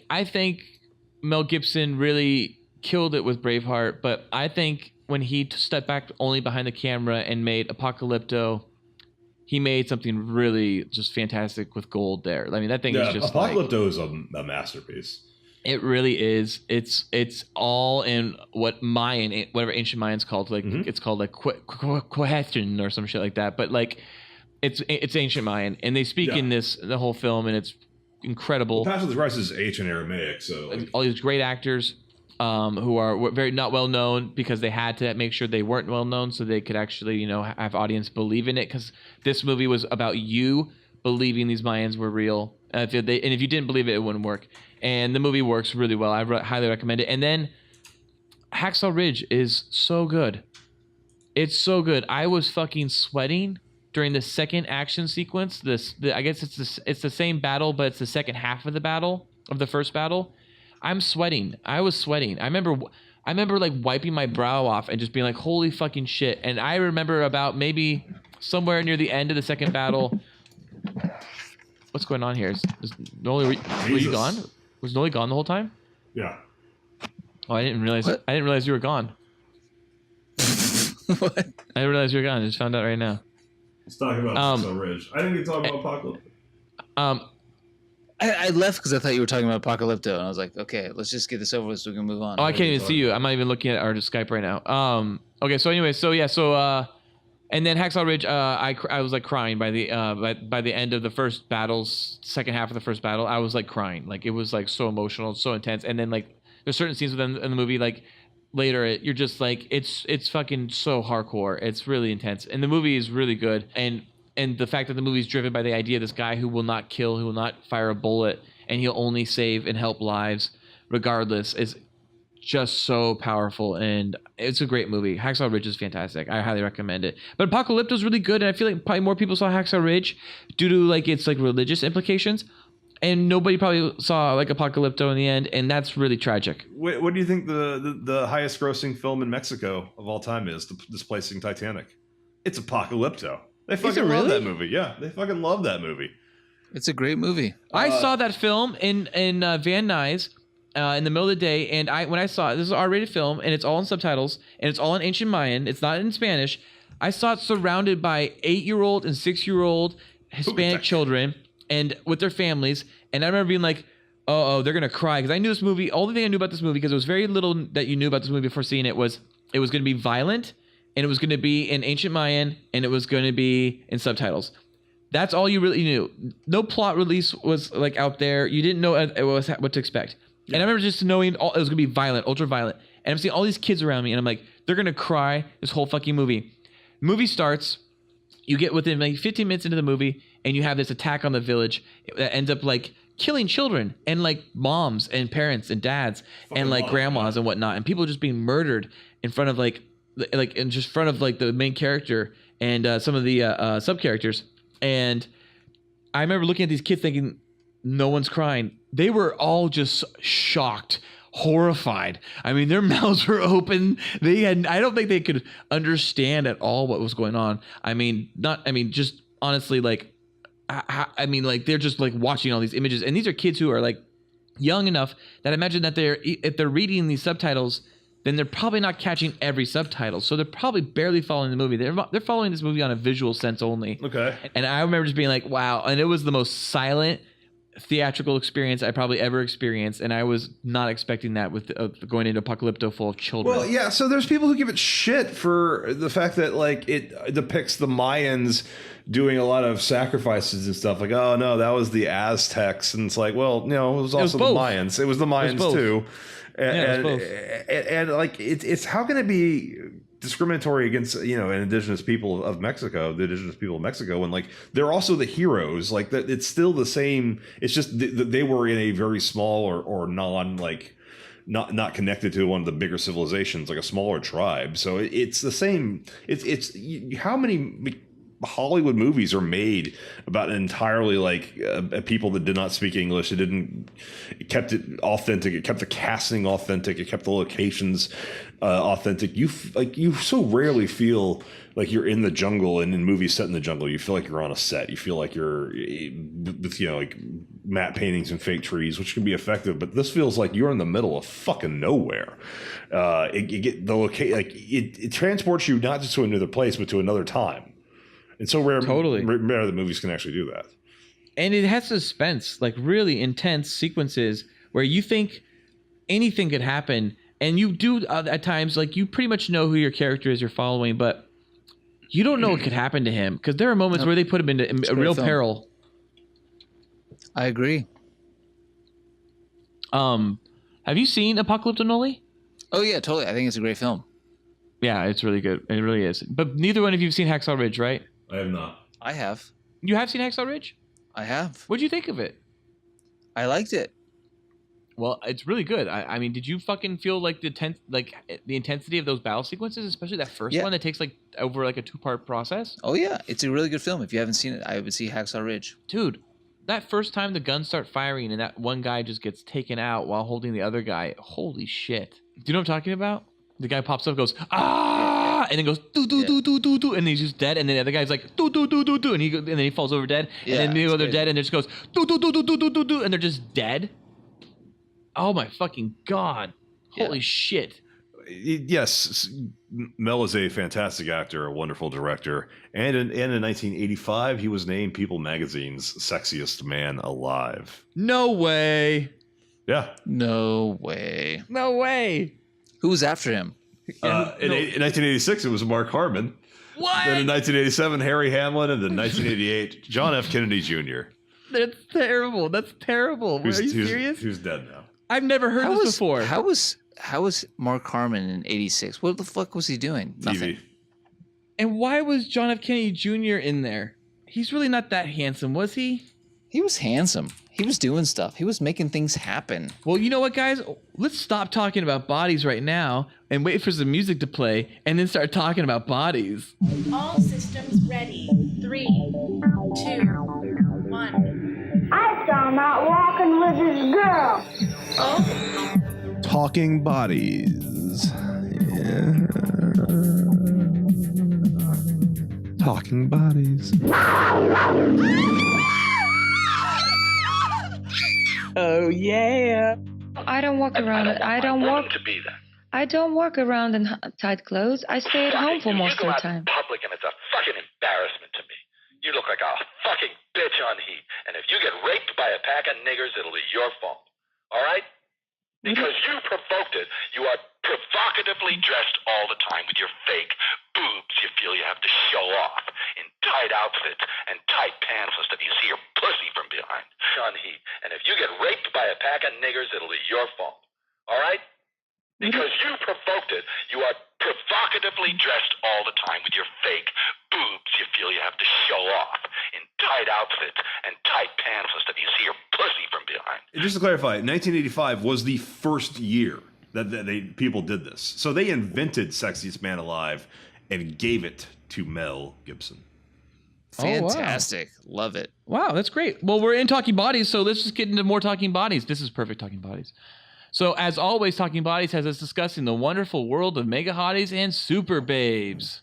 Mel Gibson really killed it with Braveheart, but I think when he stepped back only behind the camera and made Apocalypto, he made something really just fantastic with gold there. I mean, that thing is just Apocalypto is a masterpiece. It really is. It's all in what Mayan, whatever ancient Mayans called, like it's called like Quehetchen or some shit like that. But like it's ancient Mayan, and they speak in the whole film, and it's incredible. Passion of the Christ is ancient Aramaic, so like, all these great actors. Who are very not well known because they had to make sure they weren't well known so they could actually have audience believe in it, because this movie was about you believing these Mayans were real, and if you didn't believe it, it wouldn't work. And the movie works really well. I highly recommend it. And then Hacksaw Ridge is so good. It's so good. I was fucking sweating during the second action sequence. I guess it's the same battle, but it's the second half of the first battle. I'm sweating. I was sweating. I remember like wiping my brow off and just being like, holy fucking shit. And I remember about maybe somewhere near the end of the second battle. What's going on here? Is Noli, were you gone? Was Noli gone the whole time? Yeah. Oh, I didn't realize you were gone. What? I didn't realize you were gone. I just found out right now. Let's talk about Hacksaw Ridge. I didn't get to talk about Apocalypse. I left because I thought you were talking about Apocalypto, and I was like, okay, let's just get this over with so we can move on. Oh, I can't even see you. I'm not even looking at our Skype right now. Okay, so anyway, and then Hacksaw Ridge, I was like crying by the end of the first battles, second half of the first battle. I was like crying, like it was like so emotional, so intense. And then like there's certain scenes within in the movie, like later, you're just like it's fucking so hardcore. It's really intense, and the movie is really good. And the fact that the movie is driven by the idea of this guy who will not kill, who will not fire a bullet, and he'll only save and help lives regardless is just so powerful. And it's a great movie. Hacksaw Ridge is fantastic. I highly recommend it. But Apocalypto is really good, and I feel like probably more people saw Hacksaw Ridge due to like its like religious implications. And nobody probably saw like Apocalypto in the end, and that's really tragic. What do you think the highest grossing film in Mexico of all time is, displacing Titanic? It's Apocalypto. They fucking love that movie. Yeah, they fucking love that movie. It's a great movie. I saw that film in Van Nuys in the middle of the day, and when I saw it, this is an R-rated film, and it's all in subtitles, and it's all in ancient Mayan. It's not in Spanish. I saw it surrounded by 8-year-old and 6-year-old Hispanic children and with their families, and I remember being like, oh, they're gonna cry, because I knew this movie. All the thing I knew about this movie, because it was very little that you knew about this movie before seeing it, was it was gonna be violent. And it was going to be in ancient Mayan, and it was going to be in subtitles. That's all you really knew. No plot release was like out there. You didn't know what to expect. Yeah. And I remember just knowing it was going to be violent, ultra violent. And I'm seeing all these kids around me, and I'm like, they're going to cry this whole fucking movie. Movie starts. You get within like 15 minutes into the movie, and you have this attack on the village that ends up like killing children and like moms and parents and dads and like grandmas and whatnot, and people just being murdered in front of like in just front of like the main character and some of the sub characters. And I remember looking at these kids thinking, no one's crying. they were all just shocked, horrified. I mean, their mouths were open. I don't think they could understand at all what was going on. Just honestly, like, like they're just like watching all these images, and these are kids who are like young enough that I imagine that if they're reading these subtitles, then they're probably not catching every subtitle. So they're probably barely following the movie. They're following this movie on a visual sense only. Okay. And I remember just being like, wow. And it was the most silent theatrical experience I probably ever experienced. And I was not expecting that with going into Apocalypto full of children. Well, yeah. So there's people who give it shit for the fact that like it depicts the Mayans doing a lot of sacrifices and stuff. Like, oh no, that was the Aztecs. And it's like, well, no, it was also the Mayans. It was the Mayans too. And like it's how can it be discriminatory against indigenous people of Mexico, the indigenous people of Mexico, when like they're also the heroes? Like that, it's still the same. It's just they were in a very small or non like not connected to one of the bigger civilizations, like a smaller tribe. So it's the same. It's how many Hollywood movies are made about entirely like people that did not speak English. It kept it authentic. It kept the casting authentic. It kept the locations authentic. You so rarely feel like you're in the jungle, and in movies set in the jungle, you feel like you're on a set. You feel like you're with like matte paintings and fake trees, which can be effective. But this feels like you're in the middle of fucking nowhere. It transports you not just to another place, but to another time. It's so rare that movies can actually do that. And it has suspense, like really intense sequences where you think anything could happen. And you do at times, like you pretty much know who your character is you're following, but you don't know what could happen to him. Because there are moments where they put him into a real peril. I agree. Have you seen Apocalypto Noli? Oh, yeah, totally. I think it's a great film. Yeah, it's really good. It really is. But neither one of you have seen Hacksaw Ridge, right? I have not. I have. You have seen Hacksaw Ridge? I have. What'd you think of it? I liked it. Well, it's really good. I mean, did you fucking feel like the intensity of those battle sequences, especially that first one that takes like over like a 2-part process? Oh yeah, it's a really good film. If you haven't seen it, I would see Hacksaw Ridge. Dude, that first time the guns start firing and that one guy just gets taken out while holding the other guy. Holy shit! Do you know what I'm talking about? The guy pops up, goes ah, and then goes do do do do do do, and he's just dead. And then the other guy's like do do do do do, and then he falls over dead. Yeah, and then they're dead, and it just goes do do do do do do do do, and they're just dead. Oh my fucking god! Holy shit! Yes, Mel is a fantastic actor, a wonderful director, and in 1985 he was named People Magazine's sexiest man alive. No way! Yeah. No way. No way! Who was after him? In 1986 it was Mark Harmon. What? Then in 1987 Harry Hamlin, and then 1988 John F. Kennedy Jr. That's terrible. That's terrible. Are you serious? Who's dead now? I've never heard this before. How was Mark Harmon in '86? What the fuck was he doing? Nothing. TV. And why was John F. Kennedy Jr. in there? He's really not that handsome, was he? He was handsome. He was doing stuff. He was making things happen. Well, you know what, guys? Let's stop talking about bodies right now and wait for some music to play and then start talking about bodies. All systems ready. 3, 2, 1. I saw him out walking with his girl. Oh? Talking bodies. Yeah. Talking bodies. Oh yeah. I don't walk around. I don't walk around in tight clothes. I stay at home for most of the time. Public, and it's a fucking embarrassment to me. You look like a fucking bitch on heat, and if you get raped by a pack of niggers, it'll be your fault. All right? Because you provoked it. You are provocatively dressed all the time with your fake boobs you feel you have to show off in tight outfits and tight pants and stuff. You see your pussy from behind on heat. And if you get raped by a pack of niggers, it'll be your fault. All right? Because you provoked it. You are provocatively dressed all the time with your fake boobs you feel you have to show off in tight outfits and tight pants and stuff. You see your pussy from behind. Just to clarify, 1985 was the first year that people did this. So they invented Sexiest Man Alive and gave it to Mel Gibson. Fantastic. Love it. Wow, that's great. Well, we're in Talking Bodies, so let's just get into more Talking Bodies. This is perfect Talking Bodies. So, as always, Talking Bodies has us discussing the wonderful world of mega hotties and super babes.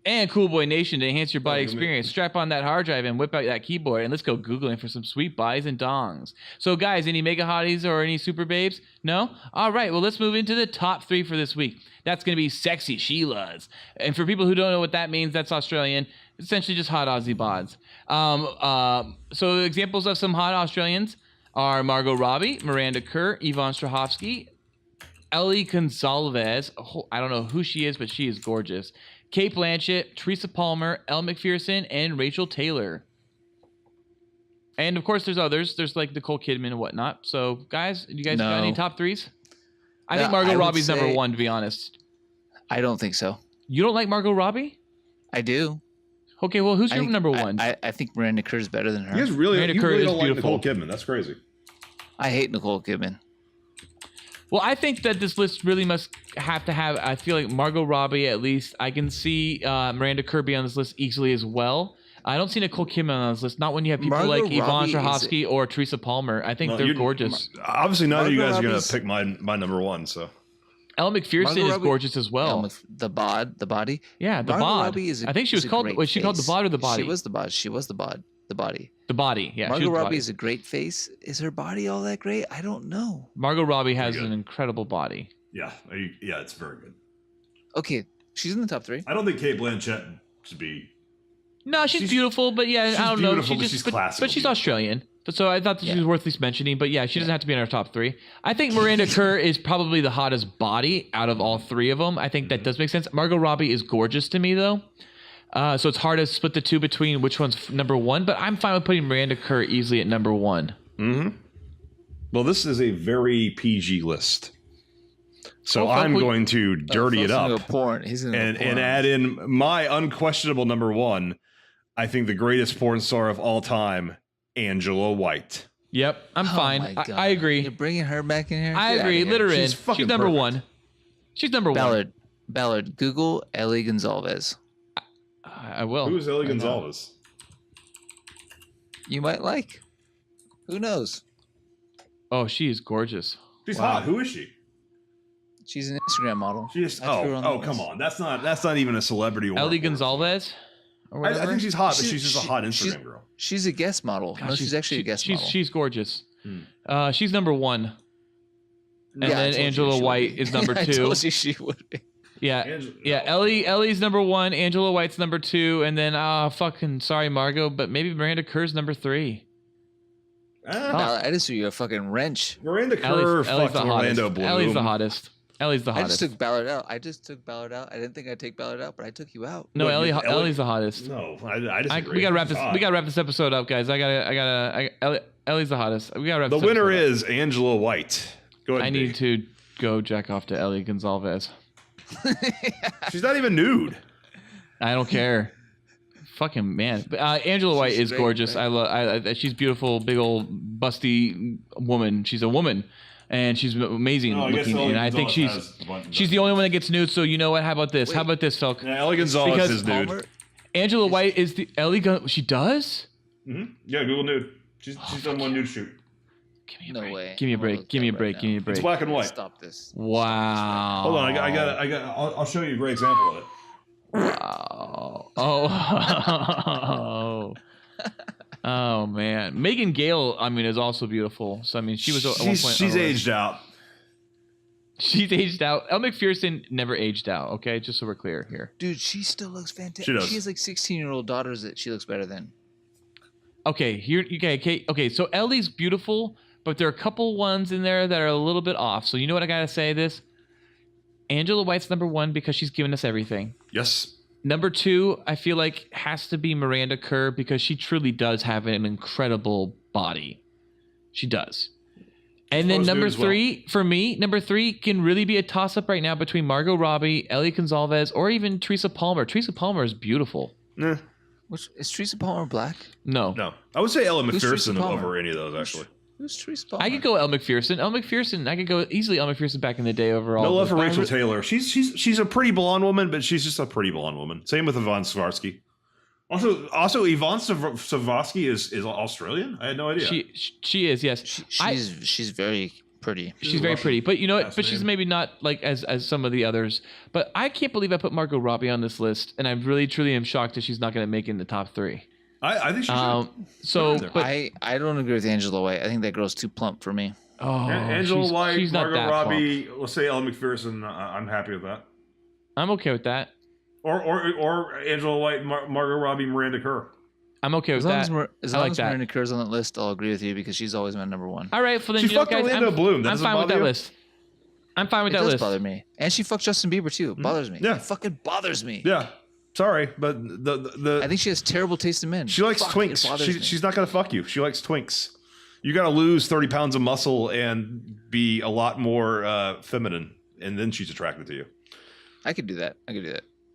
And Cool Boy Nation, to enhance your body experience, strap on that hard drive and whip out that keyboard, and let's go Googling for some sweet bodies and dongs. So, guys, any mega hotties or any super babes? No? All right, well, let's move into the top 3 for this week. That's going to be Sexy Sheilas. And for people who don't know what that means, that's Australian. Essentially just hot Aussie bods. So examples of some hot Australians are Margot Robbie, Miranda Kerr, Yvonne Strahovski, Ellie Gonzalez. I don't know who she is, but she is gorgeous. Kate Blanchett, Teresa Palmer, Elle Macpherson, and Rachel Taylor. And of course, there's others. There's like Nicole Kidman and whatnot. So, guys, you guys got any top 3s? I think Margot Robbie's number 1, to be honest. I don't think so. You don't like Margot Robbie? I do. Okay, well, who's your number 1? I think Miranda Kerr is better than her. You guys really, Miranda you Kerr really is don't like beautiful. Nicole Kidman. That's crazy. I hate Nicole Kidman. Well, I think that this list really must have to have, I feel like Margot Robbie, at least. I can see Miranda Kerr be on this list easily as well. I don't see Nicole Kidman on this list. Not when you have people Margot like Yvonne Robbie Strahovski or Teresa Palmer. I think they're gorgeous. Obviously, none of you guys are going Robbie's- to pick my number 1, so. Elle Macpherson Margot is Robbie- gorgeous as well. The body. Yeah, the Margot bod. Robbie is a- I think she was is a called, great was she called the face. bod or the body? She was the bod. She was the bod. The body. The body, yeah. she Margot was the Robbie body. is a great face. Is her body all that great? I don't know. Margot Robbie has an incredible body. Yeah, it's very good. Okay, she's in the top 3. I don't think Kate Blanchett should be. No, she's beautiful, but yeah, she's I don't know. beautiful, but She she's just, classical but she's beautiful. Australian. So I thought that she was worth at least mentioning. But yeah, she doesn't have to be in our top 3. I think Miranda Kerr is probably the hottest body out of all 3 of them. I think that does make sense. Margot Robbie is gorgeous to me, though. So it's hard to split the two between which one's number 1. But I'm fine with putting Miranda Kerr easily at number 1. Mm-hmm. Well, this is a very PG list. So I'm going to dirty it up and add in my unquestionable number 1. I think the greatest porn star of all time, Angela White. Yep, I'm fine. I agree. You're bringing her back in here? I Get agree. outta here. Let her in. She's fucking She's number perfect. 1. She's number 1. Ballard, Google Ellie Gonzalez. I will. Who is Ellie Gonzalez? You might like. Who knows? Oh, she is gorgeous. She's hot. Who is she? She's an Instagram model. She is. I threw her on the Oh, list. come on. That's not even a celebrity. Ellie Gonzalez? Or I think she's hot, but She's- she's just a hot Instagram she's- girl. She's a guest model. God, No, she's actually a guest model. She's gorgeous. She's number 1. And Yeah, I then told you Angela she would White be. is number 2. I told you she would be. Yeah, Ellie's number 1. Angela White's number 2, and then fucking sorry Margot, but maybe Miranda Kerr's number 3. I just threw you a fucking wrench. Miranda Kerr fucked the Orlando hottest. Bloom. Ellie's the hottest. Ellie's the I hottest. just took Ballard out. I didn't think I'd take Ballard out, but I took you out. No, Ellie's the hottest. No, I disagree. We gotta wrap She's this. hot. We gotta wrap this episode up, guys. Ellie's the hottest. We gotta wrap. The this winner episode up. is Angela White. Go ahead. I need to go jack off to Ellie Gonzalez. She's not even nude. I don't care. Fucking man. But, Angela White is great, gorgeous. right? I love. She's beautiful, big old busty woman. She's a woman, and she's amazing No, I guess looking. Ellie And I think Gonzalez has she's the only one that gets nude. So you know what? How about this? How about this, Felk? Yeah, Ellie Gonzalez Because is nude. Angela White is the She does. Mm-hmm. Yeah, Google nude. She's done one nude shoot. No way. Give me a break. Give me a break. Give me a break. It's black and white. Stop this. Wow. Hold on, I'll show you a great example of it. Wow. Oh. Oh man. Megan Gale, I mean, is also beautiful. So I mean, she was at one point. She's aged out. She's aged out. Elle Macpherson never aged out. Okay, just so we're clear here. Dude, she still looks fantastic. She does. She has like 16-year-old daughters that she looks better than. Okay, here. Okay. So Ellie's beautiful, but there are a couple ones in there that are a little bit off. So you know what I gotta say? This. Angela White's number 1 because she's given us everything. Yes. Number 2, I feel like has to be Miranda Kerr because she truly does have an incredible body. She does. And then number 3, for me, number 3 can really be a toss-up right now between Margot Robbie, Ellie Gonzalez, or even Teresa Palmer. Teresa Palmer is beautiful. Nah. Is Teresa Palmer black? No. I would say Ella Who's Teresa McPherson Palmer? over any of those, actually. Who's Teresa Palmer? I could go Elle Macpherson. I could go easily Elle Macpherson back in the day overall. No love for But Rachel Taylor. She's a pretty blonde woman, but she's just a pretty blonde woman. Same with Yvonne Strahovski. Also, Yvonne Savosky is Australian. I had no idea. She is, yes. She's very pretty. She's very pretty, but you know what? But she's maybe not like as some of the others. But I can't believe I put Margot Robbie on this list, and I really truly am shocked that she's not going to make it in the top 3. I think she should. So, but I don't agree with Angela White. I think that girl's too plump for me. Oh, Angela White, she's not Margot that Robbie. Plump. Let's say Ellen McPherson. I'm happy with that. I'm okay with that. Or Angela White, Margot Robbie, Miranda Kerr. I'm okay with that. As long as Miranda Kerr's on that list, I'll agree with you because she's always my number 1. All right, well then she fucked Orlando Bloom. I'm fine with that list. I'm fine with that list. It does bother me, and she fucked Justin Bieber too. It bothers me. Yeah, it fucking bothers me. Yeah, sorry, but I think she has terrible taste in men. She likes twinks. She's not gonna fuck you. She likes twinks. You got to lose 30 pounds of muscle and be a lot more feminine, and then she's attracted to you. I could do that.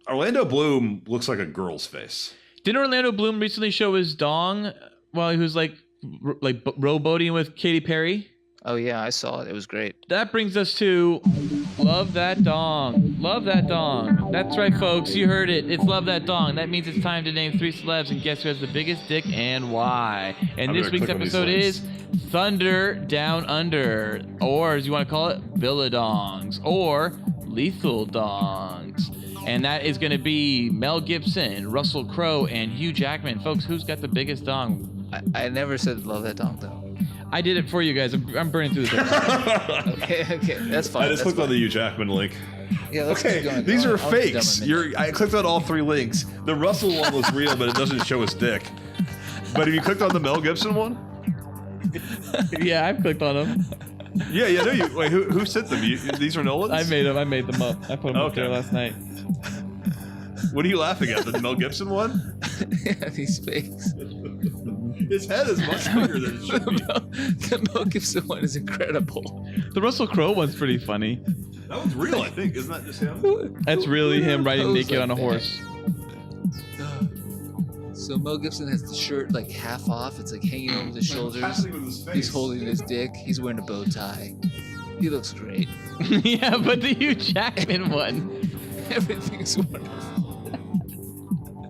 Orlando Bloom looks like a girl's face. Didn't Orlando Bloom recently show his dong while he was like rowboating with Katy Perry? Oh yeah, I saw it. It was great. That brings us to Love That Dong. Love That Dong. That's right, folks. You heard it. It's Love That Dong. That means it's time to name 3 celebs and guess who has the biggest dick and why. And this week's episode is Thunder Down Under, or as you want to call it, Villa Dongs, or Lethal Dongs. And that is going to be Mel Gibson, Russell Crowe, and Hugh Jackman. Folks, who's got the biggest dong? I never said Love That Dong, though. I did it for you guys. I'm burning through this. Okay, that's fine. I just clicked on the Hugh Jackman link. Yeah, let's keep going. These are fakes. I clicked on all 3 links. The Russell one was real, but it doesn't show his dick. But if you clicked on the Mel Gibson one? Yeah, I've clicked on them. Yeah, no, you. Wait, who sent them? These are Nolan's? I made them up. I put them up there last night. What are you laughing at? The Mel Gibson one? Yeah, these fakes. His head is much bigger than it should be. The Mel Gibson one is incredible. The Russell Crowe one's pretty funny. That one's real, I think. Isn't that just him? That's really him riding naked on a horse. So Mel Gibson has the shirt like half off. It's like hanging over the shoulders. He's holding his dick. He's wearing a bow tie. He looks great. Yeah, but the Hugh Jackman one. Everything's wonderful.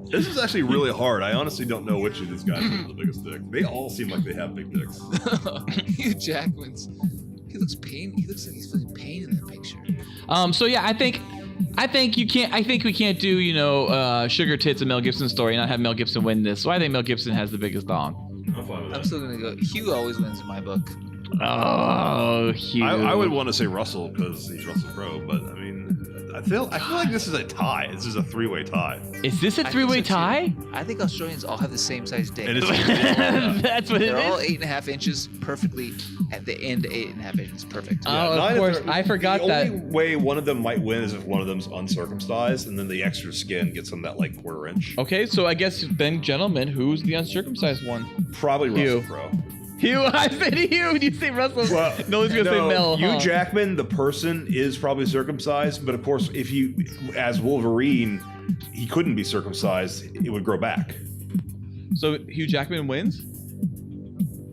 This is actually really hard. I honestly don't know which of these guys has the biggest dick. They all seem like they have big dicks. Hugh Jackman's. He looks like he's feeling pain in that picture. So yeah, I think we can't do Sugar Tits and Mel Gibson story and not have Mel Gibson win this. So I think Mel Gibson has the biggest dong. I'm still gonna go. Hugh always wins in my book. Oh, Hugh. I would want to say Russell because he's Russell Crowe, but I mean, I feel like this is a tie. This is a 3-way tie. Is this a 3-way tie? I think Australians all have the same size dick. That's what it is. They're all 8.5 inches perfectly at the end. 8.5 inches, perfect. Yeah, of course. I forgot that. The only way one of them might win is if one of them's uncircumcised, and then the extra skin gets them that like 1/4 inch. Okay, so I guess then, gentlemen, who's the uncircumcised one? Probably Russell Crowe. Hugh, I said Hugh. Did you say Russell? Well, no one's gonna say Mel. Hugh Jackman, the person, is probably circumcised, but of course, if you, as Wolverine, he couldn't be circumcised, it would grow back. So Hugh Jackman wins?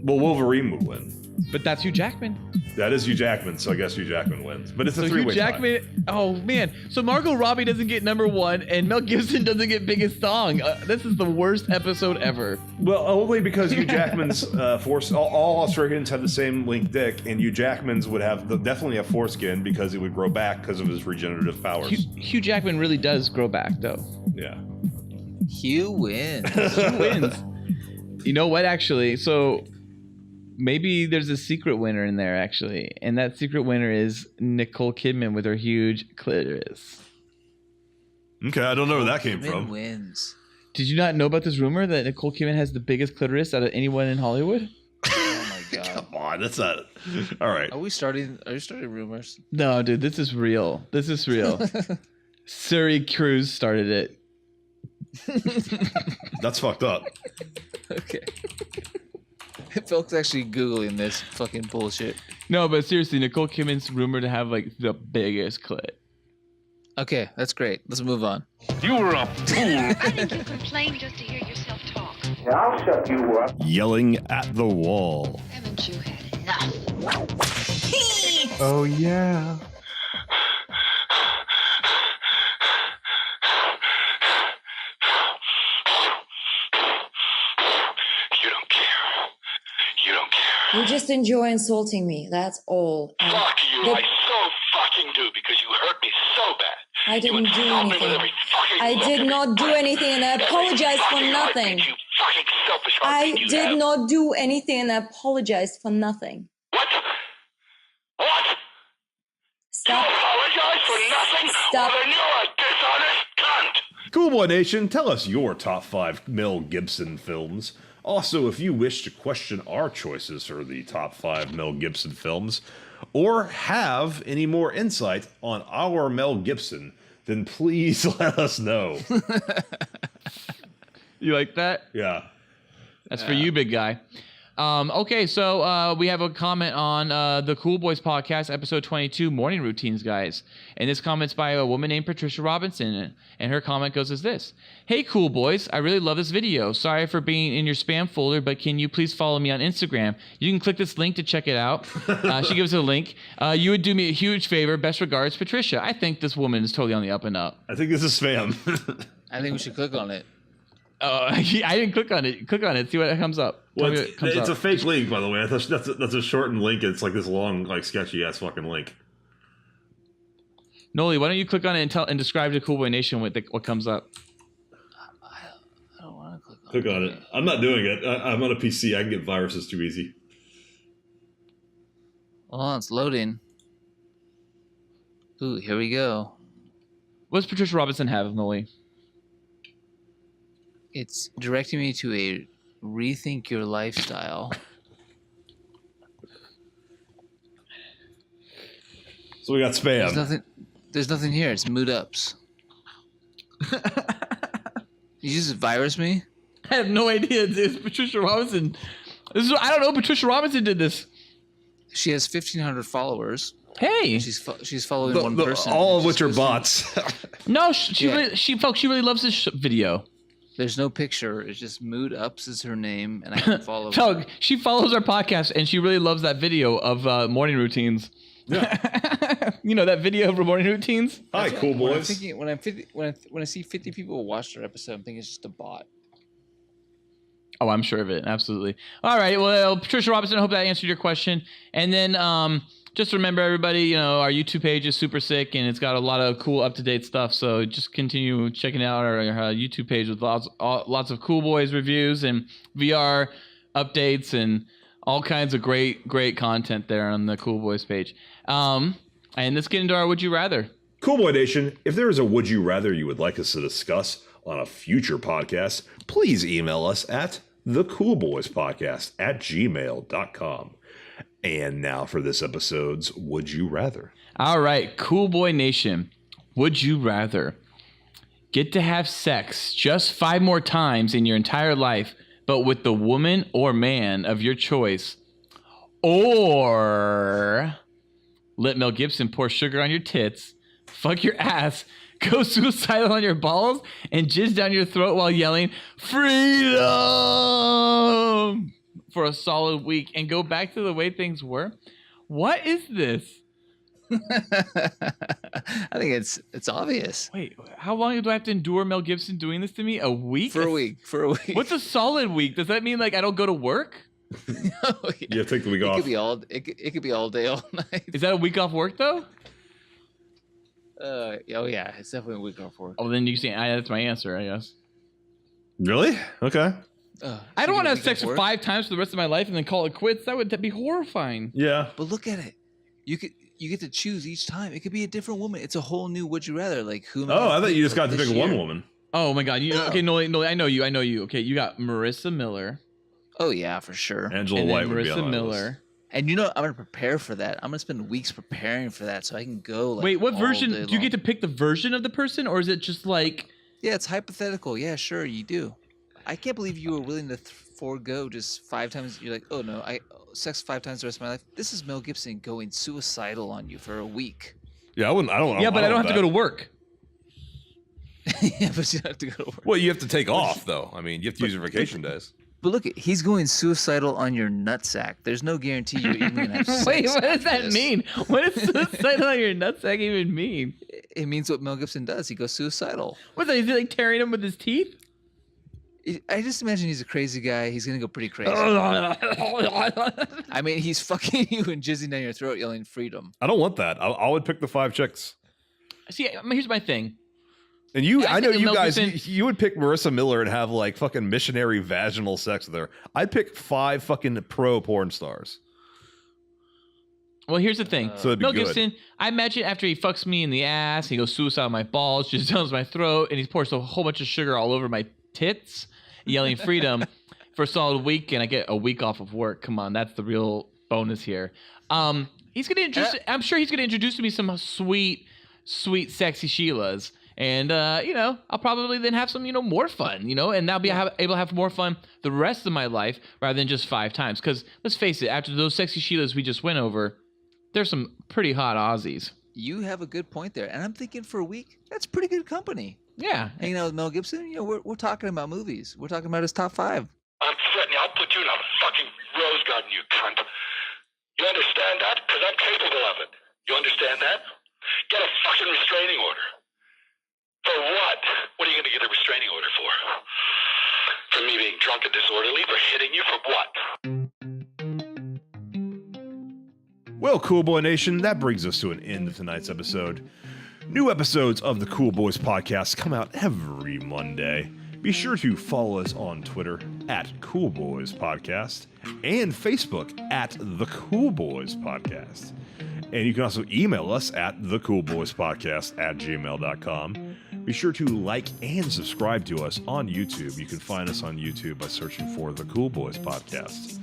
Well, Wolverine would win. But that's Hugh Jackman. That is Hugh Jackman, so I guess Hugh Jackman wins. But it's a 3-way Hugh Jackman. tie. Oh man. So Margot Robbie doesn't get number 1, and Mel Gibson doesn't get biggest dong. This is the worst episode ever. Well, only because Hugh Jackman's all Australians have the same link dick, and Hugh Jackman's would have definitely have foreskin because it would grow back because of his regenerative powers. Hugh Jackman really does grow back, though. Yeah. Hugh wins. Hugh wins. You know what? Actually, so. Maybe there's a secret winner in there, actually. And that secret winner is Nicole Kidman with her huge clitoris. Okay, I don't know where that came from. Wins. Did you not know about this rumor that Nicole Kidman has the biggest clitoris out of anyone in Hollywood? Oh my god. Come on, that's not... All right. Are you starting rumors? No, dude, this is real. This is real. Surrey Cruz started it. That's fucked up. Okay. Folks actually Googling this fucking bullshit. No, but seriously, Nicole Kidman's rumored to have like the biggest clit. Okay, that's great. Let's move on. You were a fool. I think you complain just to hear yourself talk. Yeah, I'll shut you up. Yelling at the wall. Haven't you had enough? Oh, yeah. You just enjoy insulting me. That's all. Fuck you. I so fucking do because you hurt me so bad. I didn't do anything. I look did at not me. do anything, and I apologize for nothing. You fucking selfish I heartbeat you did have. not do anything, and I apologize for nothing. What? What? Stop. You apologize for nothing? Stop. Well, then you're a dishonest cunt. Cool Boy Nation, tell us your top 5 Mel Gibson films. Also, if you wish to question our choices for the top 5 Mel Gibson films, or have any more insight on our Mel Gibson, then please let us know. You like that? Yeah. That's for you, big guy. Okay, so we have a comment on the Cool Boys podcast, episode 22, Morning Routines, guys. And this comment's by a woman named Patricia Robinson. And her comment goes as this. Hey, Cool Boys, I really love this video. Sorry for being in your spam folder, but can you please follow me on Instagram? You can click this link to check it out. She gives us a link. You would do me a huge favor. Best regards, Patricia. I think this woman is totally on the up and up. I think this is spam. I think we should click on it. Oh, I didn't click on it. Click on it. See what comes up. Well, it's a fake link, by the way. That's a shortened link. It's like this long, like sketchy ass fucking link. Noli, why don't you click on it and describe to Cool Boy Nation what comes up? I don't want to click on it. I'm not doing it. I'm on a PC. I can get viruses too easy. Oh, it's loading. Ooh, here we go. What does Patricia Robinson have, Noli? It's directing me to a rethink your lifestyle. So we got spam. There's nothing here. It's mood ups. You just virus me? I have no idea. It's Patricia Robinson. I don't know. Patricia Robinson did this. She has 1,500 followers. Hey, she's following one person. All of which are bots. No, she really loves this video. There's no picture. It's just mood ups is her name, and I can follow. Doug, she follows our podcast, and she really loves that video of morning routines. Yeah. You know that video of morning routines? Hi, Cool Boys. When I see 50 people watch their episode, I'm thinking it's just a bot. Oh, I'm sure of it. Absolutely. All right. Well, Patricia Robinson, I hope that answered your question. And then just remember, everybody, our YouTube page is super sick, and it's got a lot of cool, up-to-date stuff. So just continue checking out our YouTube page with lots of Cool Boys reviews and VR updates and all kinds of great content there on the Cool Boys page. And let's get into our Would You Rather. Cool Boy Nation, if there is a Would You Rather you would like us to discuss on a future podcast, please email us at thecoolboyspodcast@gmail.com. And now for this episode's Would You Rather. All right, Cool Boy Nation, would you rather get to have sex just 5 more times in your entire life, but with the woman or man of your choice, or let Mel Gibson pour sugar on your tits, fuck your ass, go suicidal on your balls, and jizz down your throat while yelling, freedom, for a solid week and go back to the way things were? What is this? I think it's obvious. Wait, how long do I have to endure Mel Gibson doing this to me? A week? For a week. What's a solid week? Does that mean like I don't go to work? You have to take the week off. It could be all day, all night. Is that a week off work though? Oh yeah, it's definitely a week off work. Oh, then you see, that's my answer, I guess. Really? Okay. I don't want to have sex 5 times for the rest of my life and then call it quits. That would be horrifying. Yeah. But look at it. You get to choose each time. It could be a different woman. It's a whole new Would You Rather. Like who? Oh, I thought you just got to pick one woman. Oh my God. Okay, no, I know you. Okay, you got Marissa Miller. Oh yeah, for sure. Angela White would be on Marissa my Miller. list. And I'm gonna prepare for that. I'm gonna spend weeks preparing for that, so I can go. Like, wait, what version? Do you get to pick the version of the person, or is it just like? Yeah, it's hypothetical. Yeah, sure, you do. I can't believe you were willing to forego just 5 times. You're like, oh no, sex 5 times the rest of my life. This is Mel Gibson going suicidal on you for a week. Yeah, I wouldn't. I don't. Yeah, but I don't have to go to work. Yeah, but you don't have to go to work. Well, you have to take off though. I mean, you have to use your vacation days. But look, he's going suicidal on your nutsack. There's no guarantee you're even gonna have sex. Wait, what does that mean? What does suicidal on your nutsack even mean? It means what Mel Gibson does. He goes suicidal. What's that? Is he like tearing him with his teeth? I just imagine he's a crazy guy. He's gonna go pretty crazy. I mean, he's fucking you and jizzing down your throat, yelling "freedom." I don't want that. I would pick the 5 chicks. See, I mean, here's my thing. And you, I know you Mel guys, Gibson- you would pick Marissa Miller and have like fucking missionary vaginal sex with her. I'd pick 5 fucking pro porn stars. Well, here's the thing. So it'd be Mel good. Gibson, I imagine after he fucks me in the ass, he goes suicide on my balls, just down my throat, and he pours a whole bunch of sugar all over my tits, yelling freedom for a solid week, and I get a week off of work. Come on, that's the real bonus here. He's gonna introduce. I'm sure he's gonna introduce to me some sweet, sexy Sheilas. And, I'll probably then have some, more fun, and I'll be able to have more fun the rest of my life rather than just 5 times. Because let's face it, after those sexy Sheilas we just went over, there's some pretty hot Aussies. You have a good point there. And I'm thinking for a week, that's pretty good company. Yeah. Hanging out with Mel Gibson, we're talking about movies. We're talking about his top 5. I'm threatening. I'll put you in a fucking rose garden, you cunt. You understand that? Because I'm capable of it. You understand that? Get a fucking restraining order. For what? What are you going to get a restraining order for? For me being drunk and disorderly? For hitting you? For what? Well, Cool Boy Nation, that brings us to an end of tonight's episode. New episodes of the Cool Boys Podcast come out every Monday. Be sure to follow us on Twitter at Cool Boys Podcast and Facebook at The Cool Boys Podcast. And you can also email us at thecoolboyspodcast@gmail.com. Be sure to like and subscribe to us on YouTube. You can find us on YouTube by searching for The Cool Boys Podcast.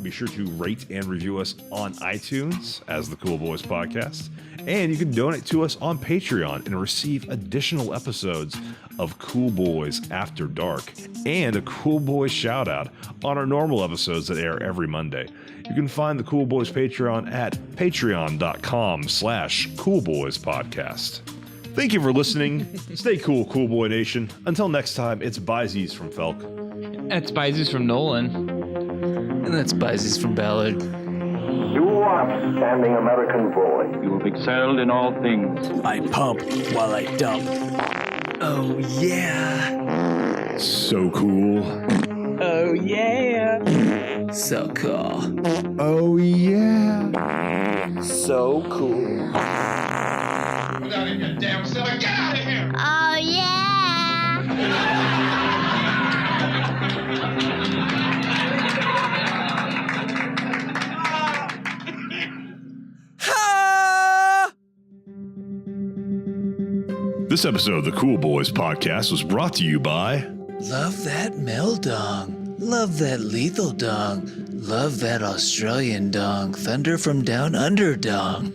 Be sure to rate and review us on iTunes as The Cool Boys Podcast. And you can donate to us on Patreon and receive additional episodes of Cool Boys After Dark and a Cool Boys shout out on our normal episodes that air every Monday. You can find the Cool Boys Patreon at patreon.com/coolboyspodcast. Thank you for listening. Stay cool, Cool Boy Nation. Until next time, it's Byzies from Felk. That's Byzies from Nolan. And that's Byzies from Ballard. You are an outstanding American boy. You have excelled in all things. I pump while I dump. Oh, yeah. So cool. Oh, yeah. So cool. Oh, yeah. So cool. Get out of here, damn silly. Get out of here! Oh, yeah. This episode of the Cool Boys Podcast was brought to you by Love that Mel dong. Love that lethal dong. Love that Australian dong. Thunder from down under dong.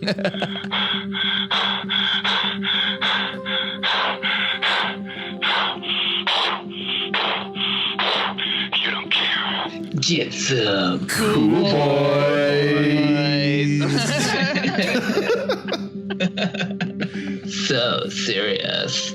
You don't care. Jitsu. Cool boys. So serious.